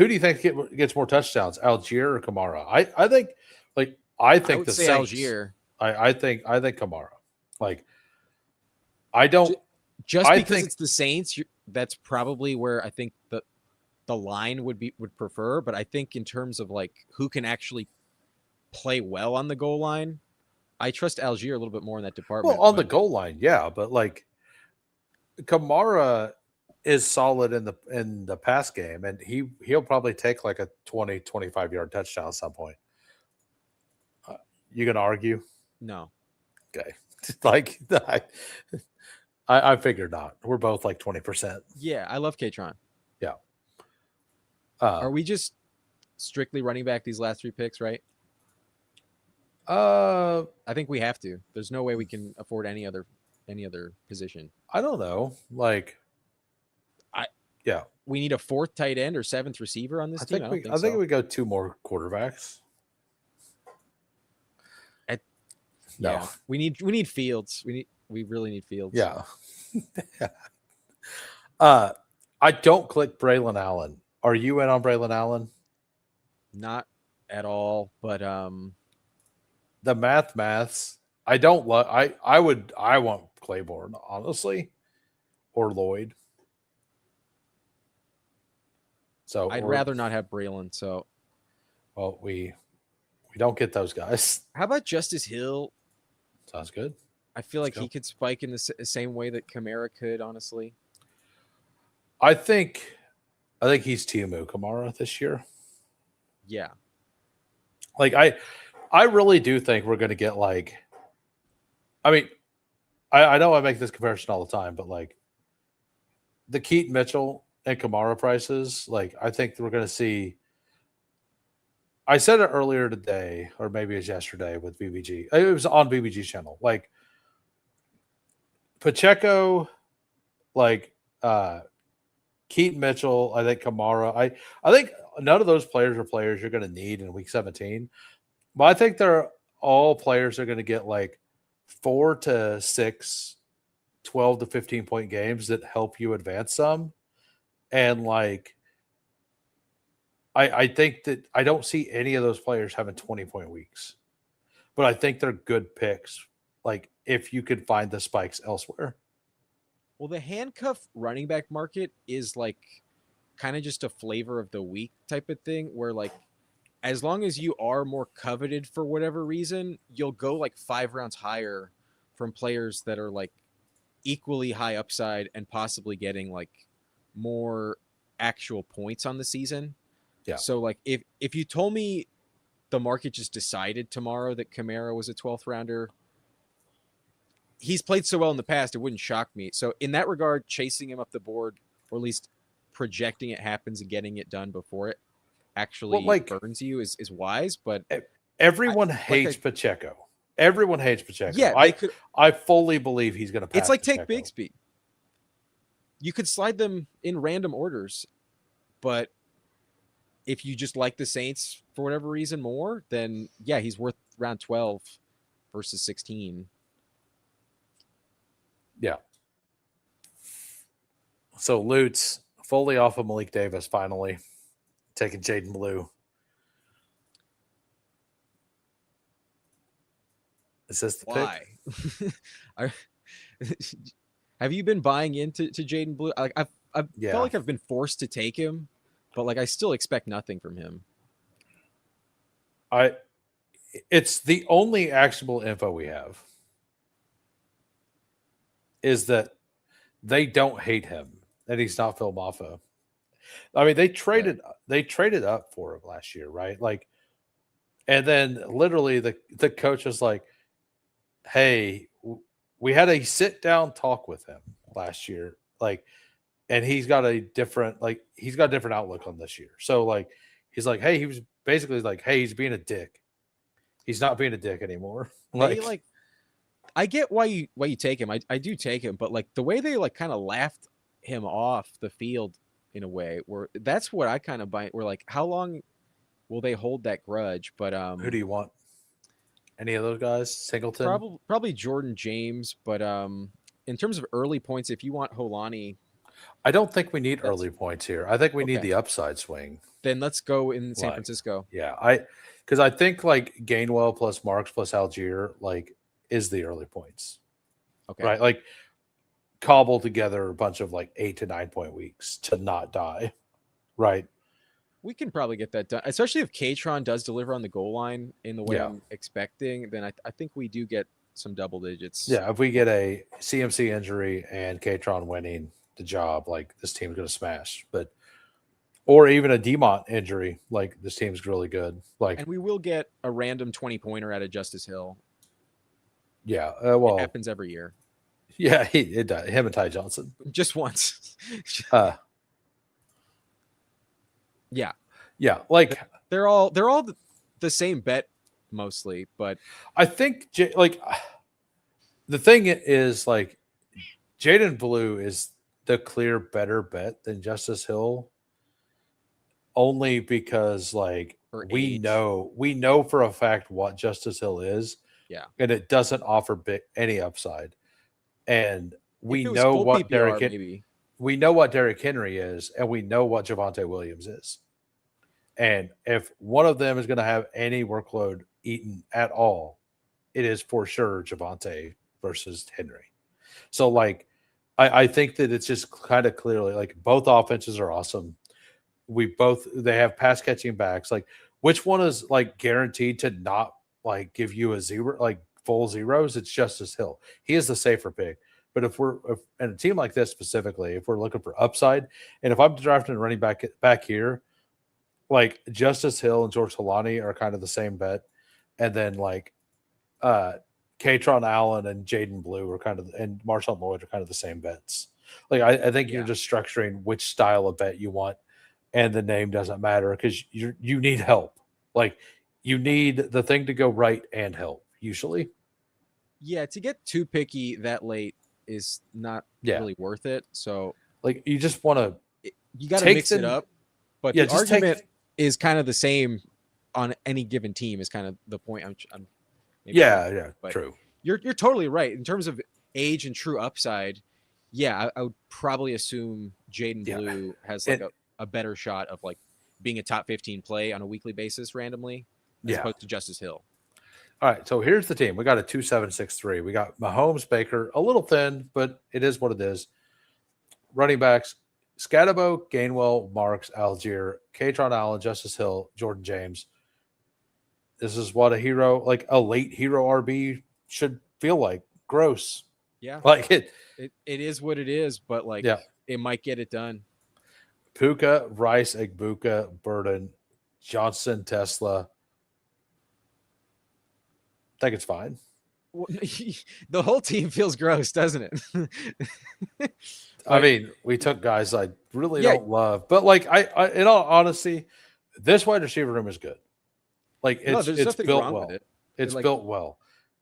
do you think gets more touchdowns, Algier or Kamara? I think I would the say Saints. Algier. I think Kamara. Like I don't just I because think- it's the Saints. That's probably where I think the line would prefer. But I think in terms of like who can actually play well on the goal line, I trust Algier a little bit more in that department. Well, on the goal line, yeah, but like Kamara is solid in the pass game, and he'll probably take like a 20, 25 yard touchdown at some point. You gonna argue? No. Okay, like I figured not. We're both like 20%. Yeah, I love Katron. Yeah, Are we just strictly running back these last 3 picks, right? I I think we have to. There's no way we can afford any other position. don't know. Like, I yeah, we need a 4th tight end or 7th receiver on this team. I don't think I think so. we go 2 more quarterbacks. Yeah, No. we need Fields. We really need Fields. Yeah. I don't click Braylon Allen. Are you in on Braylon Allen? Not at all, but The maths. I don't love. I want Claiborne, honestly, or Lloyd. So I'd rather not have Braylon. So, well, we don't get those guys. how about Justice Hill? Sounds good. I feel like Let's go. he could spike in the same way that Kamara could. Honestly, I think he's Tiamu Kamara this year. yeah. Like I really do think we're going to get like. I mean, I know I make this comparison all the time, but like the Keaton Mitchell and Kamara prices, like I think we're going to see. I said it earlier today, or maybe it was yesterday with BBG. It was on BBG's channel. Like Pacheco, like Keaton Mitchell, I think Kamara. I think none of those players are players you're going to need in week 17. But I think they're all players are going to get like 4 to 6, 12 to 15 point games that help you advance some. And like I think that I don't see any of those players having 20-point weeks. But I think they're good picks. Like if you could find the spikes elsewhere. Well, the handcuff running back market is like kind of just a flavor of the week type of thing where like as long as you are more coveted for whatever reason, you'll go like 5 rounds higher from players that are like equally high upside and possibly getting like more actual points on the season. Yeah. So like if you told me the market just decided tomorrow that Kamara was a 12th rounder, he's played so well in the past, it wouldn't shock me. So in that regard, chasing him up the board, or at least projecting it happens and getting it done before it actually burns you is wise. But everyone hates Pacheco. Everyone hates Pacheco. Yeah, I fully believe he's going to pass. It's like Pacheco. take Bigsby. You could slide them in random orders, but if you just like the Saints for whatever reason more, then yeah, he's worth round 12 versus 16. Yeah. So Lutz fully off of Malik Davis, finally taking Jaden Blue. Is this the pick? Why? Have you been buying into Jaden Blue? Like I felt like I've been forced to take him, but like I still expect nothing from him. It's the only actionable info we have is that they don't hate him, that he's not Phil Maffa. I mean, they traded up for him last year, right? Like, and then literally the coach was like, "Hey, we had a sit down talk with him last year, like, and he's got a different outlook on this year." So like, he's like, "Hey," he was basically like, "Hey, he's being a dick. He's not being a dick anymore." Like I get why you take him. I do take him, but like the way they like kind of laughed him off the field in a way where that's what I kind of buy. We're like, how long will they hold that grudge? But who do you want? Any of those guys? Singleton? Probably Jordan James, but in terms of early points, if you want Holani, I don't think we need early points here. I think we need the upside swing. Then let's go in San Francisco. Yeah, because I think like Gainwell plus Marks plus Algier like is the early points. Okay. Right? Like cobble together a bunch of like 8 to 9 point weeks to not die. Right. We can probably get that done, especially if Katron does deliver on the goal line in the way I'm expecting. Then I think we do get some double digits. Yeah, if we get a CMC injury and Katron winning the job, like this team's going to smash. But or even a Demont injury, like this team's really good. Like, and we will get a random 20-pointer out of Justice Hill. Yeah, well, it happens every year. Yeah, it does. Him and Ty Johnson just once. Yeah, Yeah, like they're all the same bet mostly, but I think the thing is like Jaden Blue is the clear better bet than Justice Hill, only because like for we age, know for a fact what Justice Hill is, yeah. and it doesn't offer any upside. And If we it was know full what PPR, maybe. we know what Derrick Henry is, and we know what Javonte Williams is. And if one of them is going to have any workload eaten at all, it is for sure Javonte versus Henry. So like I think that it's just kind of clearly like both offenses are awesome. They have pass catching backs. Like which one is like guaranteed to not like give you a zero, like full zeros? It's Justice Hill. He is the safer pick. But if and a team like this specifically, if we're looking for upside, and if I'm drafting a running back here, like Justice Hill and George Halani are kind of the same bet, and then like uh Katron Allen and Jaden Blue are kind of, and Marshawn Lloyd are kind of the same bets. Like I think you're Yeah. just structuring which style of bet you want, and the name doesn't matter because you need help. Like you need the thing to go right and help usually. Yeah, to get too picky that late is not Yeah, really worth it. So like you just want to you got to take mix it up. But yeah, the just argument is kind of the same on any given team. Is kind of the point I'm maybe yeah, but true. you're totally right in terms of age and true upside. Yeah, I would probably assume Jaden Yeah. Blue has like And- a better shot of like being a top 15 play on a weekly basis randomly as Yeah. opposed to Justice Hill. All right, so here's the team. We got a 2-7-6-3. We got Mahomes, Baker, a little thin, but it is what it is. Running backs: Scatabo, Gainwell, Marks, Algier, Katron Allen, Justice Hill, Jordan James. This is what a hero, like a late hero RB, should feel like. Gross. Yeah, Like it. it is what it is, but like Yeah. it might get it done. Puka, Rice, Egbuka, Burden, Johnson, Tesla. I think it's fine. Well, the whole team feels gross, doesn't it? I mean, we took guys I really Yeah. don't love, but like I in all honesty, this wide receiver room is good. Like No, it's there's it's nothing built wrong well. with it. It's Like- built well.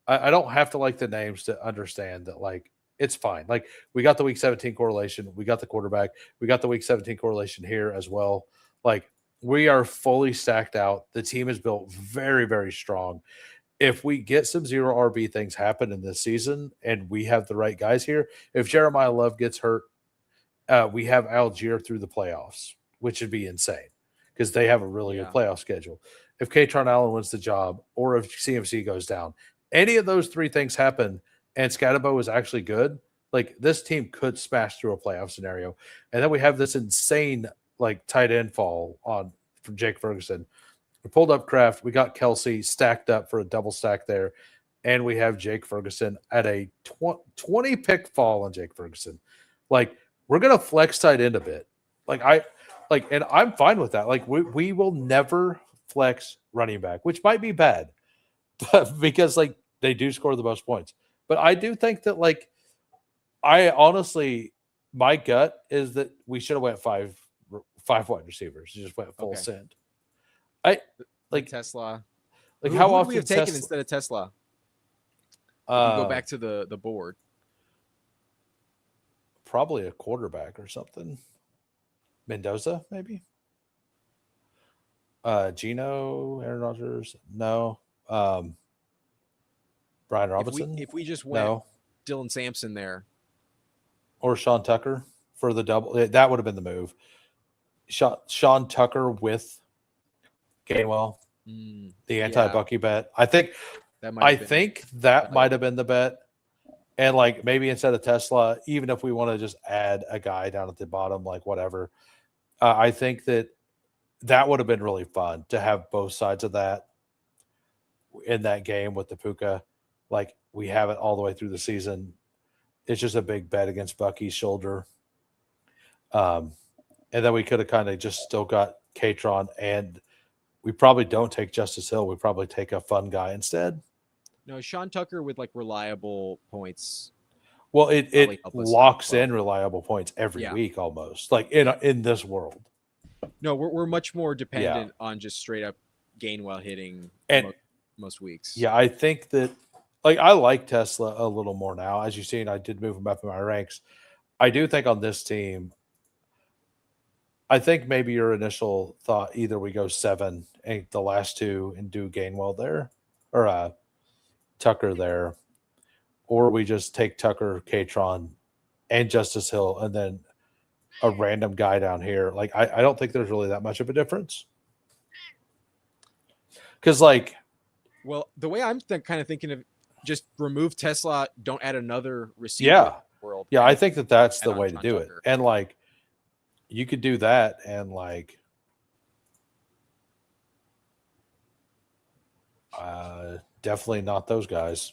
I don't have to like the names to understand that like it's fine. Like we got the week 17 correlation, we got the quarterback, we got the week 17 correlation here as well. Like we are fully stacked out. The team is built very, very strong. If we get some zero RB things happen in this season and we have the right guys here, if Jeremiah Love gets hurt, we have Algier through the playoffs, which would be insane because they have a really good playoff schedule. If Katron Allen wins the job or if CMC goes down, any of those three things happen and Scatabo is actually good, like this team could smash through a playoff scenario. And then we have this insane like tight end fall on from Jake Ferguson. We pulled up Kraft. We got Kelsey stacked up for a double stack there. And we have Jake Ferguson at a 20 pick fall on Jake Ferguson. Like, we're going to flex tight end a bit. And I'm fine with that. Like, we will never flex running back, which might be bad, but because like they do score the most points. But I do think that like, I honestly, my gut is that we should have went five wide receivers. You just went full send. Like Tesla. Like Who how would often we have taken Tesla, instead of Tesla? If you go back to the board. probably a quarterback or something. Mendoza, maybe. Gino, Aaron Rodgers, no. Brian Robinson, If we just went no. Dylan Sampson there, Or Sean Tucker for the double. That would have been the move. Sean Tucker with Gainwell, the anti-Bucky bet. I think that might have been the bet. And like maybe instead of Tesla, even if we want to just add a guy down at the bottom, like whatever, I think that would have been really fun to have both sides of that in that game with the Puka. Like we have it all the way through the season. It's just a big bet against Bucky's shoulder. And then we could have kind of just still got Katron, and we probably don't take Justice Hill. We probably take a fun guy instead. No, Sean Tucker with like reliable points. Well, it help us locks well. in reliable points every week almost, like in this world. No, we're much more dependent on just straight up Gainwell hitting And most weeks. yeah, I think that like I like Tesla a little more now. As you've seen, I did move him up in my ranks. I do think on this team, I think maybe your initial thought either we go 7 and the last 2 and do Gainwell there or Tucker there, or we just take Tucker, Katron, and Justice Hill, and then a random guy down here. Like I don't think there's really that much of a difference. Because like, well, the way I'm kind of thinking of just remove Tesla, don't add another receiver. yeah, in the world. yeah, I think that's the on way to John do it. Tucker. And like, you could do that, and like, definitely not those guys.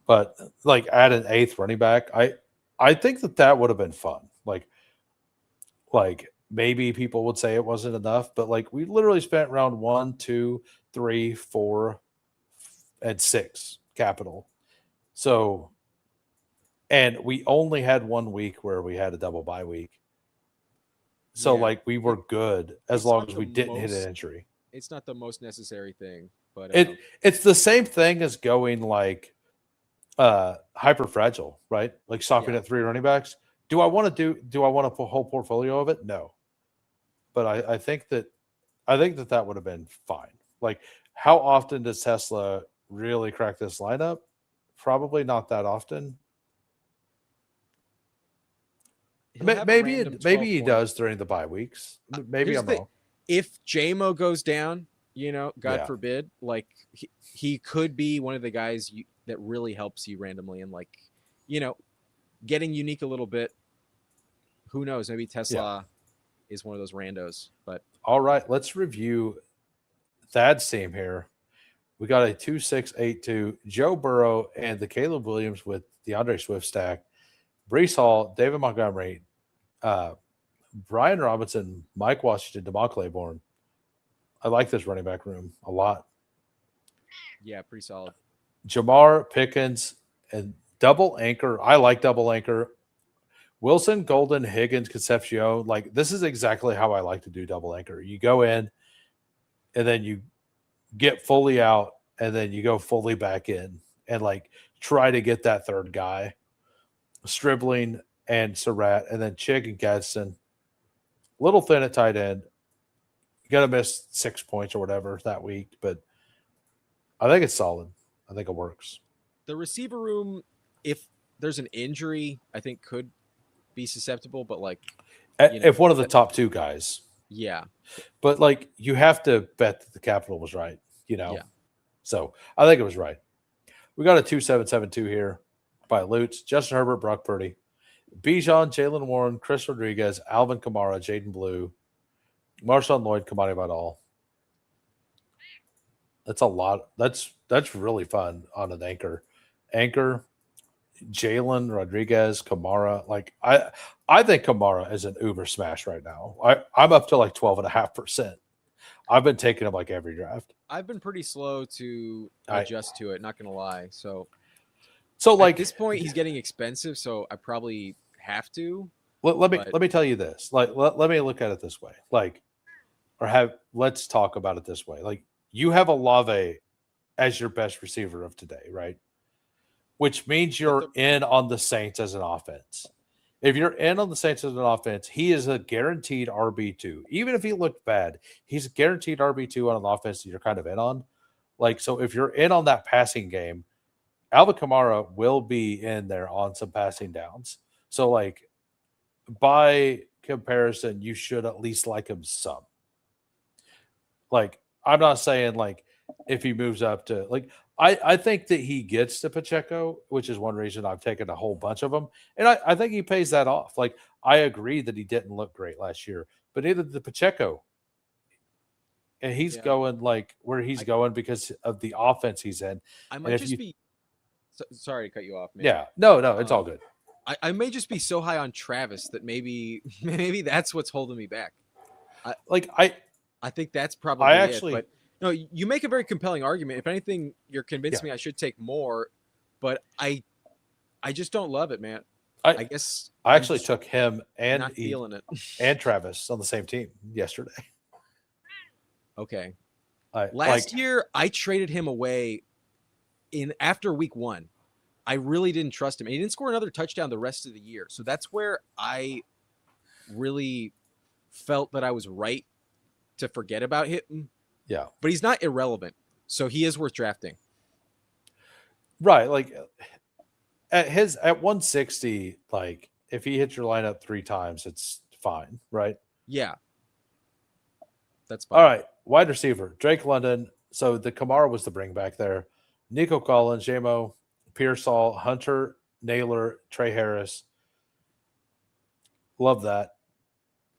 But like, add an 8th running back. I think that would have been fun. Like maybe people would say it wasn't enough, but like we literally spent round 1, 2, 3, 4, and 6 capital. So, and we only had 1 week where we had a double bye week. So Yeah. like we were good as It's long not as the we didn't hit most- an injury. It's not the most necessary thing, but It's the same thing as going like hyper fragile, right? Like stopping Yeah. at 3 running backs. Do I want a whole portfolio of it? No. But I think that would have been fine. Like, how often does Tesla really crack this lineup? Probably not that often. he'll have a Maybe random maybe he 12 point. does during the bye weeks. Maybe Here's I'm the thing. wrong. If JMO goes down, God Yeah. forbid, like he could be one of the guys that really helps you randomly and like, getting unique a little bit. Who knows? Maybe Tesla is one of those randos. But All right, let's review Thad's team here. We got a 2-6-8-2 Joe Burrow and the Caleb Williams with DeAndre Swift stack, Brees Hall, David Montgomery, Brian Robinson, Mike Washington, DeMont Claiborne. I like this running back room a lot. yeah, pretty solid. Jamar Pickens and double anchor. I like double anchor. Wilson, Golden, Higgins, Concepcion. Like, this is exactly how I like to do double anchor. You go in and then you get fully out and then you go fully back in and like try to get that third guy. Stribling and Surratt, and then Chig and Gadsden. Little thin at tight end. You got to miss 6 points or whatever that week, but I think it's solid. I think it works. The receiver room, if there's an injury, I think could be susceptible, but like, If one of the top 2 guys. yeah. But like, you have to bet that the capital was right, Yeah. So I think it was right. We got a 2-7-7-2 here by Lutz, Justin Herbert, Brock Purdy, Bijan, Jalen Warren, Chris Rodriguez, Alvin Kamara, Jaden Blue, Marshawn Lloyd, Kamani Vidal. That's a lot. That's really fun on an anchor. Anchor, Jalen, Rodriguez, Kamara. Like I think Kamara is an uber smash right now. I'm up to like 12.5%. I've been taking him like every draft. I've been pretty slow to adjust to it, not gonna lie. So like at this point he's getting expensive, so I probably have to. let me tell you this. Like let me look at it this way. Like let's talk about it this way. Like, you have Olave as your best receiver of today, right? Which means you're in on the Saints as an offense. If you're in on the Saints as an offense, he is a guaranteed RB2. Even if he looked bad, he's a guaranteed RB2 on an offense that you're kind of in on. Like, so if you're in on that passing game, Alvin Kamara will be in there on some passing downs. So, like, by comparison, you should at least like him some. Like, I'm not saying, like, if he moves up to, like, I think that he gets to Pacheco, which is one reason I've taken a whole bunch of them. And I think he pays that off. Like, I agree that he didn't look great last year, but neither did Pacheco. And he's going like where he's going because of the offense he's in. I might just be sorry to cut you off, man. Yeah. No, it's all good. I may just be so high on Travis that maybe that's what's holding me back. I think that's probably it. But no, you make a very compelling argument. If anything, you're convincing me I should take more, but I just don't love it, man. I guess I I'm actually just took him and not feeling it. and Travis on the same team yesterday. Okay. I Last year, I traded him away after week 1. I really didn't trust him. And he didn't score another touchdown the rest of the year. So that's where I really felt that I was right to forget about him. Yeah. But he's not irrelevant. So he is worth drafting. Right. Like at 160, like if he hits your lineup 3 times, it's fine, right? Yeah. That's fine. All right. Wide receiver, Drake London. So the Kamara was the bring back there. Nico Collins, Jamo, Pearsall, Hunter, Naylor, Trey Harris. Love that.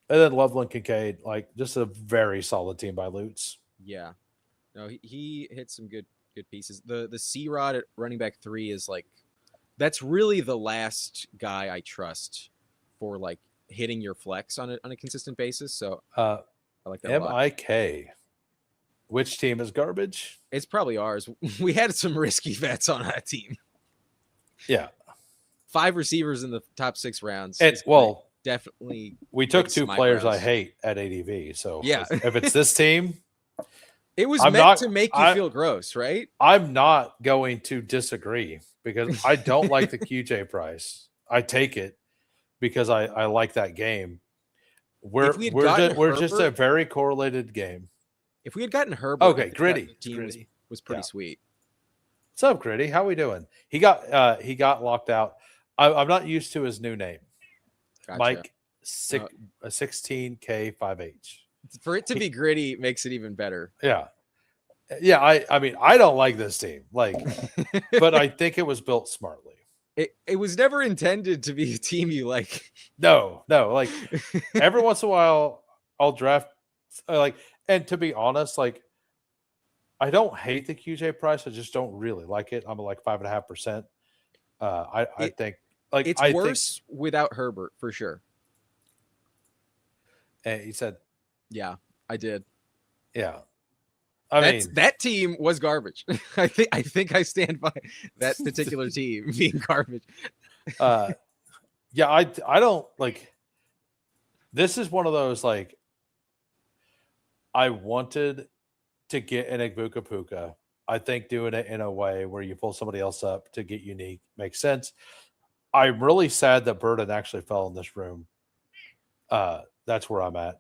And then Loveland Kincaid, like just a very solid team by Lutz. Yeah. No, he hit some good pieces. The C-Rod at running back 3 is like, that's really the last guy I trust for like hitting your flex on a consistent basis. So I like that a lot. MIK. Which team is garbage? It's probably ours. We had some risky bets on that team. Yeah. 5 receivers in the top 6 rounds. And well, definitely we took like 2 my players rounds. I hate at ADV. So yeah, if it's this team, it was I'm meant not- to make you I- feel gross, right? I'm not going to disagree because I don't like the QJ price. I take it because I like that game. We're If we had gotten we're just a Herbert- very correlated game. If we had gotten Herbert, Okay, I think Gritty. that team Gritty. was pretty Yeah. sweet. What's up, Gritty? How we doing? He got locked out. I'm not used to his new name, Gotcha. Mike 16K5H. For it to be Gritty makes it even better. Yeah. Yeah, I mean, I don't like this team. Like, but I think it was built smartly. It was never intended to be a team you like. No. Like every once in a while I'll draft and to be honest, like I don't hate the QJ price. I just don't really like it. I'm like 5.5%. I think like It's worse without Herbert for sure. And he said, Yeah, I did. yeah. That team was garbage. I think I stand by that particular team being garbage. Yeah, I don't like. This is one of those like. I wanted to get an Igbuka Puka. I think doing it in a way where you pull somebody else up to get unique makes sense. I'm really sad that Burden actually fell in this room. That's where I'm at.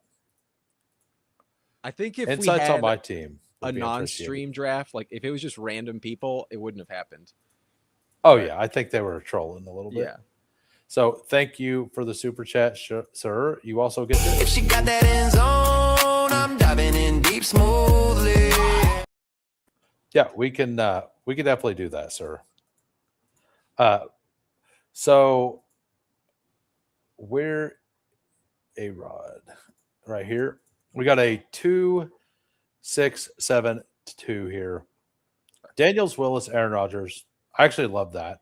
I think if Insights we had on my team. a non-stream draft, like if it was just random people, it wouldn't have happened. Oh yeah, I think they were trolling a little bit. Yeah. So thank you for the super chat, sir. You also get this. If she got that end zone, I'm diving in deep smoothly. Yeah, we can definitely do that, sir. So we're a rod right here. We got a 2, 6, 7, 2 here. Daniels, Willis, Aaron Rodgers. I actually love that.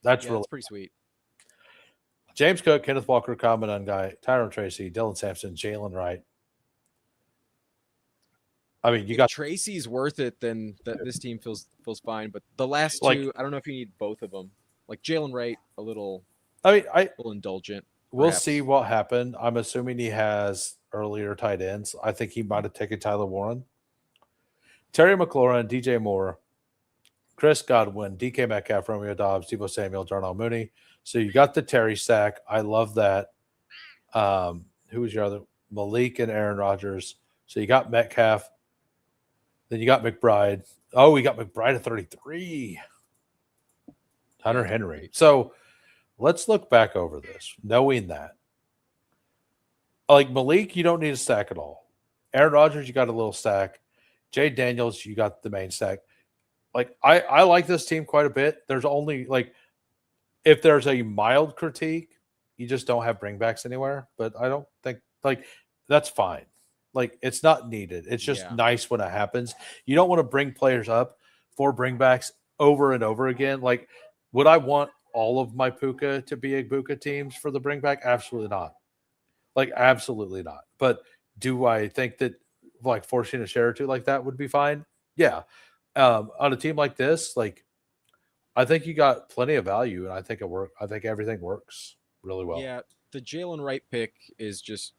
That's really pretty sweet. James Cook, Kenneth Walker, Commandant Guy, Tyron Tracy, Dylan Sampson, Jalen Wright. I mean, If Tracy's worth it, then this team feels fine. But the last two, I don't know if you need both of them. Like Jalen Wright, a little indulgent. We'll see what happened. I'm assuming he has earlier tight ends. I think he might have taken Tyler Warren. Terry McLaurin, DJ Moore, Chris Godwin, DK Metcalf, Romeo Dobbs, Deebo Samuel, Darnell Mooney. So you got the Terry stack. I love that. Who was your other? Malik and Aaron Rodgers. So you got Metcalf. Then you got McBride. Oh, we got McBride at 33. Hunter Henry. So let's look back over this, knowing that. Like Malik, you don't need a stack at all. Aaron Rodgers, you got a little stack. Jay Daniels, you got the main stack. Like I like this team quite a bit. There's only like if there's a mild critique, you just don't have bringbacks anywhere. But I don't think like that's fine. Like it's not needed. It's just nice when it happens. You don't want to bring players up for bringbacks over and over again. Like, would I want all of my Puka to be Igbuka teams for the bringback? Absolutely not. Like, absolutely not. But do I think that like forcing a share or two like that would be fine? Yeah. On a team like this, like I think you got plenty of value, and I think it work. I think everything works really well. Yeah, the Jalen Wright pick is just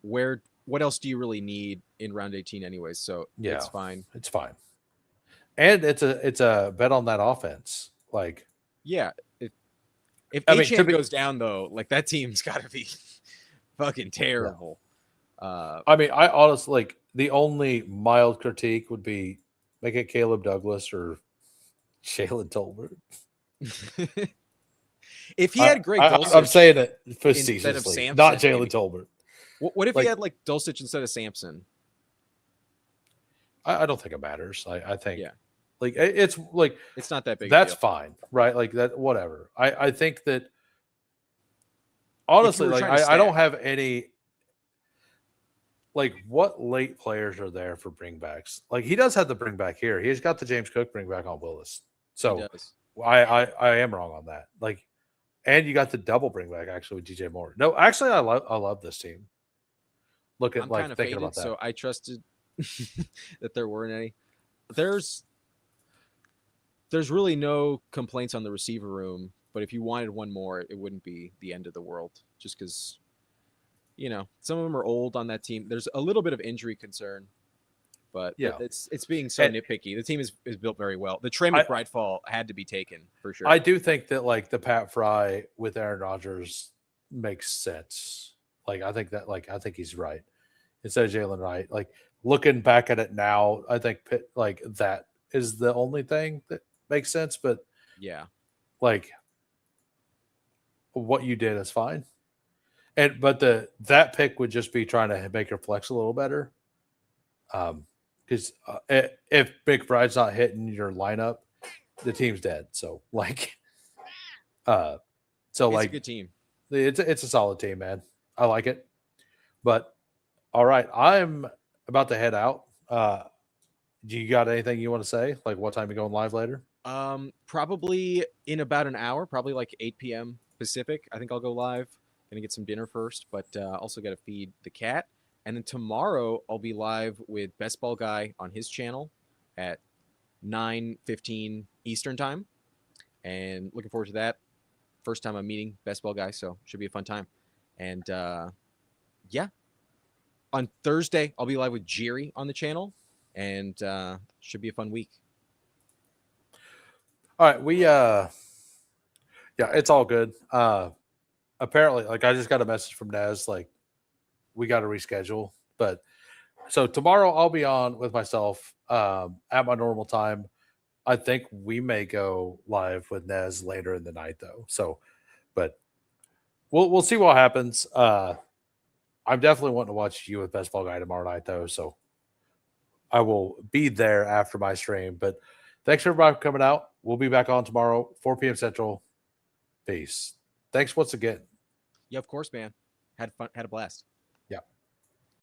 where. What else do you really need in round 18, anyways? So Yeah, it's fine. it's fine, and it's a bet on that offense. Like, Yeah, if I mean, Achane goes down though, like that team's got to be fucking terrible. I mean, I honestly like the only mild critique would be make it Caleb Douglas or Jalen Tolbert. If he had Greg Dulcich, I'm saying it instead of facetiously, Sampson, not Jalen maybe. Tolbert. What if Like- he had like Dulcich instead of Sampson? I don't think it matters. I think, Yeah. like it's like It's not that big. that's a deal. fine, right? Like that, whatever. I think that honestly, were like trying to I don't stack. have any. Like, what late players are there for bringbacks? Like, he does have the bringback here. He's got the James Cook bringback on Willis. He So does. I am wrong on that. Like, and you got the double bringback actually with DJ Moore. No, actually, I love this team. Look at I'm like kind of thinking faded, about that. so I trusted that there weren't any. There's really no complaints on the receiver room, but if you wanted one more, it wouldn't be the end of the world. Just because, some of them are old on that team. There's a little bit of injury concern, but Yeah. it's being so And- nitpicky. The team is built very well. The Trey I- McBride fall had to be taken for sure. I do think that like the Pat Fry with Aaron Rodgers makes sense. Like I think he's right instead of Jalen Wright. Like looking back at it now, I think like that is the only thing that makes sense. But Yeah. like what you did is fine. But that pick would just be trying to make her flex a little better. Because if McBride's not hitting your lineup, the team's dead. So like, so It's like a good team. it's a solid team, man. I like it. But all right, I'm about to head out. Do you got anything you want to say? Like what time you going live later? Probably in about an hour, probably like 8 p.m. Pacific. I think I'll go live. Gonna get some dinner first, but also got to feed the cat. And then tomorrow I'll be live with Bestball Guy on his channel at 9:15 Eastern time, and looking forward to that. First time I'm meeting Bestball Guy, so should be a fun time. And yeah, on Thursday I'll be live with Jiri on the channel, and should be a fun week. All right, yeah, it's all good. Apparently, like I just got a message from Nez, like we got to reschedule. But so tomorrow I'll be on with myself at my normal time. I think we may go live with Nez later in the night though. So, but we'll see what happens. I'm definitely wanting to watch you with Bestball Guy tomorrow night though. So I will be there after my stream. But thanks everybody for coming out. We'll be back on tomorrow, 4 p.m. Central. Peace. Thanks once again. Yeah, of course, man. Had fun. Had a blast.